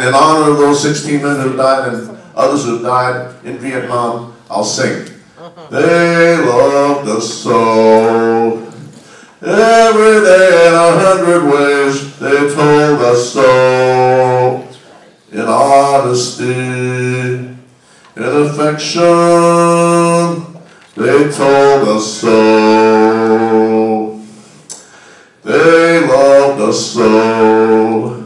in honor of those 16 men who died and others who died in Vietnam, I'll sing. They loved us so. Every day in 100 ways they told us so. In honesty, in affection, they told us so. They loved us so.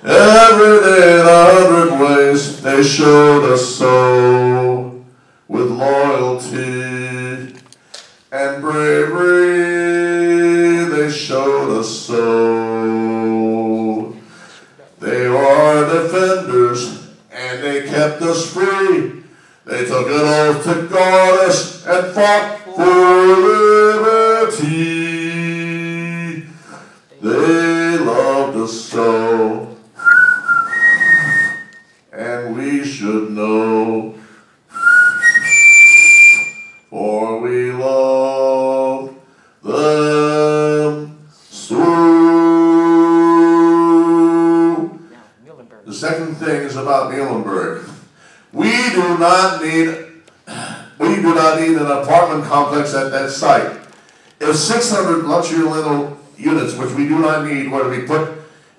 Every day in 100 ways they showed us so. With loyalty and bravery they showed us so. They were our defenders and they kept us free. They took an oath to guard us and fought for liberty. They loved us so, and we should know, for we love them so. The second thing is about Muhlenberg. We do not need an apartment complex at that site. If 600 luxury rental units, which we do not need, were to be put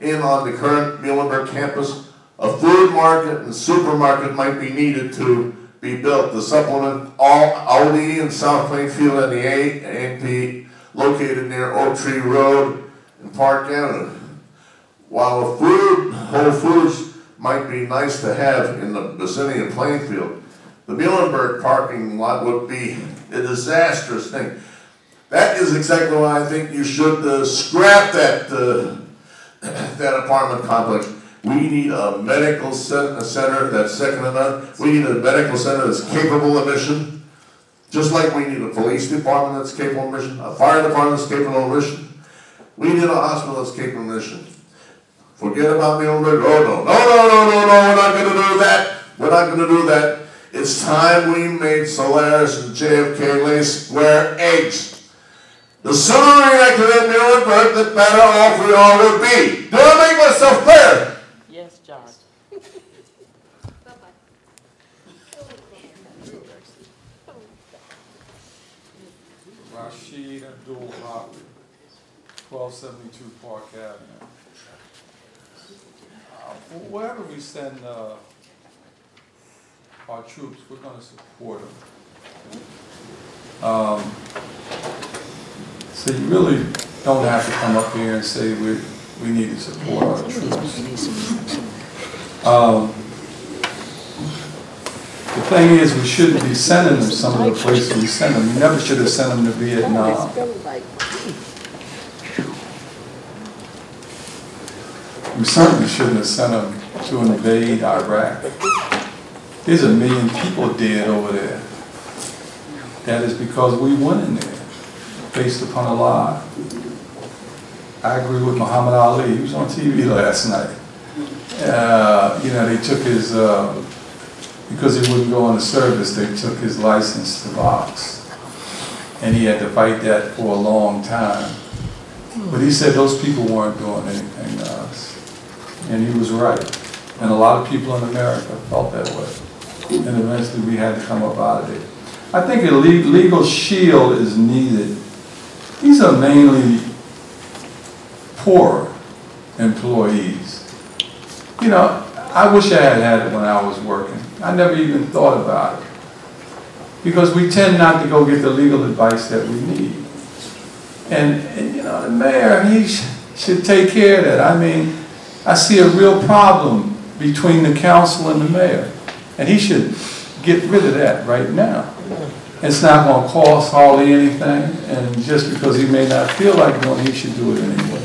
in on the current Muhlenberg campus, a food market and supermarket might be needed to be built to supplement all Aldi in South Plainfield and the A&P located near Oak Tree Road and Park Avenue. While a Whole Foods might be nice to have in the vicinity of Plainfield, the Muhlenberg parking lot would be a disastrous thing. That is exactly why I think you should scrap that apartment complex. We need a medical center that's second to none. We need a medical center that's capable of mission, just like we need a police department that's capable of mission, a fire department that's capable of mission. We need a hospital that's capable of mission. Forget about Muhlenberg. Oh, no, we're not going to do that. We're not going to do that. It's time we made Solaris and JFK lay square eggs. The sooner we elected in Muhlenberg, the better off we all would be. Do I make myself clear? Yes, John. Rashid Abdul Hawley, 1272 Park Avenue. Wherever we send our troops, we're going to support them. So you really don't have to come up here and say we need to support our troops. The thing is, we shouldn't be sending them some of the places we send them. We never should have sent them to Vietnam. We certainly shouldn't have sent them to invade Iraq. There's 1 million people dead over there. That is because we went in there based upon a lie. I agree with Muhammad Ali. He was on TV last night. You know, they took his, because he wouldn't go on the service, they took his license to box. And he had to fight that for a long time. But he said those people weren't doing anything to us. And he was right. And a lot of people in America felt that way. And eventually we had to come up out of it. I think a legal shield is needed. These are mainly poor employees. You know, I wish I had had it when I was working. I never even thought about it. Because we tend not to go get the legal advice that we need. And you know, the mayor, he should take care of that. I mean, I see a real problem between the council and the mayor. And he should get rid of that right now. It's not going to cost hardly anything, and just because he may not feel like doing it, he should do it anyway.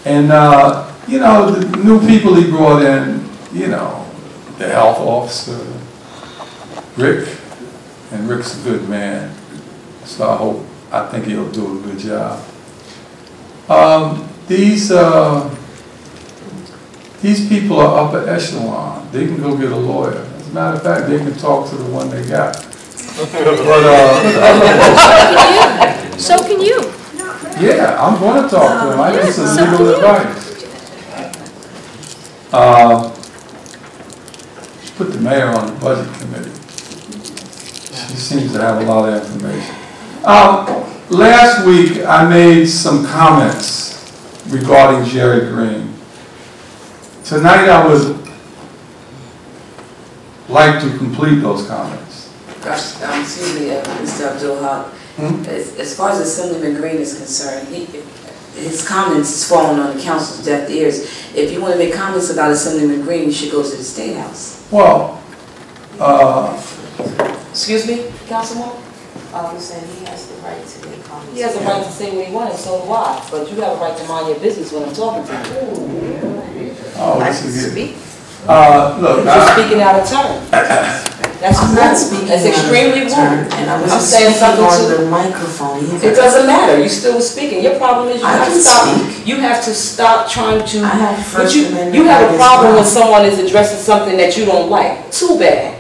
And, you know, the new people he brought in, you know, the health officer, Rick, and Rick's a good man, so I think he'll do a good job. These people are upper echelon. They can go get a lawyer. As a matter of fact, they can talk to the one they got. So can you. Yeah, I'm going to talk to him. I need some legal advice. Put the mayor on the budget committee. She seems to have a lot of information. Last week, I made some comments regarding Jerry Green. Tonight, I would like to complete those comments. Excuse me, Mr. Abdul-Haq. As far as Assemblyman Green is concerned, his comments is falling on the council's deaf ears. If you want to make comments about Assemblyman Green, you should go to the State House. Well, excuse me, Councilwoman? I'm saying he has the right to make comments. He has a right to say what he wants, and so do I. But you have a right to mind your business when I'm talking to you. oh, I this can is it. speak. Look, You're speaking out of turn. That's I'm not speaking That's extremely rude. and I was I'm saying something on to the microphone. It doesn't matter. You still speaking. Your problem is you have to stop. You have to stop trying to. I have First Amendment you have a right problem as well. when someone is addressing something that you don't like. Too bad.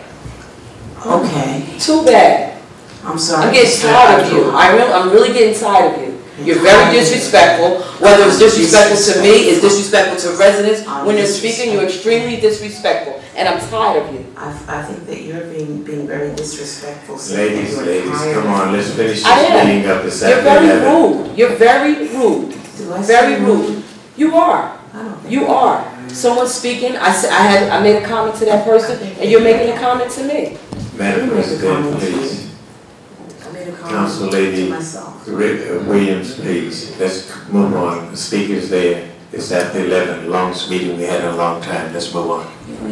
Okay. Too bad. I'm sorry. I'm getting tired of you. I'm really getting tired of you. You're very disrespectful. Whether it's disrespectful to me, it's disrespectful to residents. When you're speaking, you're extremely disrespectful, and I'm tired of you. I think that you're being very disrespectful. Ladies, come on, let's finish I this am. meeting up this You're very afternoon. rude. You're very rude. Very rude. You are. You are. Someone's speaking. I made a comment to that person, and you're making a comment to me. Madam President, please. Council Lady Williams, please. Let's move on. The speaker's there. It's after 11. Longest meeting we had in a long time. Let's move on.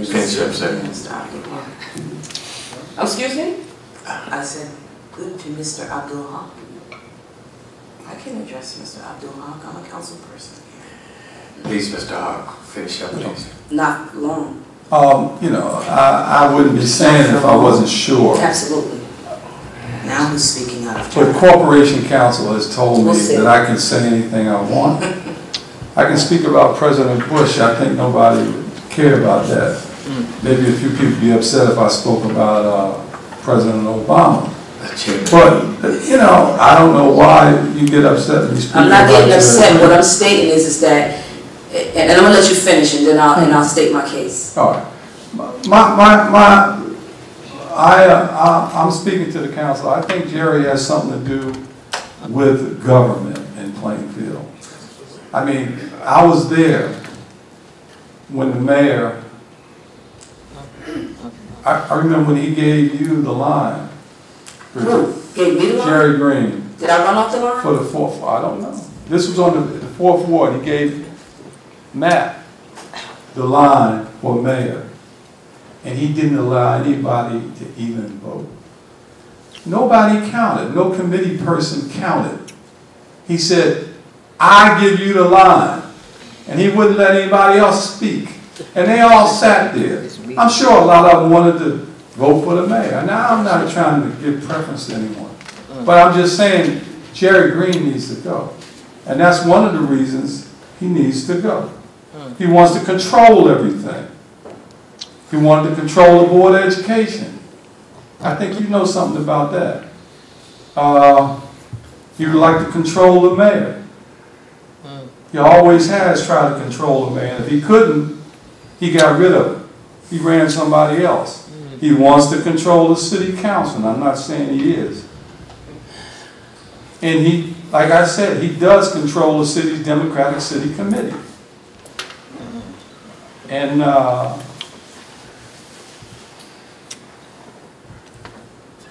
Finish up, sir. Excuse me? I said, good to Mr. Abdul-Haq. I can address Mr. Abdul-Haq. I'm a council person. Please, Mr. Hawk, finish up, please. Not long. You know, I wouldn't be saying if I wasn't sure. Absolutely. Now he's speaking out of But turn. Corporation Counsel has told me that I can say anything I want. I can speak about President Bush. I think nobody would care about that. Maybe a few people be upset if I spoke about President Obama. But, you know, I don't know why you get upset when you speak about I'm not getting upset. What I'm stating is that, and I'm gonna let you finish, and then I'll state my case. All right. I'm speaking to the council. I think Jerry has something to do with government in Plainfield. I mean, I was there when the mayor, I remember when he gave you the line. Who gave me the line? Jerry Green. Did I run off the line? For the fourth, I don't know. This was on the fourth ward. He gave Matt the line for mayor. And he didn't allow anybody to even vote. Nobody counted. No committee person counted. He said, I give you the line. And he wouldn't let anybody else speak. And they all sat there. I'm sure a lot of them wanted to vote for the mayor. Now, I'm not trying to give preference to anyone. But I'm just saying, Jerry Green needs to go. And that's one of the reasons he needs to go. He wants to control everything. He wanted to control the Board of Education. I think you know something about that. He would like to control the mayor. He always has tried to control the mayor. If he couldn't, he got rid of him. He ran somebody else. He wants to control the city council, and I'm not saying he is. And he, like I said, he does control the city's Democratic City Committee. And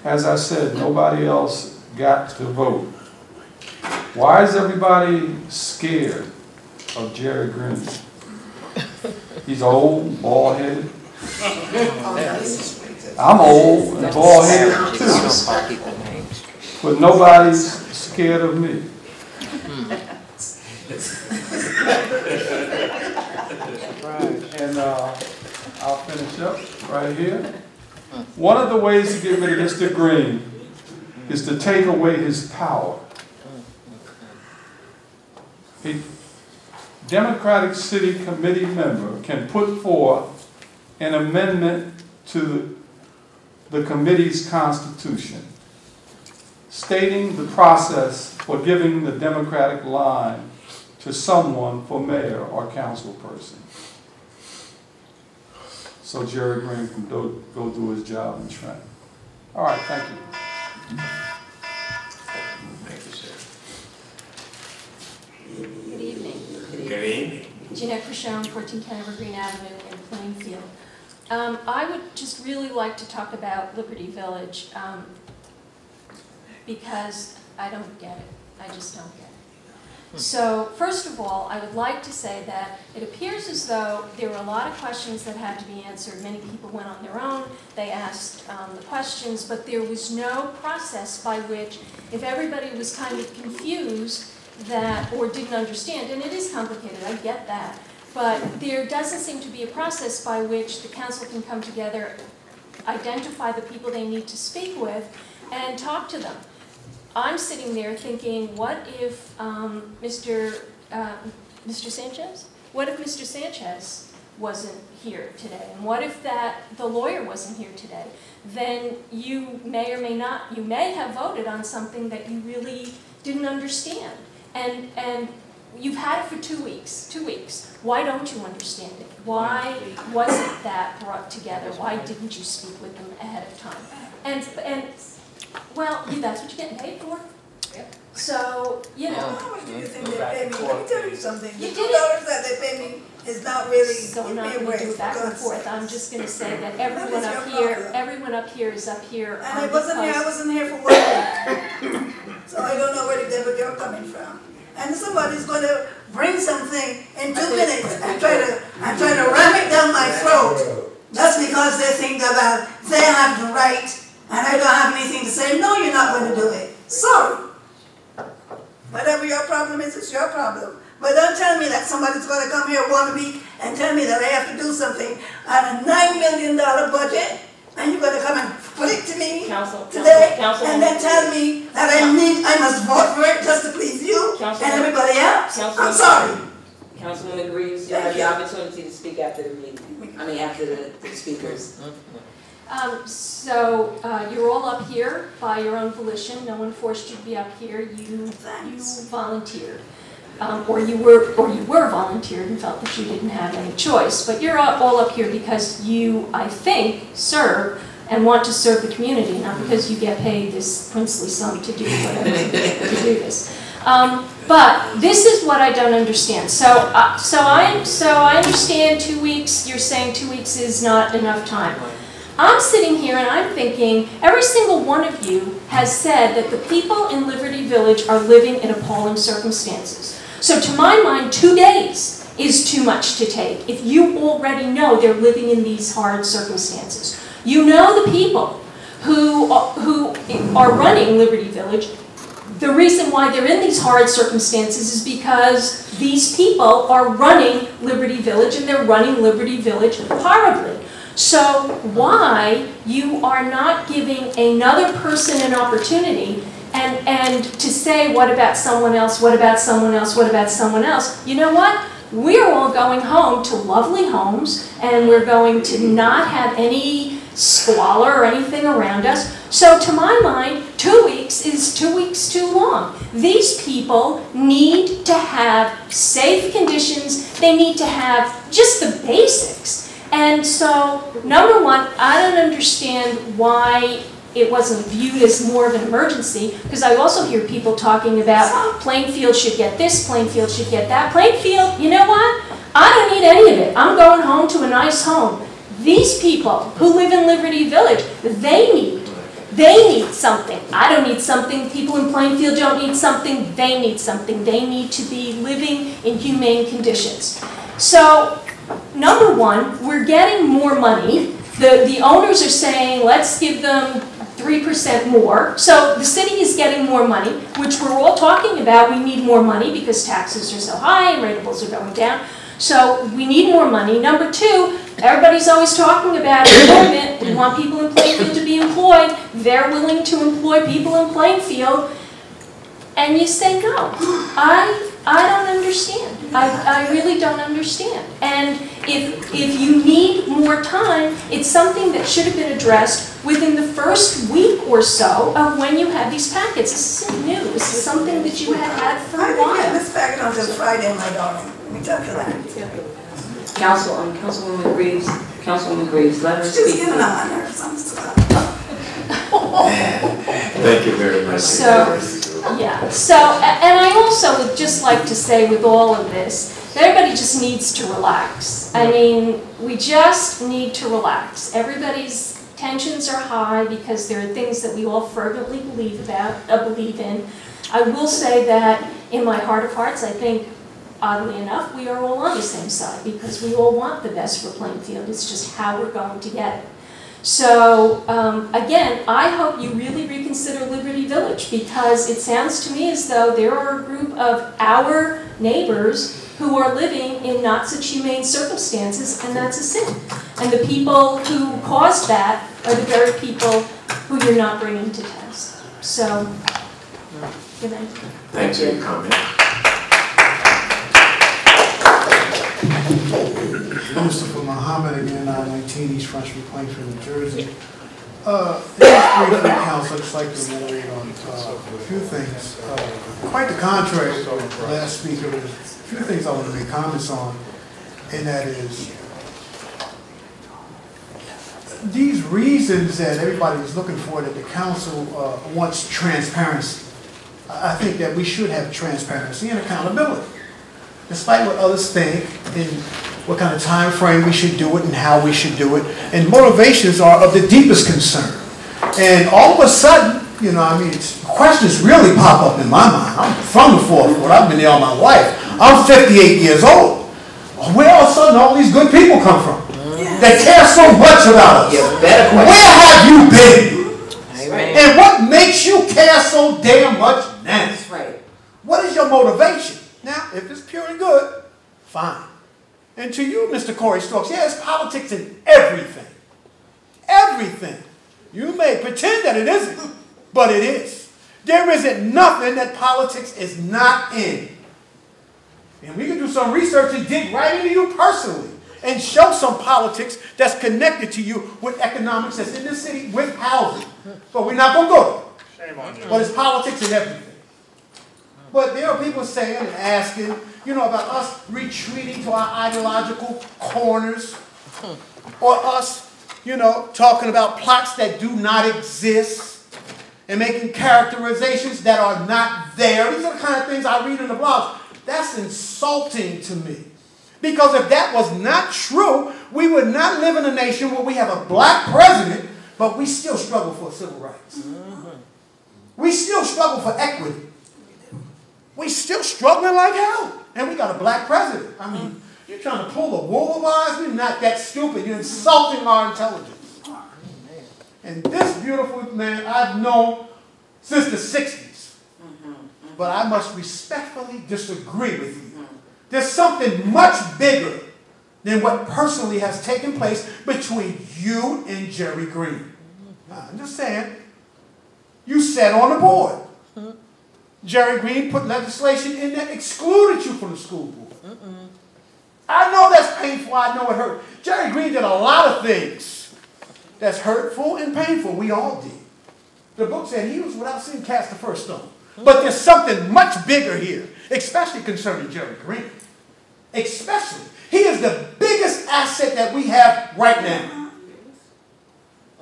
as I said, nobody else got to vote. Why is everybody scared of Jerry Green? He's old, bald-headed. I'm old and bald-headed too. But nobody's scared of me. And I'll finish up right here. One of the ways to get rid of Mr. Green is to take away his power. A Democratic City Committee member can put forth an amendment to the committee's constitution, stating the process for giving the Democratic line to someone for mayor or council person. So Jerry Green can go do his job in Trent. All right, thank you. Thank you, sir. Good evening. Good evening. Jeanette Crichon, 1410 Evergreen Avenue in Plainfield. I would just really like to talk about Liberty Village because I don't get it. I just don't get it. So, first of all, I would like to say that it appears as though there were a lot of questions that had to be answered. Many people went on their own. They asked the questions, but there was no process by which, if everybody was kind of confused that or didn't understand, and it is complicated, I get that, but there doesn't seem to be a process by which the council can come together, identify the people they need to speak with, and talk to them. I'm sitting there thinking, what if Mr. Sanchez? What if Mr. Sanchez wasn't here today? And what if the lawyer wasn't here today? Then you may or may not, you may have voted on something that you really didn't understand. And you've had it for 2 weeks. 2 weeks. Why don't you understand it? Why wasn't that brought together? Why didn't you speak with them ahead of time? And well, that's what you're getting paid for. Yep. So, you know. How much do you think they pay me? Let me tell you something. The $2 You that they pay me is not really. So I'm not going to do it back and forth. I'm just going to say that everyone up here is up here. And I wasn't here for 1 week. So I don't know where the devil you're coming from. And somebody's going to bring something in 2 minutes and try to ram it down my throat just because they think that they have the right and I don't have anything to say. No, you're not going to do it. Sorry. Whatever your problem is, it's your problem. But don't tell me that somebody's going to come here 1 week and tell me that I have to do something on a $9 million budget, and you're going to come and put it to me today, and then tell me that I must vote for it just to please you and everybody else. I'm sorry. Councilwoman Greaves, you have the opportunity to speak after the meeting. I mean, after the speakers. So you're all up here by your own volition. No one forced you to be up here. You volunteered, or you were volunteered and felt that you didn't have any choice. But you're all up here because you, I think, serve and want to serve the community, not because you get paid this princely sum to do whatever to do this. But this is what I don't understand. So I understand 2 weeks. You're saying 2 weeks is not enough time. I'm sitting here and I'm thinking, every single one of you has said that the people in Liberty Village are living in appalling circumstances. So to my mind, 2 days is too much to take if you already know they're living in these hard circumstances. You know the people who are running Liberty Village. The reason why they're in these hard circumstances is because these people are running Liberty Village and they're running Liberty Village horribly. So why you are not giving another person an opportunity and to say, what about someone else, what about someone else, what about someone else? You know what? We're all going home to lovely homes and we're going to not have any squalor or anything around us. So to my mind, 2 weeks is 2 weeks too long. These people need to have safe conditions. They need to have just the basics. And so, number one, I don't understand why it wasn't viewed as more of an emergency, because I also hear people talking about Plainfield should get this, Plainfield should get that. Plainfield, you know what? I don't need any of it. I'm going home to a nice home. These people who live in Liberty Village, they need something. I don't need something. People in Plainfield don't need something. They need something. They need to be living in humane conditions. So, number one, we're getting more money. The owners are saying, let's give them 3% more. So the city is getting more money, which we're all talking about. We need more money because taxes are so high and rentables are going down. So we need more money. Number two, everybody's always talking about employment. We want people in Plainfield to be employed. They're willing to employ people in Plainfield. And you say, no, I don't understand. I really don't understand. And if you need more time, it's something that should have been addressed within the first week or so of when you had these packets. This isn't new. This is something that you had for a while. I didn't get this packet until Friday, my darling. Let me tell you that. Councilwoman Graves, let her speak. She's getting on my nerves. I'm sorry. Thank you very much. So, yeah. So, and I also would just like to say with all of this, that everybody just needs to relax. I mean, we just need to relax. Everybody's tensions are high because there are things that we all fervently believe in. I will say that in my heart of hearts, I think, oddly enough, we are all on the same side because we all want the best for Plainfield. It's just how we're going to get it. So, again, I hope you really reconsider Liberty Village because it sounds to me as though there are a group of our neighbors who are living in not such humane circumstances, and that's a sin. And the people who caused that are the very people who you're not bringing to task. So, thanks for your comment. Mustafa Muhammad, again, 19 East Front Street, Plainfield, New Jersey. Just briefly, Council, I'd just like to elaborate on a few things. Quite the contrary to the last speaker, there's a few things I want to make comments on, and that is these reasons that everybody is looking for, that the council wants transparency. I think that we should have transparency and accountability, despite what others think and what kind of time frame we should do it and how we should do it. And motivations are of the deepest concern. And all of a sudden, you know, I mean, questions really pop up in my mind. I'm from the fourth ward. I've been there all my life. I'm 58 years old. Where all of a sudden all these good people come from? That care so much about us. Where have you been? Right. And what makes you care so damn much now? That's right. What is your motivation? Now, if it's pure and good, fine. And to you, Mr. Corey Stokes, there's politics in everything. Everything. You may pretend that it isn't, but it is. There isn't nothing that politics is not in. And we can do some research and dig right into you personally and show some politics that's connected to you with economics that's in the city with housing. But we're not going to go there. Shame on you. But it's politics in everything. But there are people saying and asking, you know, about us retreating to our ideological corners, or us, you know, talking about plots that do not exist and making characterizations that are not there. These are the kind of things I read in the blogs. That's insulting to me. Because if that was not true, we would not live in a nation where we have a black president, but we still struggle for civil rights. We still struggle for equity. We still struggling like hell. And we got a black president. I mean, you're trying to pull the wool over our eyes? We're not that stupid. You're insulting our intelligence. And this beautiful man I've known since the 60s. But I must respectfully disagree with you. There's something much bigger than what personally has taken place between you and Jerry Green. I'm just saying, you sat on the board. Jerry Green put legislation in that excluded you from the school board. I know that's painful. I know it hurt. Jerry Green did a lot of things that's hurtful and painful. We all did. The book said he was without sin cast the first stone. But there's something much bigger here, especially concerning Jerry Green. Especially. He is the biggest asset that we have right now.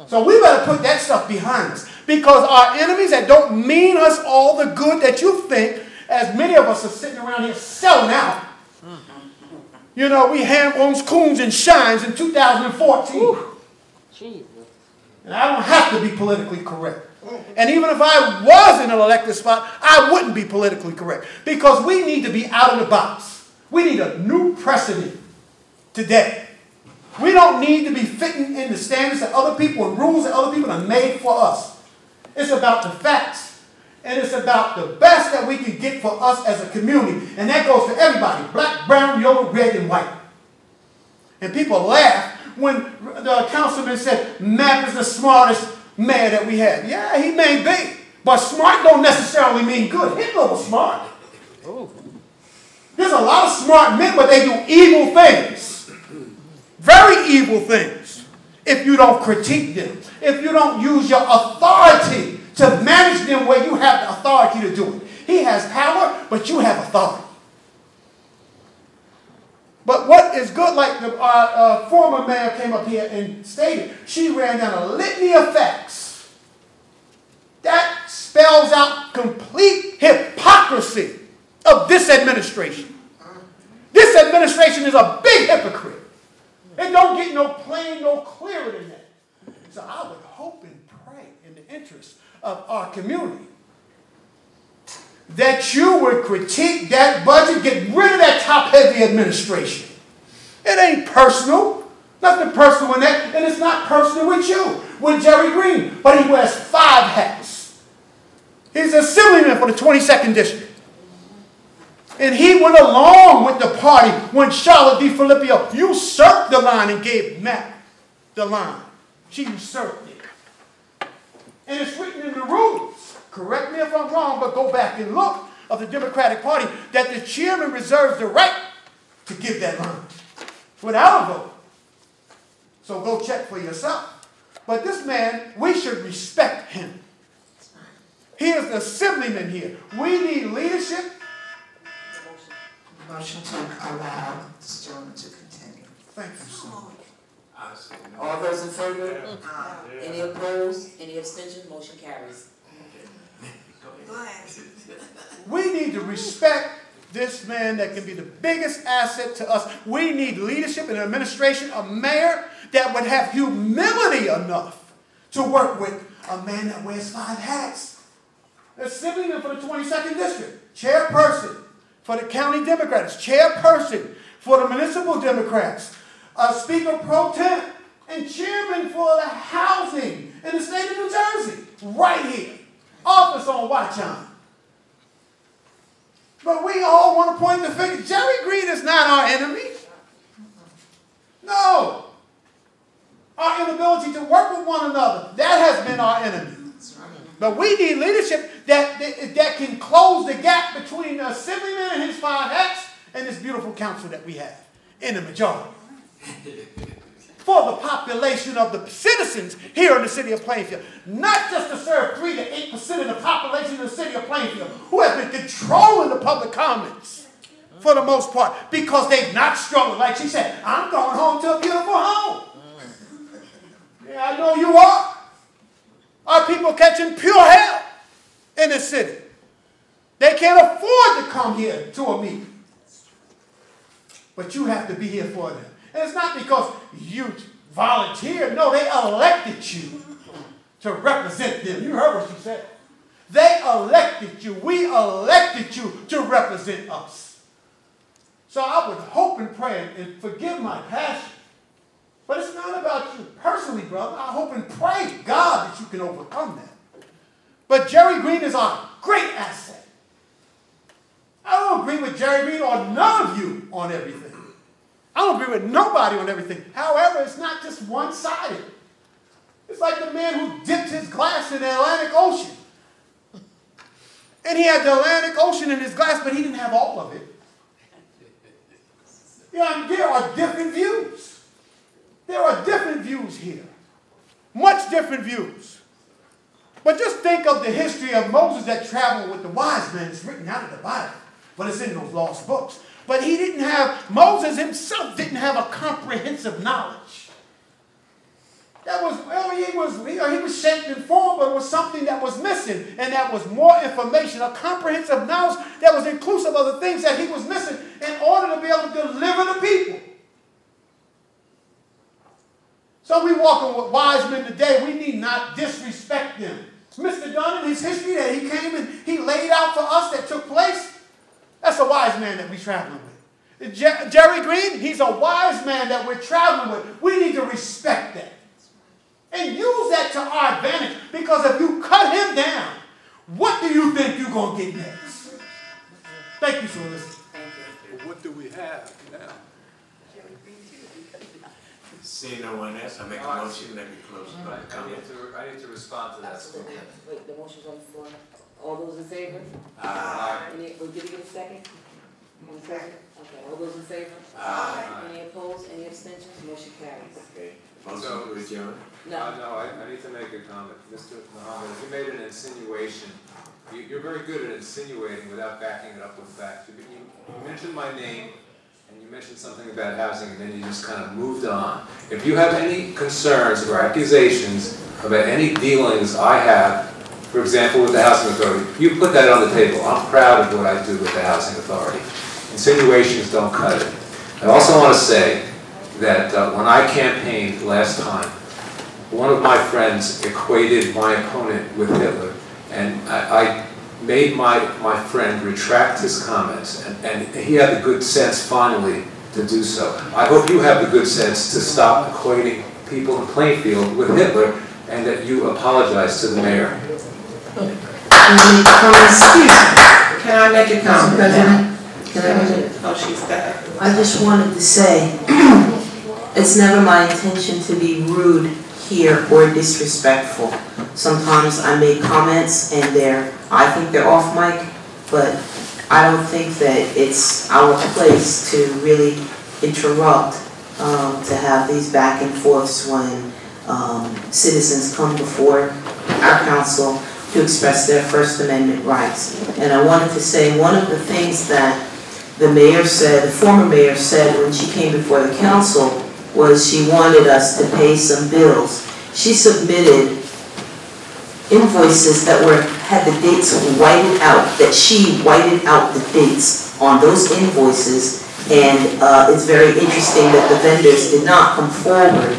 So we better put that stuff behind us. Because our enemies that don't mean us all the good that you think, as many of us are sitting around here selling out. You know, we ham, owns, coons, and shines in 2014. And I don't have to be politically correct. And even if I was in an elected spot, I wouldn't be politically correct. Because we need to be out of the box. We need a new precedent today. We don't need to be fitting in the standards that other people and rules that other people have made for us. It's about the facts. And it's about the best that we can get for us as a community. And that goes for everybody. Black, brown, yellow, red, and white. And people laugh when the councilman said Mapp is the smartest mayor that we have. Yeah, he may be. But smart don't necessarily mean good. Hitler was smart. There's a lot of smart men, but they do evil things. Very evil things. If you don't critique them. If you don't use your authority to manage them where you have the authority to do it. He has power, but you have authority. But what is good, like the former mayor came up here and stated, she ran down a litany of facts. That spells out complete hypocrisy of this administration. This administration is a big hypocrite. It don't get no plain, no clearer than that. So I would hope and pray in the interest of our community that you would critique that budget, get rid of that top-heavy administration. It ain't personal. Nothing personal in that. And it's not personal with you, with Jerry Green. But he wears 5 hats. He's assemblyman for the 22nd District. And he went along with the party when Charlotte DeFilippio usurped the line and gave Matt the line. She usurped it. And it's written in the rules. Correct me if I'm wrong, but go back and look of the Democratic Party that the chairman reserves the right to give that line without a vote. So go check for yourself. But this man, we should respect him. He is the assemblyman here. We need leadership. Motion to allow this gentleman to continue. Thank you, sir. All those in favor? Any opposed? Any abstentions? Motion carries. We need to respect this man that can be the biggest asset to us. We need leadership and administration, a mayor that would have humility enough to work with a man that wears 5 hats. Assemblyman for the 22nd District, chairperson for the county Democrats, chairperson for the municipal Democrats, Speaker Pro Tem, and chairman for the housing in the state of New Jersey, right here. Office on watch on. But we all want to point the finger. Jerry Green is not our enemy. No. Our inability to work with one another, that has been our enemy. But we need leadership that can close the gap between the assemblyman and his 5 hats and this beautiful council that we have in the majority. For the population of the citizens here in the city of Plainfield. Not just to serve 3 to 8% of the population of the city of Plainfield who have been controlling the public comments for the most part because they've not struggled. Like she said, I'm going home to a beautiful home. Yeah, I know you are. Our people catching pure hell in this city. They can't afford to come here to a meeting. But you have to be here for them. And it's not because you volunteered. No, they elected you to represent them. You heard what she said. They elected you. We elected you to represent us. So I would hope and pray and forgive my passion. But it's not about you personally, brother. I hope and pray, God, that you can overcome that. But Jerry Green is our great asset. I don't agree with Jerry Green or none of you on everything. I don't agree with nobody on everything. However, it's not just one-sided. It's like the man who dipped his glass in the Atlantic Ocean. And he had the Atlantic Ocean in his glass, but he didn't have all of it. Yeah, there are different views. There are different views here. Much different views. But just think of the history of Moses that traveled with the wise men. It's written out of the Bible, but it's in those lost books. But he didn't have, Moses himself didn't have a comprehensive knowledge. That was, well, he was shaped and formed, but it was something that was missing. And that was more information, a comprehensive knowledge that was inclusive of the things that he was missing in order to be able to deliver the people. So we walking with wise men today. We need not disrespect them. Mr. Dunn, in his history that he came and he laid out for us that took place, that's a wise man that we're traveling with. Jerry Green, he's a wise man that we're traveling with. We need to respect that. And use that to our advantage. Because if you cut him down, what do you think you're going to get next? Thank you, sir. Well, what do we have now? Seeing no one else, I make a motion that we close the public comment. I need to respond to that. Absolutely. Wait, the motion's on the floor. All those in favor? Aye. Did you get a second? Okay, all those in favor? Aye. Any opposed, any abstentions, motion carries. Okay. Motion to adjourn? No, I need to make a comment. Mr. Muhammad, you made an insinuation. You're very good at insinuating without backing it up with facts. You mentioned my name, and you mentioned something about housing, and then you just kind of moved on. If you have any concerns or accusations about any dealings I have, for example, with the Housing Authority, you put that on the table. I'm proud of what I do with the Housing Authority. Insinuations don't cut it. I also want to say that when I campaigned last time, one of my friends equated my opponent with Hitler, and I made my friend retract his comments, and he had the good sense finally to do so. I hope you have the good sense to stop equating people in Plainfield with Hitler, and that you apologize to the mayor. Can I make a comment, President? Can I make it? Oh, she's got it. I just wanted to say, it's never my intention to be rude here or disrespectful. Sometimes I make comments and I think they're off mic, but I don't think that it's our place to really interrupt, to have these back and forths when citizens come before our council to express their First Amendment rights. And I wanted to say one of the things that the mayor said, the former mayor said when she came before the council was she wanted us to pay some bills. She submitted invoices that had the dates whited out, that she whited out the dates on those invoices, and it's very interesting that the vendors did not come forward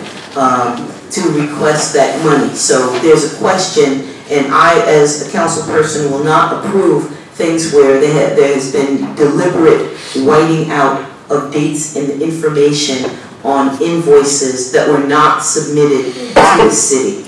to request that money. So there's a question, and I, as a council person, will not approve things where there has been deliberate whiting out of dates and information on invoices that were not submitted to the city.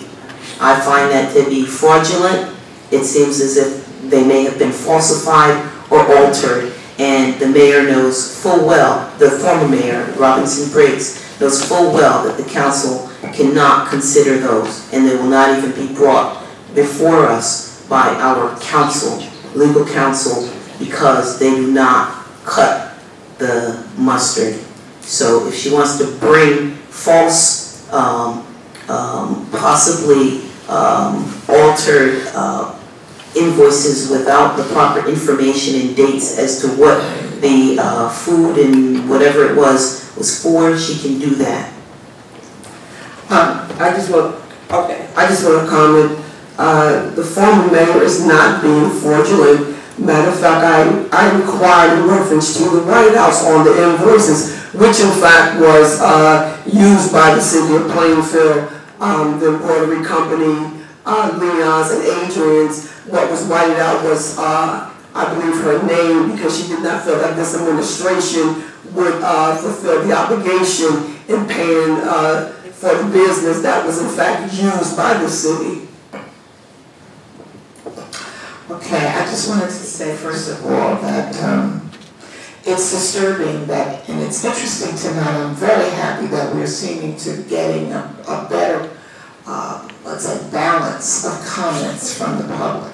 I find that to be fraudulent. It seems as if they may have been falsified or altered, and the mayor knows full well, the former mayor, Robinson Briggs, knows full well that the council cannot consider those, and they will not even be brought before us by our council, legal counsel, because they do not cut the mustard. So if she wants to bring false, possibly altered invoices without the proper information and dates as to what the food and whatever it was for, she can do that. I just want to comment. The former mayor is not being fraudulent. Matter of fact, I inquired in reference to the White House on the invoices, which in fact was used by the city of Plainfield, the embroidery company, Leon's and Adrian's. What was whited out was, I believe, her name, because she did not feel that this administration would fulfill the obligation in paying for the business that was in fact used by the city. Okay, I just wanted to say first of all that it's disturbing that, and it's interesting tonight, I'm very happy that we're seeming to getting a better, let's say, balance of comments from the public.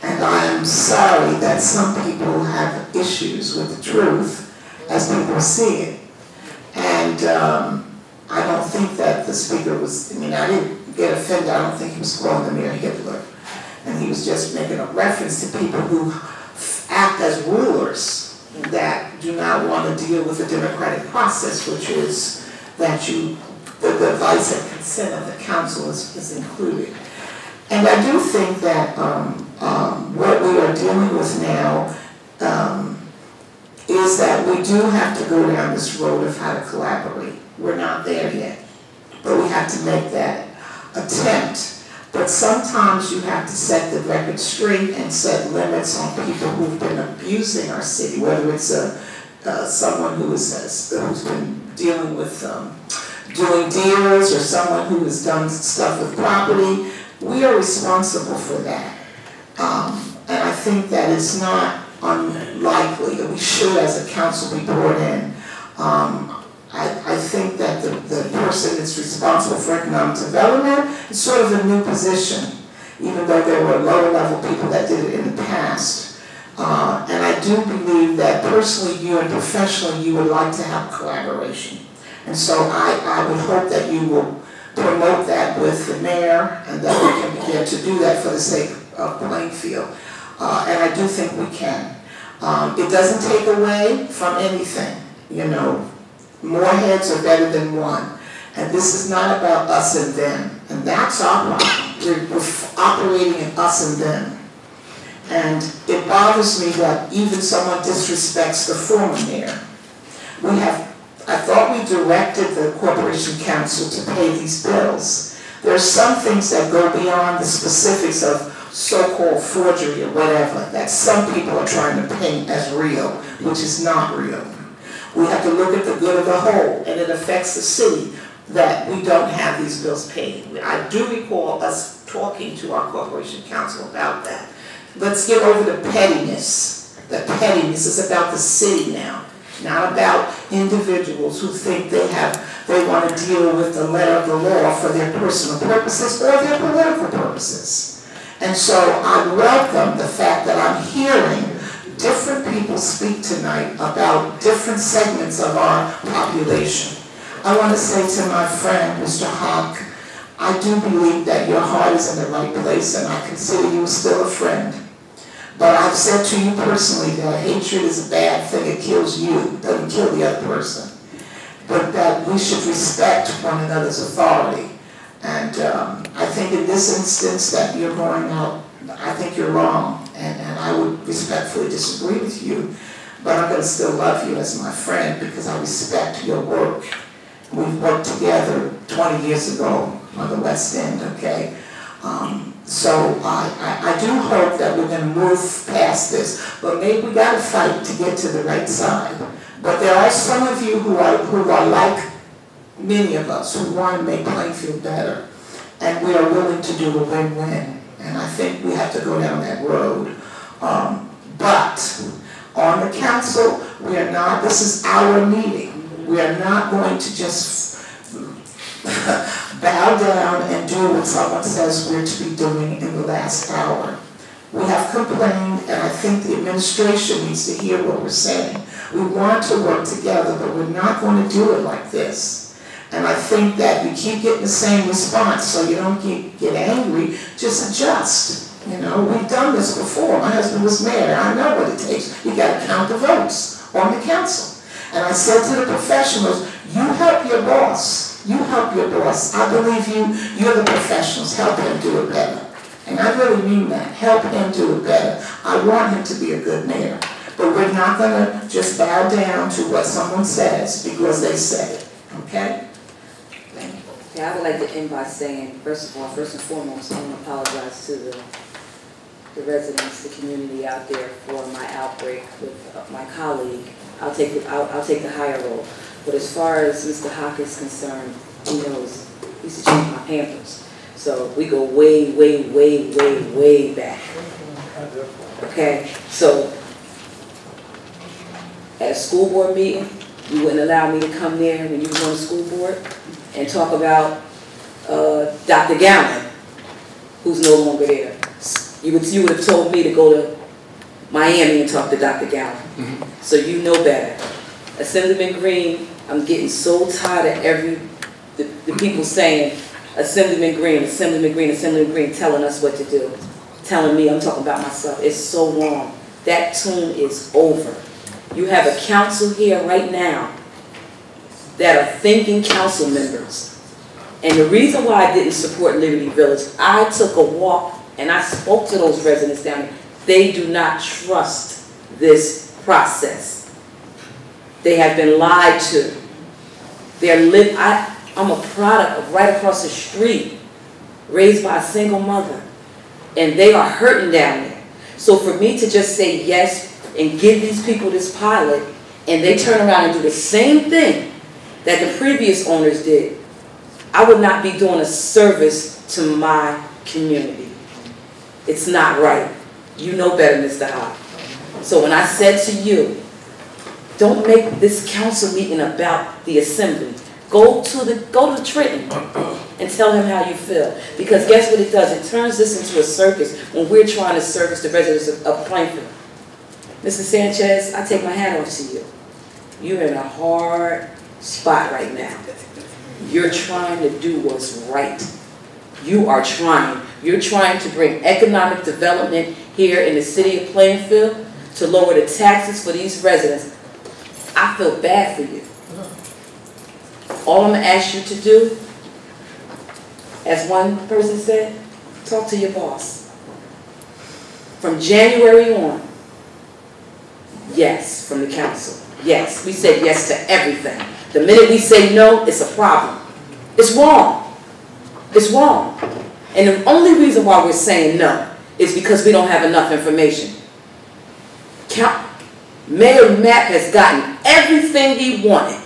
And I am sorry that some people have issues with the truth as people see it. And I don't think that the speaker was, I mean, I didn't get offended, I don't think he was calling the mayor Hitler. And he was just making a reference to people who act as rulers that do not want to deal with the democratic process, which is that the advice and consent of the council is included. And I do think that what we are dealing with now is that we do have to go down this road of how to collaborate. We're not there yet, but we have to make that attempt. But sometimes you have to set the record straight and set limits on people who've been abusing our city, whether it's someone who's been dealing with doing deals or someone who has done stuff with property. We are responsible for that. And I think that it's not unlikely that we should, as a council, be brought in. I think that the person that's responsible for economic development is sort of a new position, even though there were lower level people that did it in the past. And I do believe that personally, you and professionally, you would like to have collaboration. And so I would hope that you will promote that with the mayor and that we can begin to do that for the sake of Plainfield. And I do think we can. It doesn't take away from anything, you know. More heads are better than one. And this is not about us and them. And that's our problem. We're operating in us and them. And it bothers me that even someone disrespects the former mayor. I thought we directed the Corporation Council to pay these bills. There are some things that go beyond the specifics of so-called forgery or whatever, that some people are trying to paint as real, which is not real. We have to look at the good of the whole, and it affects the city that we don't have these bills paid. I do recall us talking to our Corporation Council about that. Let's get over the pettiness. The pettiness is about the city now, not about individuals who think they want to deal with the letter of the law for their personal purposes or their political purposes. And so I welcome the fact that I'm hearing different people speak tonight about different segments of our population. I want to say to my friend, Mr. Hawk, I do believe that your heart is in the right place and I consider you still a friend. But I've said to you personally that hatred is a bad thing. It kills you. It doesn't kill the other person. But that we should respect one another's authority. And I think in this instance that you're going out, I think you're wrong. And I would respectfully disagree with you. But I'm going to still love you as my friend because I respect your work. We've worked together 20 years ago on the West End, okay? So I do hope that we're going to move past this, but maybe we got to fight to get to the right side. But there are some of you who are like many of us who want to make Plainfield better, and we are willing to do a win-win. And I think we have to go down that road. But on the council, we are not. This is our meeting. We are not going to just bow down and do what someone says we're to be doing in the last hour. We have complained, and I think the administration needs to hear what we're saying. We want to work together, but we're not going to do it like this. And I think that we keep getting the same response, so you don't get angry, just adjust. You know, we've done this before. My husband was mayor. I know what it takes. You got to count the votes on the council. And I said to the professionals, you help your boss. You help your boss. I believe you're the professionals. Help him do it better. And I really mean that. Help him do it better. I want him to be a good mayor. But we're not going to just bow down to what someone says because they said it. Okay? Thank you. Yeah, I would like to end by saying, first of all, first and foremost, I want to apologize to the residents, the community out there for my outbreak with my colleague. I'll take the higher role. But as far as Mr. Hawk is concerned, he knows he used to change my Pampers. So we go way, way, way, way, way back. Okay, so at a school board meeting, you wouldn't allow me to come there when you were on the school board and talk about Dr. Gowan, who's no longer there. You would have told me to go to Miami and talk to Dr. Gowan. So you know better. Assemblyman Green, I'm getting so tired of the people saying Assemblyman Green, Assemblyman Green, Assemblyman Green, telling us what to do. Telling me, I'm talking about myself. It's so wrong. That tune is over. You have a council here right now that are thinking council members. And the reason why I didn't support Liberty Village, I took a walk and I spoke to those residents down there. They do not trust this process. They have been lied to. I'm a product of right across the street, raised by a single mother, and they are hurting down there. So for me to just say yes and give these people this pilot, and they turn around and do the same thing that the previous owners did, I would not be doing a service to my community. It's not right. You know better, Mr. Hawk. So when I said to you, don't make this council meeting about the assembly. Go to Trenton and tell him how you feel. Because guess what it does? It turns this into a circus when we're trying to service the residents of Plainfield. Mr. Sanchez, I take my hat off to you. You're in a hard spot right now. You're trying to do what's right. You are trying. You're trying to bring economic development here in the city of Plainfield to lower the taxes for these residents. I feel bad for you. All I'm going to ask you to do, as one person said, talk to your boss. From January on, yes, from the council. Yes, we said yes to everything. The minute we say no, it's a problem. It's wrong. It's wrong. And the only reason why we're saying no is because we don't have enough information. Mayor Mapp has gotten everything he wanted.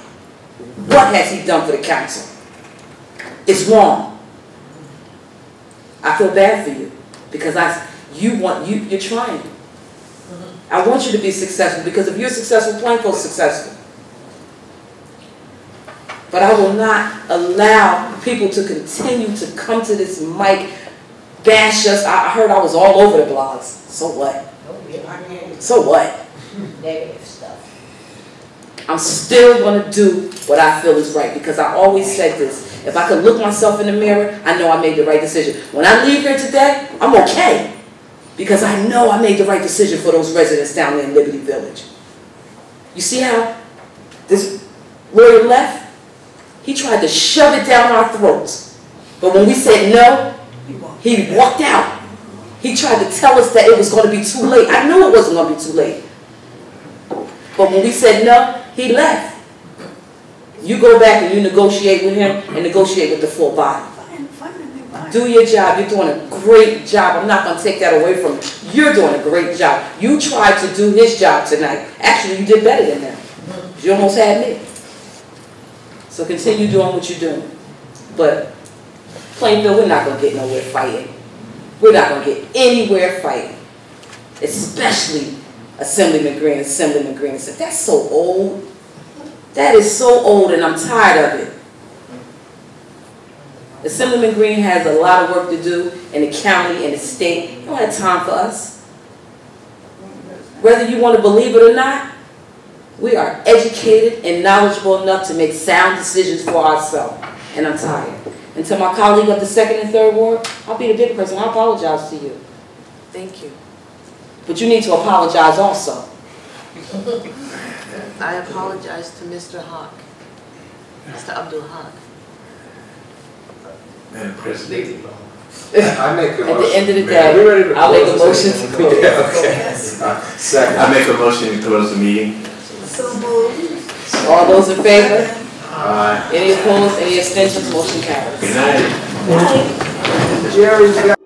What has he done for the council? It's wrong. I feel bad for you because you're trying. I want you to be successful because if you're successful, Plainfield's successful. But I will not allow people to continue to come to this mic, bash us. I heard I was all over the blogs. So what? So what? Negative stuff. I'm still going to do what I feel is right because I always said this. If I could look myself in the mirror, I know I made the right decision. When I leave here today, I'm okay because I know I made the right decision for those residents down there in Liberty Village. You see how this lawyer left? He tried to shove it down our throats. But when we said no, he walked out. He tried to tell us that it was going to be too late. I knew it wasn't going to be too late. But when we said no, he left. You go back and you negotiate with him and negotiate with the full body. Do your job. You're doing a great job. I'm not going to take that away from you. You're doing a great job. You tried to do his job tonight. Actually, you did better than him. You almost had me. So continue doing what you're doing. But Plainfield, we're not going to get nowhere fighting. We're not going to get anywhere fighting. Especially Assemblyman Green. Assemblyman Green said, that's so old. That is so old and I'm tired of it. Assemblyman Green has a lot of work to do in the county and the state. He don't have time for us. Whether you want to believe it or not, we are educated and knowledgeable enough to make sound decisions for ourselves. And I'm tired. And to my colleague of the 2nd and 3rd Ward, I'll be the big person. I apologize to you. Thank you. But you need to apologize also. I apologize to Mr. Hawk, Mr. Abdul Haq. Madam President. I make a motion. At the end of the day, I'll make a motion to close. Okay. Second. I make a motion to close the meeting. So moved. All those in favor? Aye. Any opposed? Any abstentions? Motion carries. Good night. Good night. Jerry,